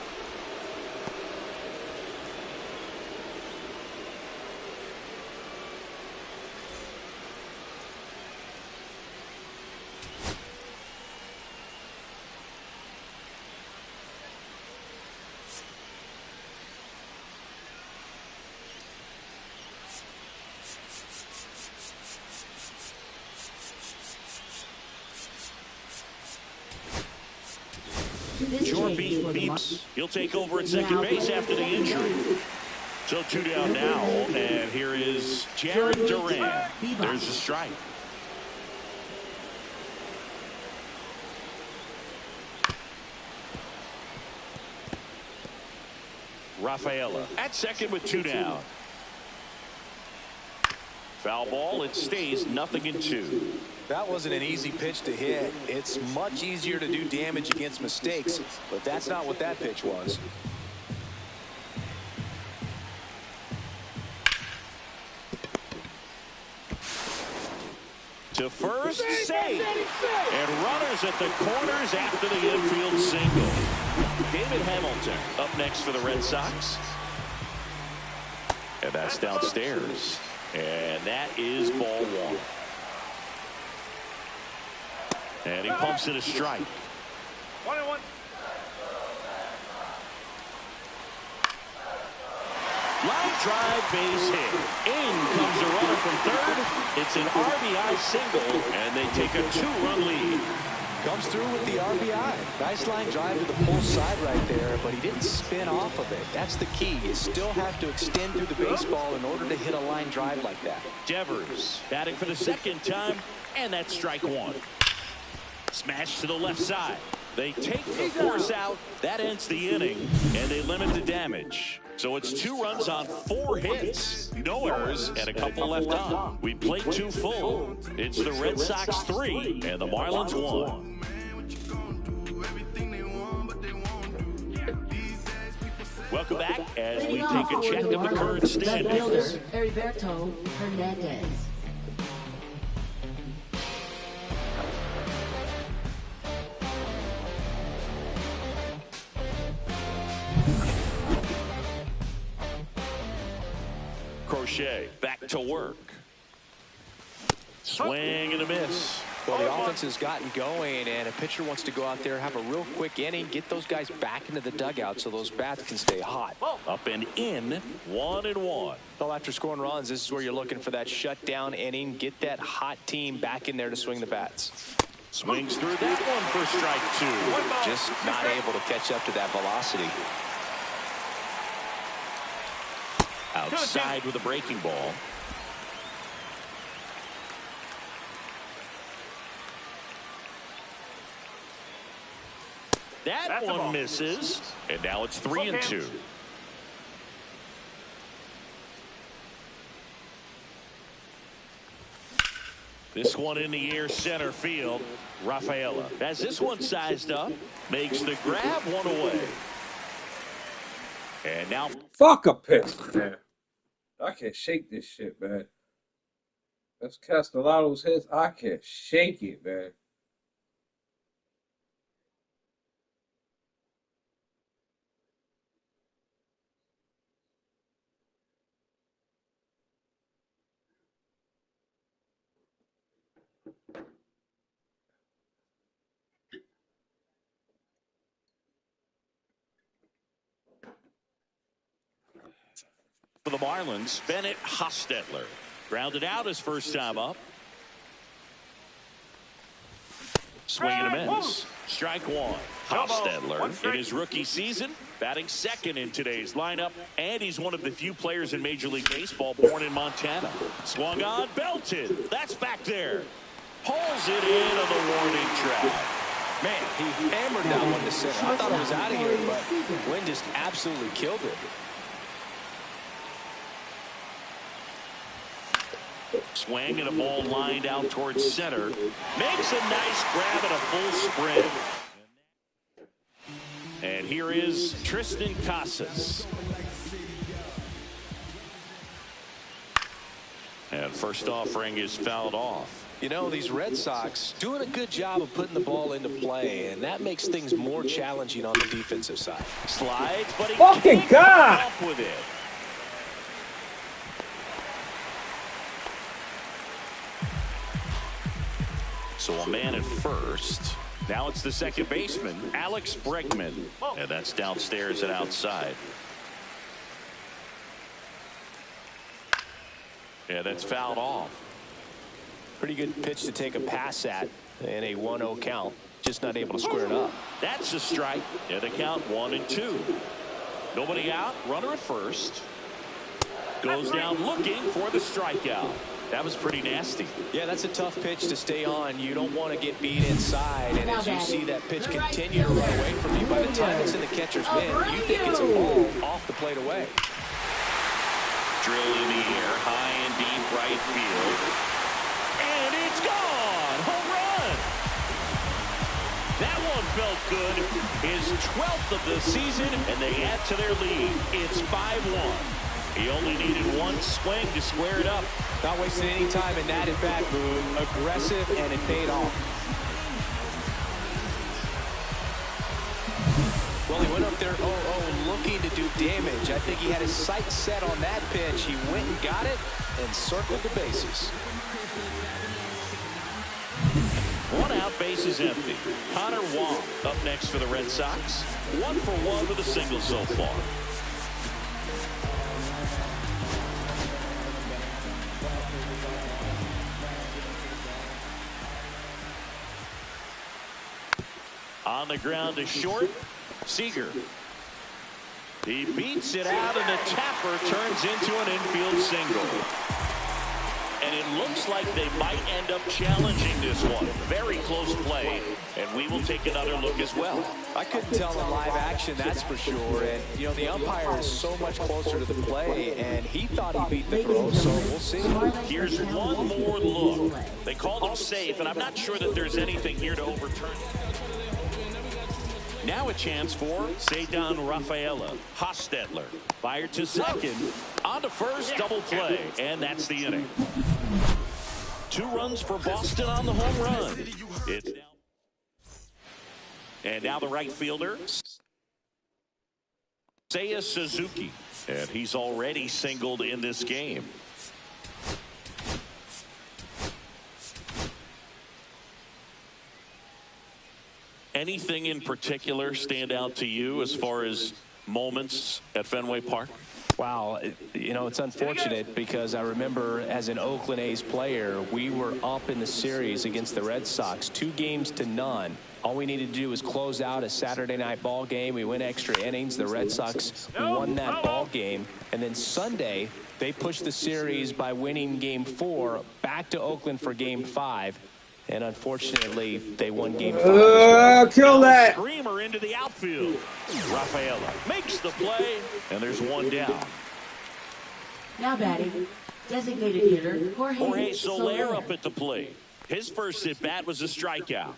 Jordan beeps. He'll take over at second base after the injury. So 2 down now, and here is Jared Duran. There's a strike. Rafaela at second with 2 down. Foul ball. It stays 0-2. That wasn't an easy pitch to hit. It's much easier to do damage against mistakes, but that's not what that pitch was. To first, save. And runners at the corners after the infield single. David Hamilton up next for the Red Sox. And that's downstairs. And that is ball 1. And he pumps it a strike. 1-1. Line drive, base hit. In comes the runner from third. It's an RBI single, and they take a 2-run lead. Comes through with the RBI. Nice line drive to the pull side right there, but he didn't spin off of it. That's the key. You still have to extend through the baseball in order to hit a line drive like that. Devers batting for the second time, and that's strike 1. Smash to the left side. They take the force out. That ends the inning, and they limit the damage. So it's 2 runs on 4 hits. No errors, and a couple left on. We played 2 full. It's the Red Sox 3 and the Marlins 1. Welcome back as we take a check of the current standings. Heriberto Hernandez. Crochet back to work. Swing and a miss. Well, the offense has gotten going, and a pitcher wants to go out there, have a real quick inning, get those guys back into the dugout so those bats can stay hot. Up and in, 1-1. Well, after scoring runs, this is where you're looking for that shutdown inning, get that hot team back in there to swing the bats. Swings through that one for strike 2. Just not able to catch up to that velocity. Outside with a breaking ball. That one misses, and now it's 3-2. This one in the air, center field. Rafaela has this one sized up, makes the grab, one away. And now, fuck a pitch, man. I can't shake this shit, man. That's Castellanos hits. I can't shake it, man. for the Marlins, Bennett Hostetler. Grounded out his first time up. Swing and a miss. Strike one. Hostetler in his rookie season, batting second in today's lineup, and he's one of the few players in Major League Baseball born in Montana. Swung on, belted. That's back there. Pulls it in on the warning track. Man, he hammered that one to center. I thought it was out of here, but Wynn just absolutely killed it. Swing and a ball lined out towards center. Makes a nice grab and a full sprint. And here is Tristan Casas. And first offering is fouled off. You know, these Red Sox doing a good job of putting the ball into play, and that makes things more challenging on the defensive side. Slides, but he fucking can't God come up with it. So a man at first. Now it's the second baseman, Alex Bregman. And that's downstairs and outside. Yeah, that's fouled off. Pretty good pitch to take a pass at in a 1-0 count. Just not able to square it up. That's a strike. And the count 1-2. Nobody out. Runner at first. Goes down looking for the strikeout. That was pretty nasty. Yeah, that's a tough pitch to stay on. You don't want to get beat inside. And as you see that pitch continue to run away from you, by the time it's in the catcher's mitt, you think it's a ball off the plate away. Drilled in the air, high and deep right field. And it's gone. Home run. That one felt good. His 12th of the season, and they add to their lead. It's 5-1. He only needed one swing to square it up. Not wasting any time in that at-bat move. Aggressive, and it paid off. Well, he went up there 0-0 looking to do damage. I think he had his sights set on that pitch. He went and got it and circled the bases. One out, bases empty. Connor Wong up next for the Red Sox. 1 for 1 with a single so far. On the ground to short, Seager. He beats it out, and the tapper turns into an infield single. And it looks like they might end up challenging this one. Very close play, and we will take another look as well. I couldn't tell in live action, that's for sure. And, you know, the umpire is so much closer to the play, and he thought he beat the throw, so we'll see. Here's one more look. They called him safe, and I'm not sure that there's anything here to overturn. Now a chance for Ceddanne Rafaela. Hostetler fired to second. On to first, double play. And that's the inning. 2 runs for Boston on the home run. And now the right fielder, Seiya Suzuki. And he's already singled in this game. Anything in particular stand out to you as far as moments at Fenway Park? Wow, you know, it's unfortunate because I remember as an Oakland A's player, we were up in the series against the Red Sox, 2-0. All we needed to do was close out a Saturday night ball game. We went extra innings. The Red Sox won that ball game. And then Sunday, they pushed the series by winning Game 4 back to Oakland for Game 5. And unfortunately, they won Game 5. Kill that! Screamer into the outfield. Rafaela makes the play, and there's one down. Now batting, Designated hitter, Jorge Soler up at the plate. His first at-bat was a strikeout.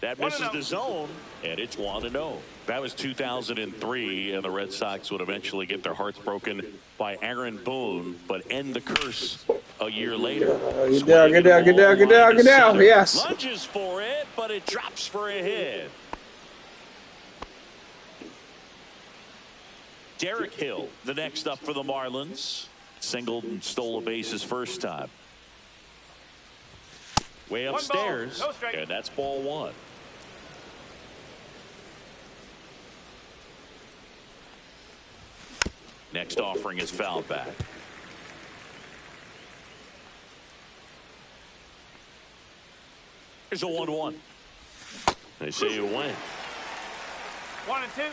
That misses the zone, and it's 1-0. That was 2003, and the Red Sox would eventually get their hearts broken by Aaron Boone, but end the curse a year later. Get down, get down, get down, get down, get down. Yes. Lunges for it, but it drops for a hit. Derek Hill, the next up for the Marlins. Singled and stole a base his first time. Way upstairs, no strike. and that's ball one. Next offering is fouled back. Here's a 1-1. They say you win. 1-2.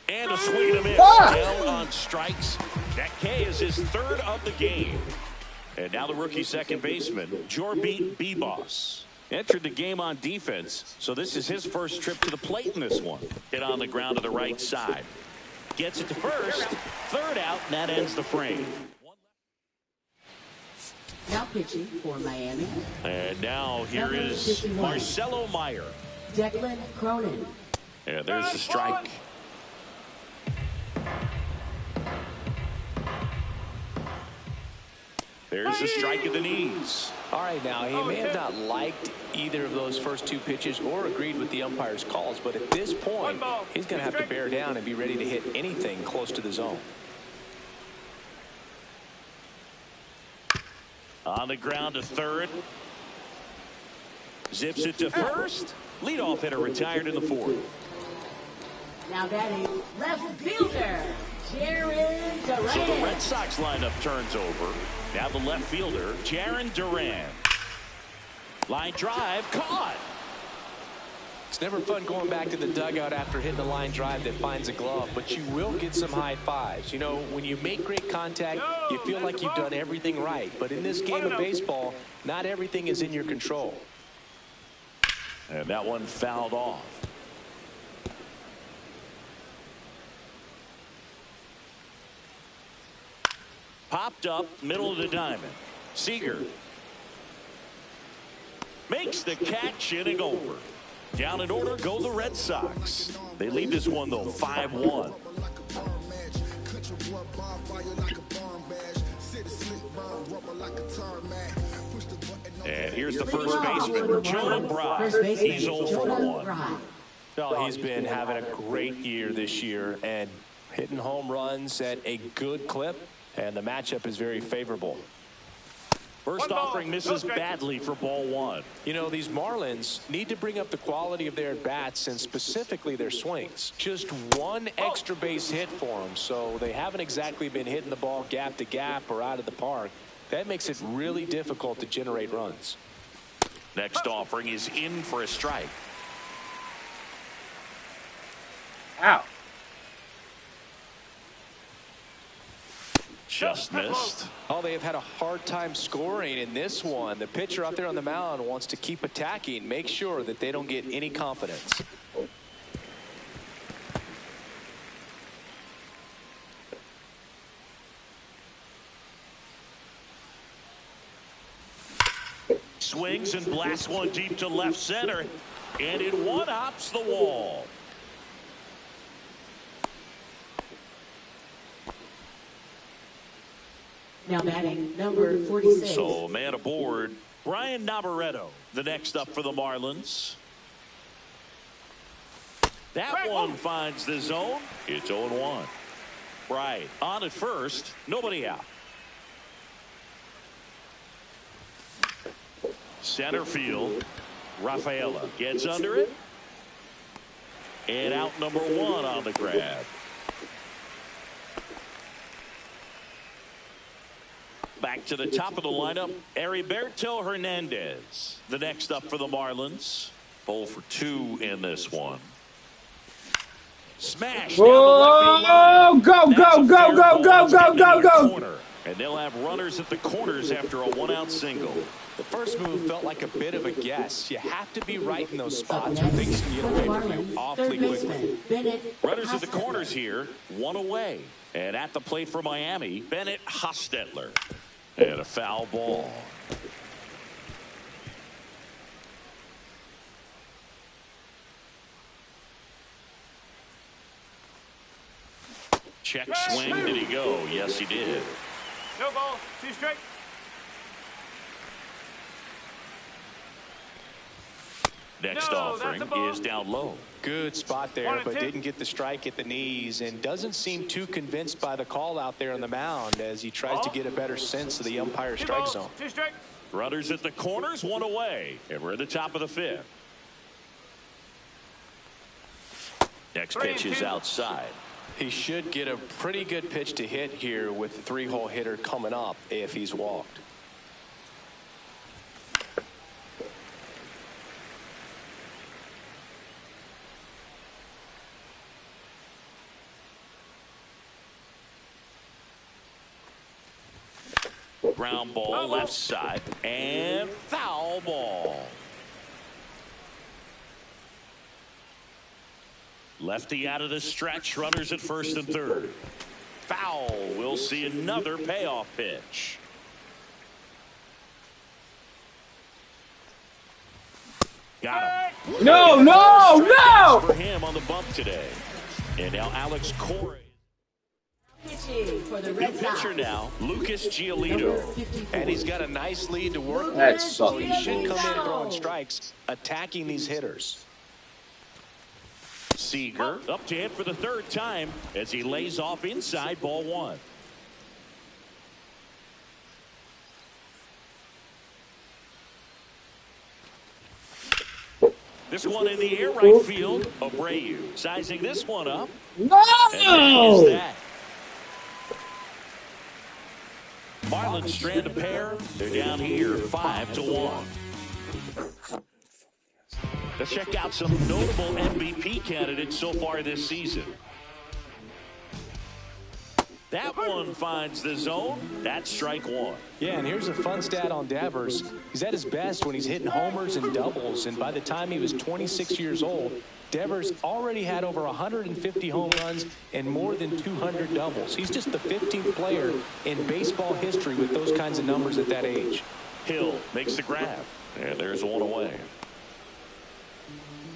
And a swing and a miss. Down on strikes. That K is his third of the game. And now the rookie second baseman, Jorbit Bibas. Entered the game on defense, so this is his first trip to the plate in this one. Hit on the ground to the right side. Gets it to first. Third out, and that ends the frame. Now pitching for Miami. And now here is Marcelo Meyer. Declan Cronin. And there's the strike. There's the strike at the knees. All right, now, he may have not liked either of those first two pitches or agreed with the umpire's calls, but at this point, he's going to have to bear down and be ready to hit anything close to the zone. On the ground to third. Zips it to first. Leadoff hitter retired in the fourth. Now batting left fielder, Jaron Duran. So the Red Sox lineup turns over. Now the left fielder, Jaron Duran. Line drive, caught. It's never fun going back to the dugout after hitting a line drive that finds a glove, but you will get some high fives. You know, when you make great contact, you feel like you've done everything right. But in this game of baseball, not everything is in your control. And that one fouled off. Popped up, middle of the diamond. Seager makes the catch, inning over. Down in order go the Red Sox. They lead this one, though, 5-1. And here's the first baseman, Jonah Bride. He's 0 for 1. Well, he's been having a great year this year and hitting home runs at a good clip. And the matchup is very favorable. First offering misses badly for ball one. You know, these Marlins need to bring up the quality of their bats and specifically their swings. Just one extra base hit for them, so they haven't exactly been hitting the ball gap to gap or out of the park. That makes it really difficult to generate runs. Next offering is in for a strike. Ow. Just missed. Oh, they have had a hard time scoring in this one. The pitcher out there on the mound wants to keep attacking, make sure that they don't get any confidence. Swings and blasts one deep to left center, and it one-hops the wall. Now batting number 46. So man aboard, Brian Navarretto, the next up for the Marlins. That one finds the zone. It's 0-1. Right on at first, nobody out. Center field, Rafaela gets under it. And out number one on the grab. Back to the top of the lineup, Heriberto Hernandez, the next up for the Marlins. 0 for 2 in this one. Smash. Whoa, go, go, go, go, go, go, go, go. And they'll have runners at the corners after a one-out single. The first move felt like a bit of a guess. You have to be right in those spots where things can get away from you awfully quickly. Runners at the corners here, one away. And at the plate for Miami, Bennett Hostetler. And a foul ball. Check swing. Did he go? Yes, he did. No ball. 2 strike. Next offering is down low. Good spot there, but didn't get the strike at the knees and doesn't seem too convinced by the call out there on the mound as he tries to get a better sense of the umpire strike zone. 2 strike. Runners at the corners, one away. And we're at the top of the 5th. Next pitch is outside. He should get a pretty good pitch to hit here with the 3-hole hitter coming up if he's walked. Ground ball left side and foul ball. Lefty out of the stretch. Runners at first and third. Foul. We'll see another payoff pitch. Got him. No! For him on the bump today. And now Alex Corey. For the New Red Sox. pitcher now, Lucas Giolito. And he's got a nice lead to work That with, so he sucks. should come in throwing strikes, attacking these hitters. Seager up to hit for the 3rd time as he lays off inside ball 1. This one in the air, right field. Abreu sizing this one up. No! Marlins strand a pair. They're down here 5-1. Let's check out some notable MVP candidates so far this season. That one finds the zone. That's strike 1. Yeah, and here's a fun stat on Devers. He's at his best when he's hitting homers and doubles, and by the time he was 26 years old, Devers already had over 150 home runs and more than 200 doubles. He's just the 15th player in baseball history with those kinds of numbers at that age. Hill makes the grab, and there's one away.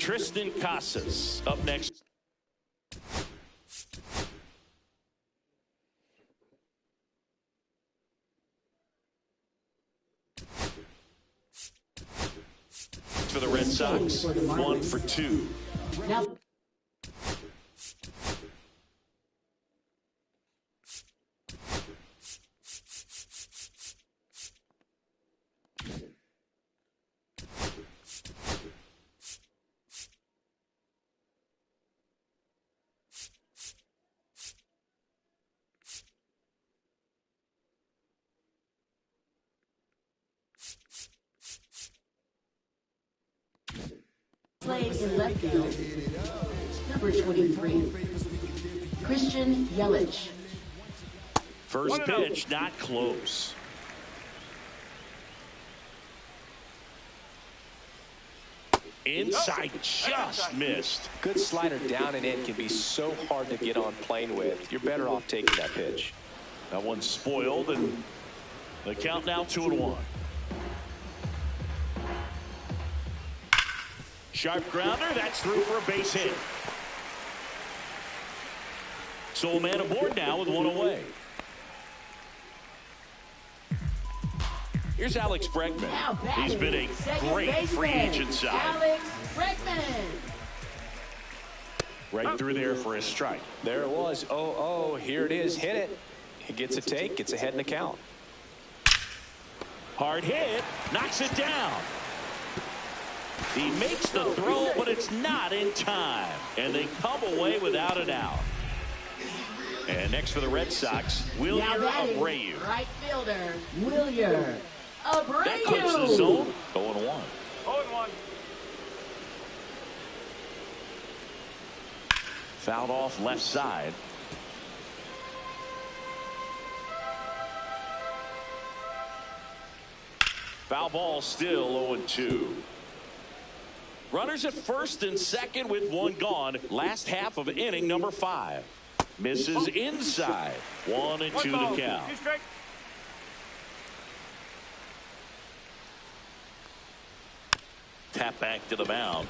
Tristan Casas up next. For the Red Sox, 1 for 2. Now, playing in left field, number 23, Christian Yelich. First pitch, not close. Inside, just missed. Good slider down and in can be so hard to get on plane with. You're better off taking that pitch. That one's spoiled, and the count now 2-1. Sharp grounder, that's through for a base hit. So a man aboard now with 1 away. Here's Alex Bregman. He's been a great free agent side. Alex Bregman. Right through there for a strike. There it was. Oh, here it is. Hit it. He gets a take, gets ahead in the count. Hard hit, knocks it down. He makes the throw, but it's not in time. And they come away without an out. And next for the Red Sox, Wilyer Abreu. Right fielder, Wilyer Abreu. That clips the zone. 0-1. 0-1. Fouled off left side. Foul ball, still 0-2. Runners at first and second with one gone. Last half of inning number 5. Misses inside. 1-2 to count. Tap back to the mound.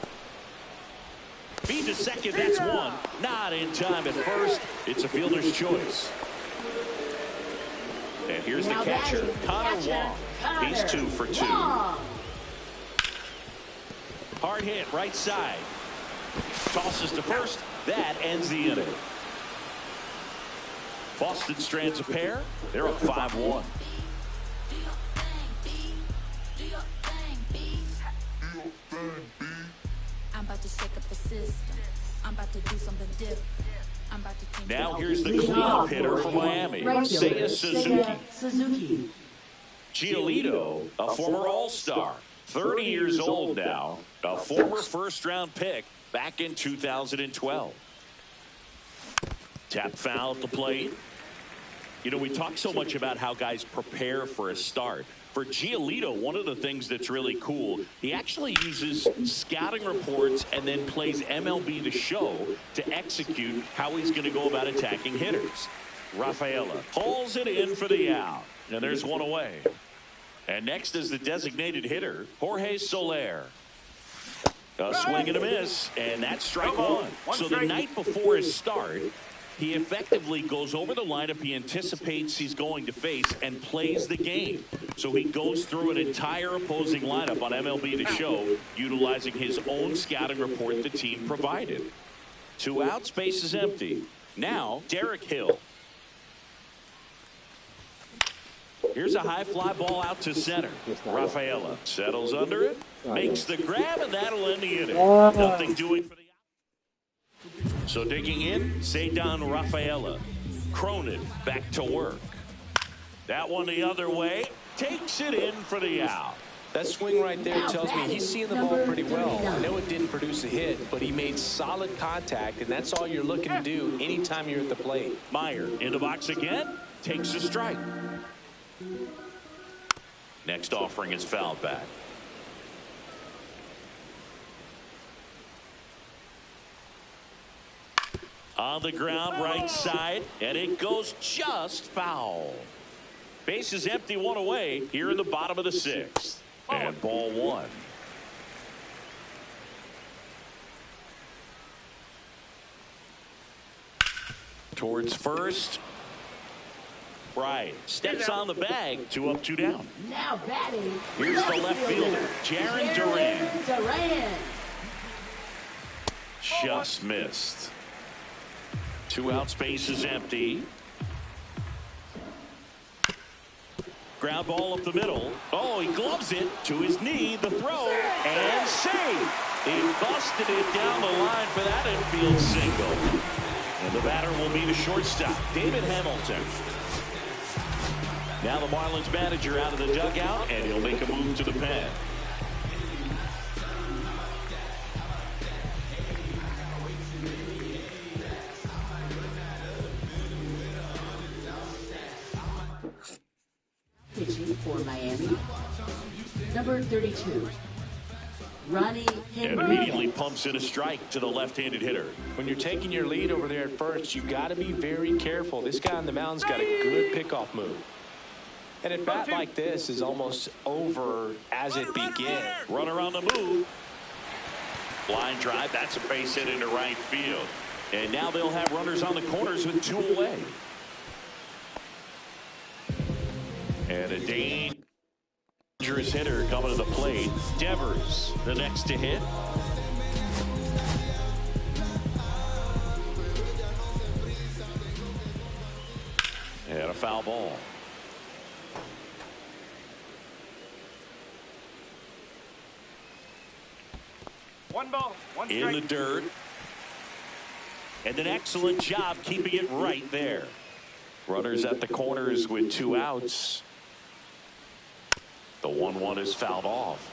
Feed to second, that's one. Not in time at first. It's a fielder's choice. And here's the catcher, Connor Wong. He's 2 for 2. Hard hit, right side. Tosses to first. That ends the inning. Boston strands a pair. They're up 5-1. I'm about to shake up the system. I'm about to do something different. I'm about to change. Now here's the cleanup hitter for Miami, Seiya Suzuki. Giolito, a former All-Star, 30 years old now, a former first-round pick back in 2012. Tap foul at the plate. You know, we talk so much about how guys prepare for a start. For Giolito, one of the things that's really cool, he actually uses scouting reports and then plays MLB The Show to execute how he's going to go about attacking hitters. Rafaela pulls it in for the out. And there's one away. And next is the designated hitter, Jorge Soler. A swing and a miss, and that's strike one. So the night before his start, he effectively goes over the lineup he anticipates he's going to face and plays the game. So he goes through an entire opposing lineup on MLB The Show, utilizing his own scouting report the team provided. 2 outs, base is empty. Now, Derek Hill. Here's a high fly ball out to center. Rafaela settles under it, makes the grab, and that'll end the inning. Nothing doing for the out. So digging in, Ceddanne Rafaela. Cronin back to work. That one the other way. Takes it in for the out. That swing right there tells me he's seeing the ball pretty well. I know it didn't produce a hit, but he made solid contact, and that's all you're looking to do anytime you're at the plate. Meyer in the box again. Takes a strike. Next offering is fouled back. On the ground, right side, and it goes just foul. Base is empty, one away here in the bottom of the 6th. And ball 1. Towards first. Right. Steps on the bag. 2 up, 2 down. Now batting. Here's the left fielder, Jarren Duran. Just missed. 2 outs, base is empty. Ground ball up the middle. Oh, he gloves it to his knee. The throw and save. He busted it down the line for that infield single. And the batter will be the shortstop, David Hamilton. Now the Marlins manager out of the dugout, and he'll make a move to the pen. Pitching for Miami, number 32, Ronnie And immediately pumps in a strike to the left-handed hitter. When you're taking your lead over there at first, you got to be very careful. This guy on the mound's got a good pickoff move. And a bat like this is almost over as it begins. Runner on the move. Line drive. That's a base hit into right field. And now they'll have runners on the corners with 2 away. And a dangerous hitter coming to the plate. Devers, the next to hit. And a foul ball. One ball, one strike. In the dirt. And an excellent job keeping it right there. Runners at the corners with 2 outs. The 1-1 is fouled off.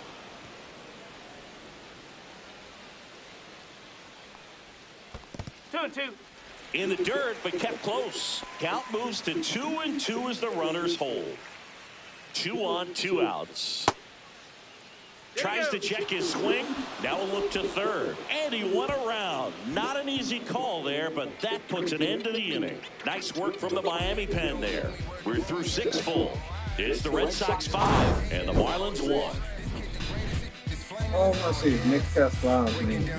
Two and two. In the dirt, but kept close. Count moves to 2-2 as the runners hold. 2 on, 2 outs. Tries to check his swing. Now a look to third. And he went around. Not an easy call there, but that puts an end to the inning. Nice work from the Miami pen there. We're through 6 full. It's the Red Sox 5 and the Marlins 1. All I see is Nick Castellanos name.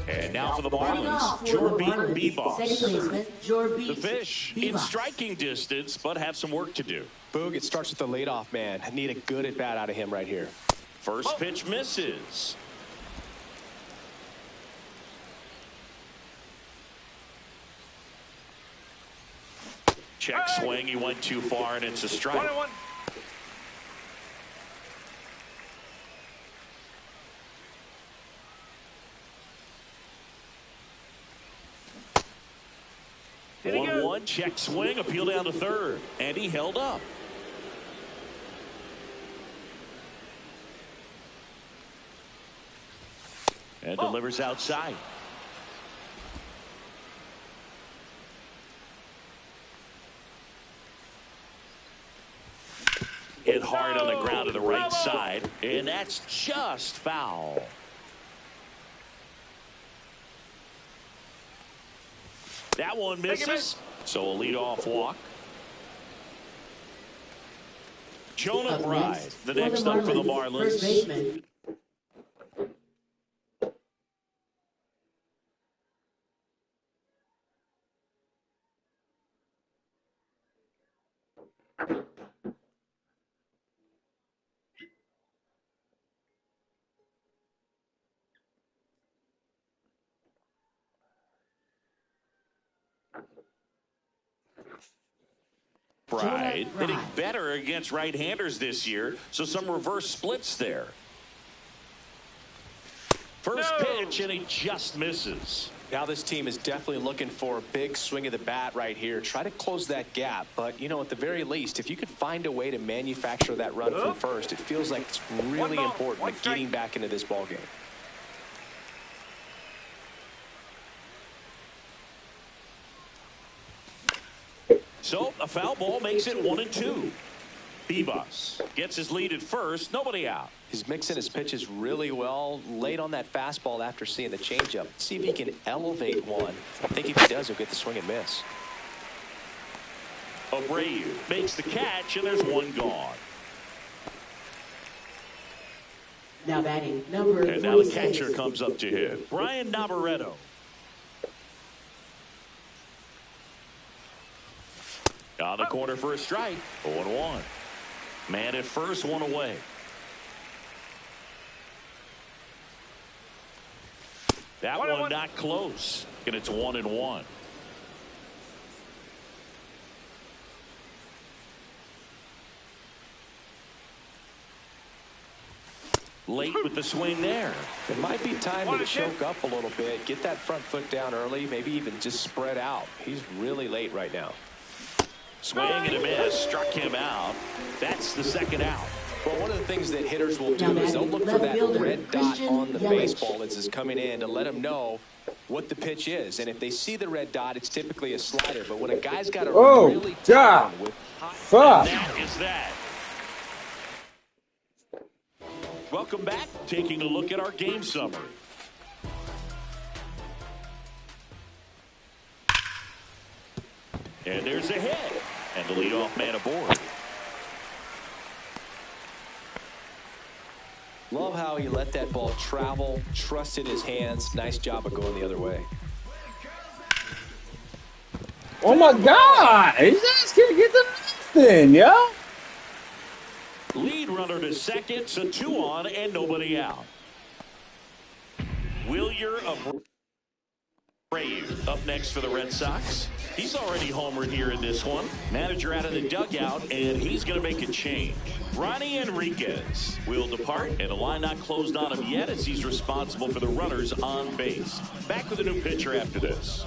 And now for the Marlins, Jorbeat Bebos. The Fish in striking distance, but have some work to do. Boog, it starts with the leadoff man. I need a good at-bat out of him right here. First pitch misses. Check swing, he went too far, and it's a strike. 1-1. One check swing, appeal down to third, and he held up. And delivers outside. Hit hard on the ground to the right side, and that's just foul. That one misses, so a leadoff walk. Jonah Bride, the next up for the Marlins. Bride hitting better against right-handers this year, so some reverse splits there. First pitch, and he just misses. Now this team is definitely looking for a big swing of the bat right here. Try to close that gap, but, you know, at the very least, if you could find a way to manufacture that run from first, it feels like it's really important to getting back into this ballgame. So a foul ball makes it 1-2. Bebos gets his lead at first. Nobody out. He's mixing his pitches really well. Late on that fastball after seeing the changeup. See if he can elevate one. I think if he does, he'll get the swing and miss. Abreu makes the catch, and there's one gone. Now batting number 26. And now the catcher comes up to hit. Brian Navarretto. On the corner for a strike. 0-1. Man at first, one away. That one not close. And it's 1-1. Late with the swing there. It might be time to choke up a little bit. Get that front foot down early. Maybe even just spread out. He's really late right now. Swing and a miss, struck him out. That's the second out. Well, one of the things that hitters will do is they'll look for that red dot on the baseball as it's coming in to let them know what the pitch is. And if they see the red dot, it's typically a slider. But when a guy's got a really God, fuck. That is that. Welcome back. Taking a look at our game summary. And there's a hit. And the leadoff man aboard. Love how he let that ball travel, trusted his hands. Nice job of going the other way. Oh my God! He's asking to get the nothing, yo. Lead runner to second, so 2 on and nobody out. Wilyer Abreu up next for the Red Sox. He's already homered here in this one. Manager out of the dugout, and he's going to make a change. Ronnie Enriquez will depart, and the line not closed on him yet as he's responsible for the runners on base. Back with a new pitcher after this.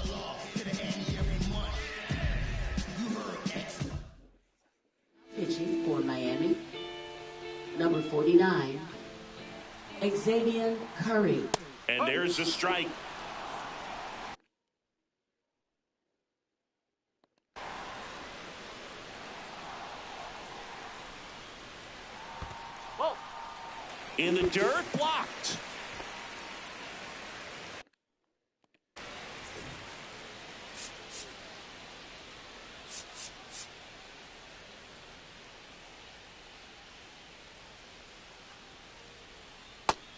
Pitching for Miami, number 49, Xavier Curry. And there's a strike. In the dirt, blocked.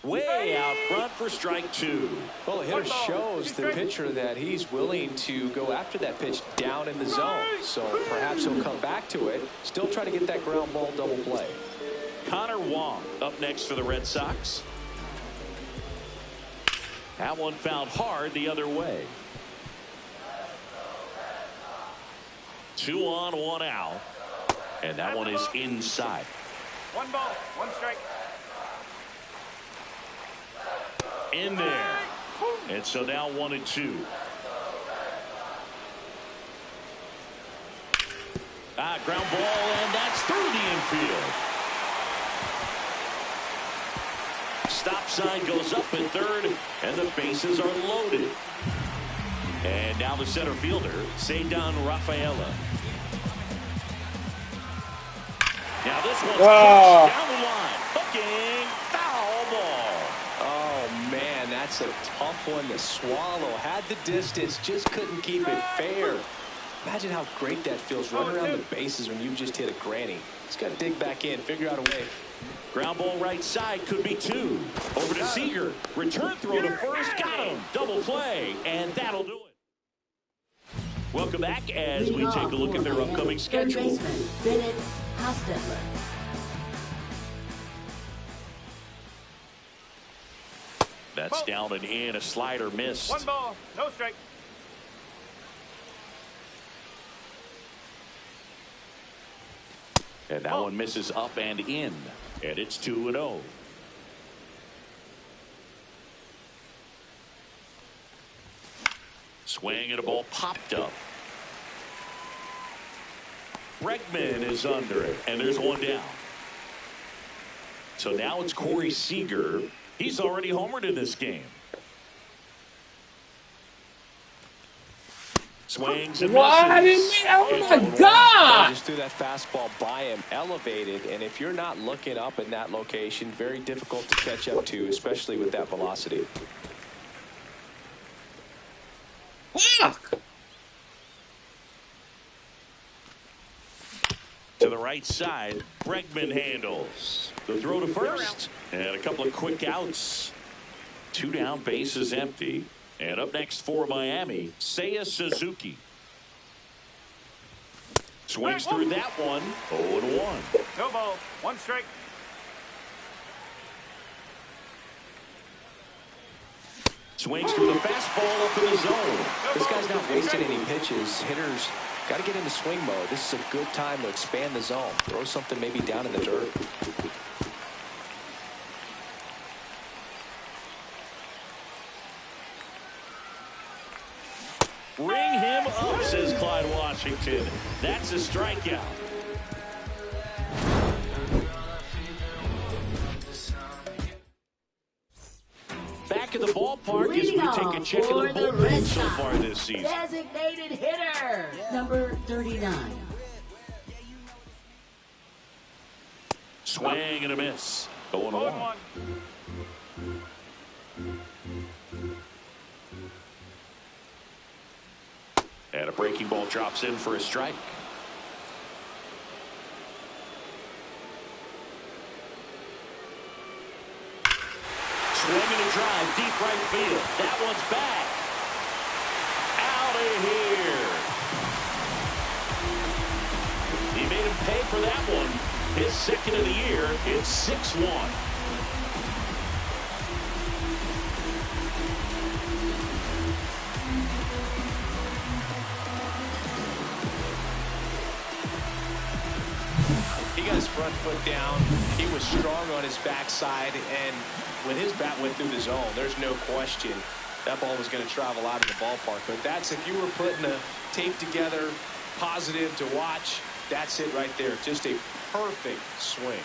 Way out front for strike 2. Well, the hitter shows the pitcher that he's willing to go after that pitch down in the zone. So perhaps he'll come back to it. Still try to get that ground ball double play. Connor Wong up next for the Red Sox. That one fouled hard the other way. 2 on, 1 out. And that one is inside. 1 ball, 1 strike. In there. And so now 1-2. Ground ball, and that's through the infield. Stop sign goes up at third, and the bases are loaded. And now the center fielder, Cedar Rafaela. Now this one's down the line. Hooking, foul ball. Oh, man, that's a tough one to swallow. Had the distance, just couldn't keep it fair. Imagine how great that feels running around the bases when you just hit a granny. Just got to dig back in, figure out a way. Ground ball right side, could be 2. Over to Seager. Return throw to first, got him. Double play, and that'll do it. Welcome back as we take a look at their upcoming schedule. That's down and in, a slider missed. 1 ball, no strike. And that one misses up and in. And it's 2-0. Swing and a ball popped up. Bregman is under it, and there's 1 down. So now it's Corey Seager. He's already homered in this game. Swings and misses. Oh my God! Just threw that fastball by him, elevated, and if you're not looking up in that location, very difficult to catch up to, especially with that velocity. Fuck! To the right side, Bregman handles. The throw to first, and a couple of quick outs. 2 down, bases empty. And up next for Miami, Seiya Suzuki. Swings through that one, 0-1. No ball, 1 strike. Swings through the fastball up in the zone. This guy's not wasting any pitches. Hitters got to get into swing mode. This is a good time to expand the zone. Throw something maybe down in the dirt. Bring him up, says Clyde Washington. That's a strikeout. Back at the ballpark as we take a check of the bullpen so far this season. Designated hitter, number 39. Swing and a miss. 0-1. And a breaking ball drops in for a strike. Swinging a drive, deep right field. That one's back. Out of here. He made him pay for that one. His 2nd of the year. It's 6-1. He got his front foot down. He was strong on his backside, and when his bat went through the zone, there's no question that ball was going to travel out of the ballpark. But that's, if you were putting a tape together, positive to watch, that's it right there. Just a perfect swing.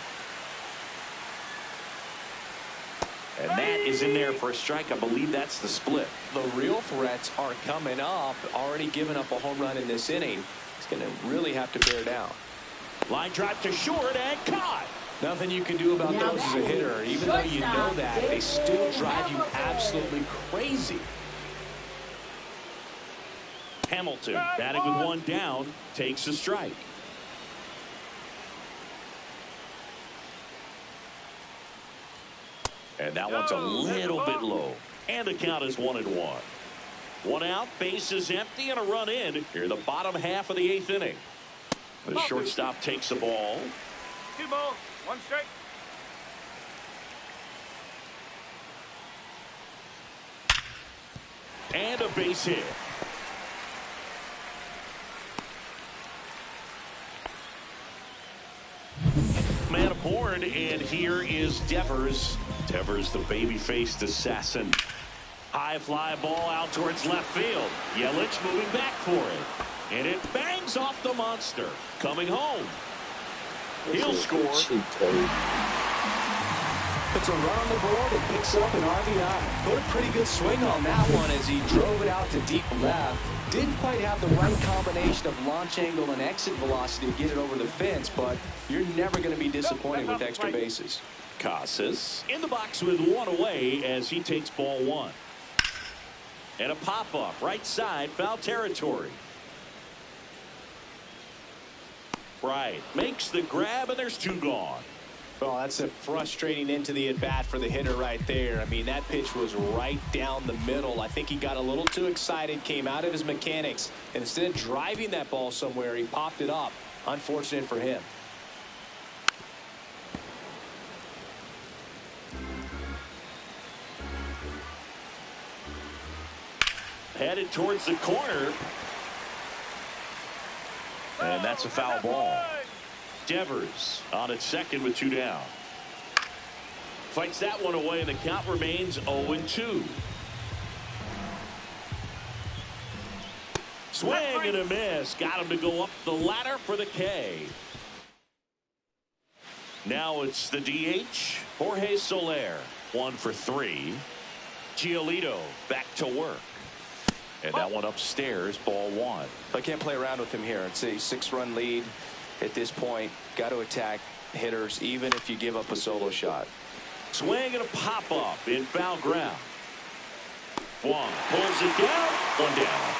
And that is in there for a strike. I believe that's the split. The real threats are coming up. Already giving up a home run in this inning. He's going to really have to bear down. Line drive to short and caught. Nothing you can do about those as a hitter. Even though you know that, they still drive you absolutely crazy. Hamilton, batting with one down, takes a strike. And that one's a little bit low. And the count is 1-1. One out, bases empty, and a run in. Here, the bottom half of the 8th inning. The shortstop takes the ball. 2 balls, 1 strike. And a base hit. Man aboard, and here is Devers. Devers, the baby-faced assassin. High fly ball out towards left field. Yelich moving back for it. And it bangs off the monster. Coming home. He'll score. Puts a run on the board and picks up an RBI. Put a pretty good swing on that one as he drove it out to deep left. Didn't quite have the right combination of launch angle and exit velocity to get it over the fence, but you're never going to be disappointed with extra bases. Casas in the box with one away as he takes ball 1. And a pop-up right side, foul territory. Right, makes the grab, and there's 2 gone. Well, that's a frustrating into the at-bat for the hitter right there. I mean, that pitch was right down the middle. I think he got a little too excited, came out of his mechanics, and instead of driving that ball somewhere, he popped it up. Unfortunate for him. Headed towards the corner. And that's a foul ball. Devers on at second with 2 down. Fights that one away, and the count remains 0-2. Swing and a miss. Got him to go up the ladder for the K. Now it's the DH, Jorge Soler. 1 for 3. Giolito back to work. And that one upstairs, ball 1. I can't play around with him here. It's a 6-run lead. At this point, got to attack hitters even if you give up a solo shot. Swing and a pop-up in foul ground. One pulls it down. 1 down.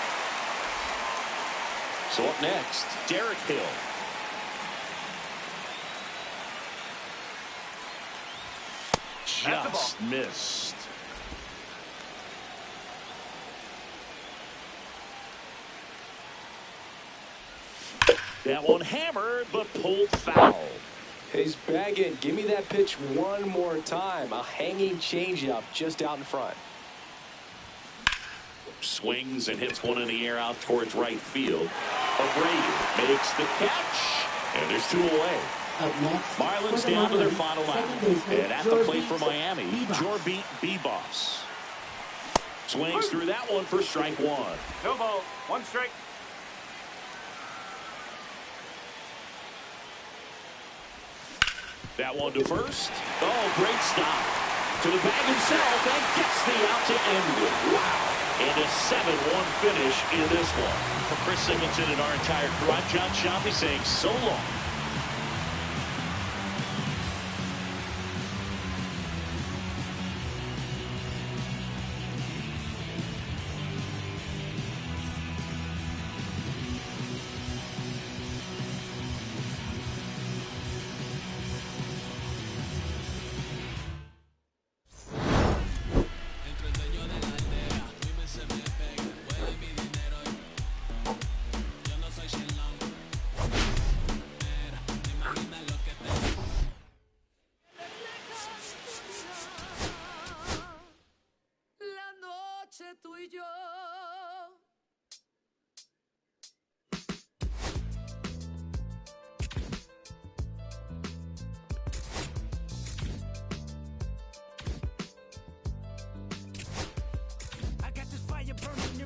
So up next, Derek Hill. Just missed. That one hammered, but pulled foul. He's bagging. Give me that pitch one more time. A hanging changeup just out in front. Swings and hits one in the air out towards right field. Abreu makes the catch, and there's 2 away. Marlins down to their final out. And at the plate for Miami, Jorbeat B-Boss. Swings through that one for strike 1. 2 balls, 1 strike. That one to first. Oh, great stop. To the bag himself and gets the out to end it. Wow. And a 7-1 finish in this one. For Chris Singleton and our entire crew, I'm John Sciambi saying so long.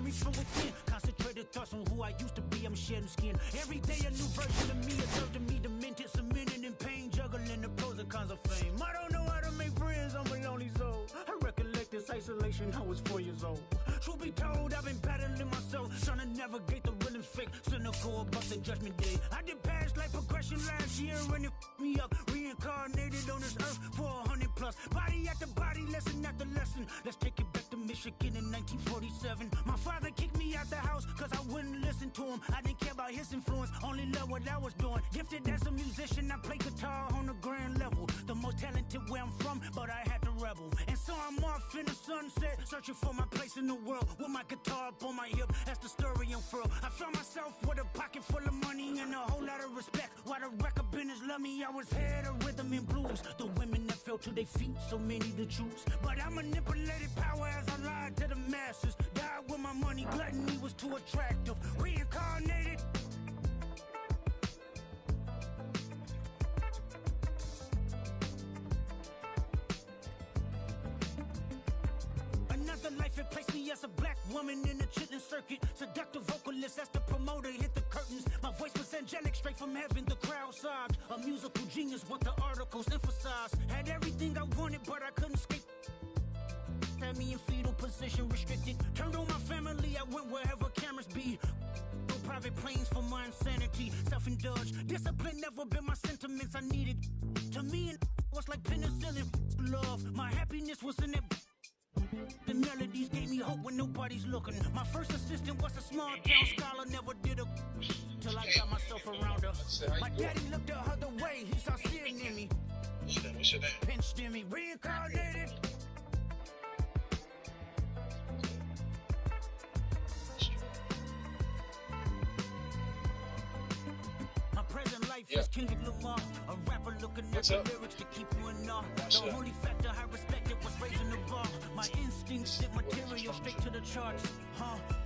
From within, concentrated thoughts on who I used to be. I'm shedding skin. Every day a new version of me, observing me, demented, cemented in pain, juggling the pros and cons of fame. I don't know how to make friends, I'm a lonely soul. I recollect this isolation, I was 4 years old. Truth be told, I've been battling myself, trying to navigate the rhythm. fake, cynical about the judgment day. I did past life progression last year and it me up. Reincarnated on this earth for 100 plus. Body after body, lesson after lesson. Let's take it back to Michigan in 1947. My father kicked me out the house cause I wouldn't listen to him. I didn't care about his influence, only love what I was doing. Gifted as a musician, I play guitar on the grand level. The most talented where I'm from, but I had to rebel. And so I'm off in the sunset, searching for my place in the world. With my guitar up on my hip, that's the story unfurled. I found myself with a pocket full of money and a whole lot of respect. While the record business love me, I was head of rhythm and blues. The women that fell to their feet, so many to choose. But I manipulated power as I lied to the masses. Died with my money, gluttony was too attractive. Reincarnated. Another life, it placed me as a black woman in the chitlin circuit. Seductive vocalist as the promoter hit the curtains. My voice was angelic, straight from heaven, the crowd sobbed. A musical genius, what the articles emphasized. Had everything I wanted, but I couldn't escape. Had me in fetal position, restricted. Turned on my family, I went wherever cameras be. No private planes for my insanity. Self-indulged, discipline never been my sentiments I needed. To me, it was like penicillin. Love, my happiness was in it. The melodies gave me hope when nobody's looking. My first assistant was a small town scholar, never did a till I got myself around her. My daddy looked at her the way he saw sin in me. What's your name? Pinched in me, reincarnated. My present life is Kendrick Lamar, a rapper looking at the lyrics to keep you in awe. The only factor I respected was raising the bar. My instincts sent material straight to the charts.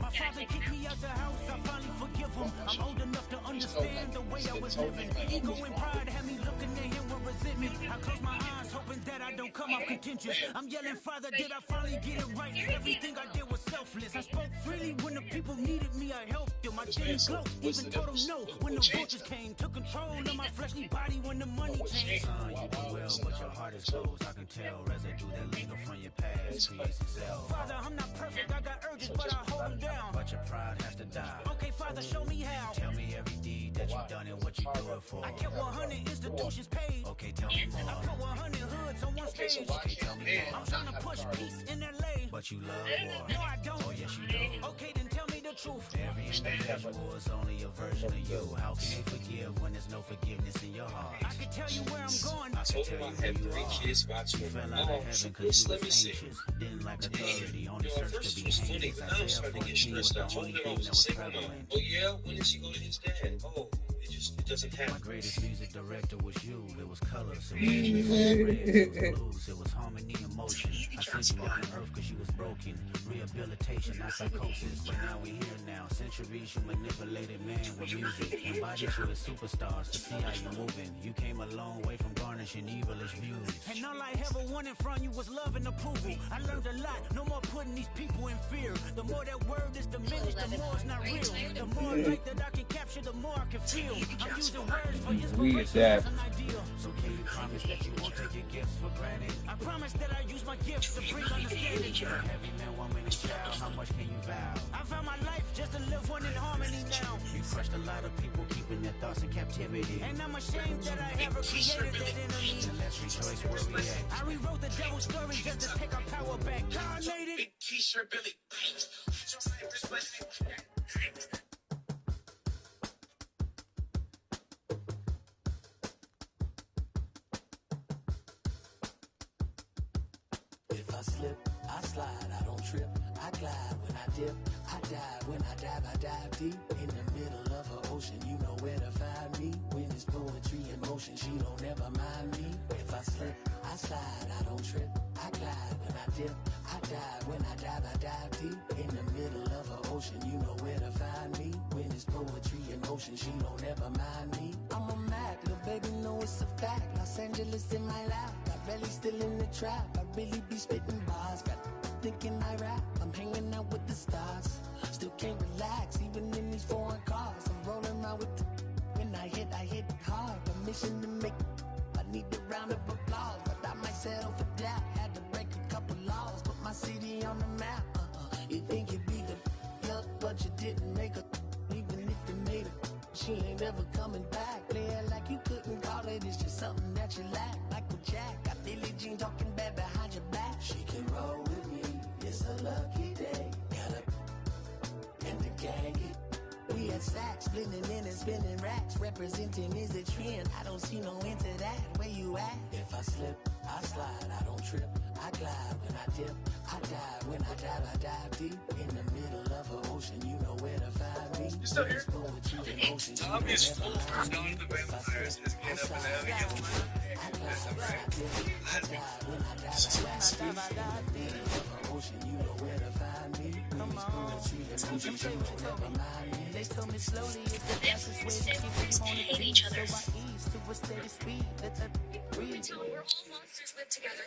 My father kicked me out the house, I finally forgive him. I'm old enough to understand the way I was living. Ego and pride had me looking at him with resentment. I close my eyes, hoping that I don't come off contentious. I'm yelling, Father, did I finally get it right? Everything I did was selfless. I spoke freely when the people needed me, I helped them. I didn't gloat, even told them no when the vultures came. Took control of my fleshly body when the money came. Son, you do well, but your heart is closed. I can tell residue that linger from your past creates itself. Father, I'm not perfect, I got urges, but I hold them down. But your pride has to die. Okay, Father, show me how. Tell me every deed that you've done and what you do it for. I kept 100 institutions paid. Okay, tell me more. I put 100 hoods on one stage. Okay, tell me more. I'm trying to push peace in LA. But you love war. No, I don't. Oh, yes, you do. Okay, then tell me the truth. Every individual is only a version of you. How can they forgive when there's no forgiveness in your heart? I can tell you where I'm going. I can tell you who you are. You fell out of heaven because you was anxious. Didn't like authority, only searched to be hanged. Isaiah 14 was the only thing that was prevalent. Oh yeah? When did she go to his dad? Oh, it doesn't happen. My greatest music director was you. It was colors, it was blues, it was blues, it was harmony and motion. I sent you on earth because you was broken. Rehabilitation, not psychosis. But now we here now. Centuries you manipulated man with music. Embodied you as superstars to see how you moving. You came a long way from garnishing evilish views. And all I ever wanted from you was love and approval. I learned a lot, no more putting these people in fear. The more that word is diminished, the more it's not real. The more light that I can capture, the more I can feel. I'm using words for inspiration as an ideal. So can you promise that you won't take your gifts for granted? I promise that I use my gifts to bring understanding. You're a heavy man, woman, and child. How much can you vow? I found my life just to live one in harmony now. You crushed a lot of people, keeping their thoughts in captivity. And I'm ashamed that I ever created that enemy. And let's rejoice where we at. I rewrote the devil's story just to take our power back. Carnated. T-shirt, Billy. If I slip, I slide, I don't trip. I glide when I dip. I dive when I dive deep. In the middle of an ocean, you know where to find me. When it's poetry in motion, she don't ever mind me. If I slip, I slide, I don't trip. I glide when I dip. I dive when I dive deep. In the middle of an ocean, you know where to find me. When it's poetry in motion, she don't ever mind me. I'm a Mac, little baby, know it's a fact. Los Angeles in my lap, got belly still in the trap. I really be spitting bars, got thinking I rap. I'm hanging out with the stars, still can't relax, even in these foreign cars. I'm rolling around with the when I hit hard. A mission to make, I need a round of applause, but I might settle for that. Had to break a couple laws, put my city on the map. You think you'd be the luck, but you didn't make a. Even if ain't never coming back. Play it like you couldn't call it, it's just something that you lack. Michael Jack, got Billie Jean talking bad behind your back. She can roll with me, it's a lucky day. Got up and the gang it. We had sacks, blending in and spinning racks. Representing is a trend, I don't see no end to that. Where you at? If I slip, I slide, I don't trip. I glide when I dip, I dive. When I dive deep. In the middle of an ocean, you know where to find me. You still here? Tom is full for Dawn of the Vampires. Just get up and out again. They told me slowly it's the fastest way to keep them on the beat. So I ease to a steady speed. Let that breathe. We're all monsters live together.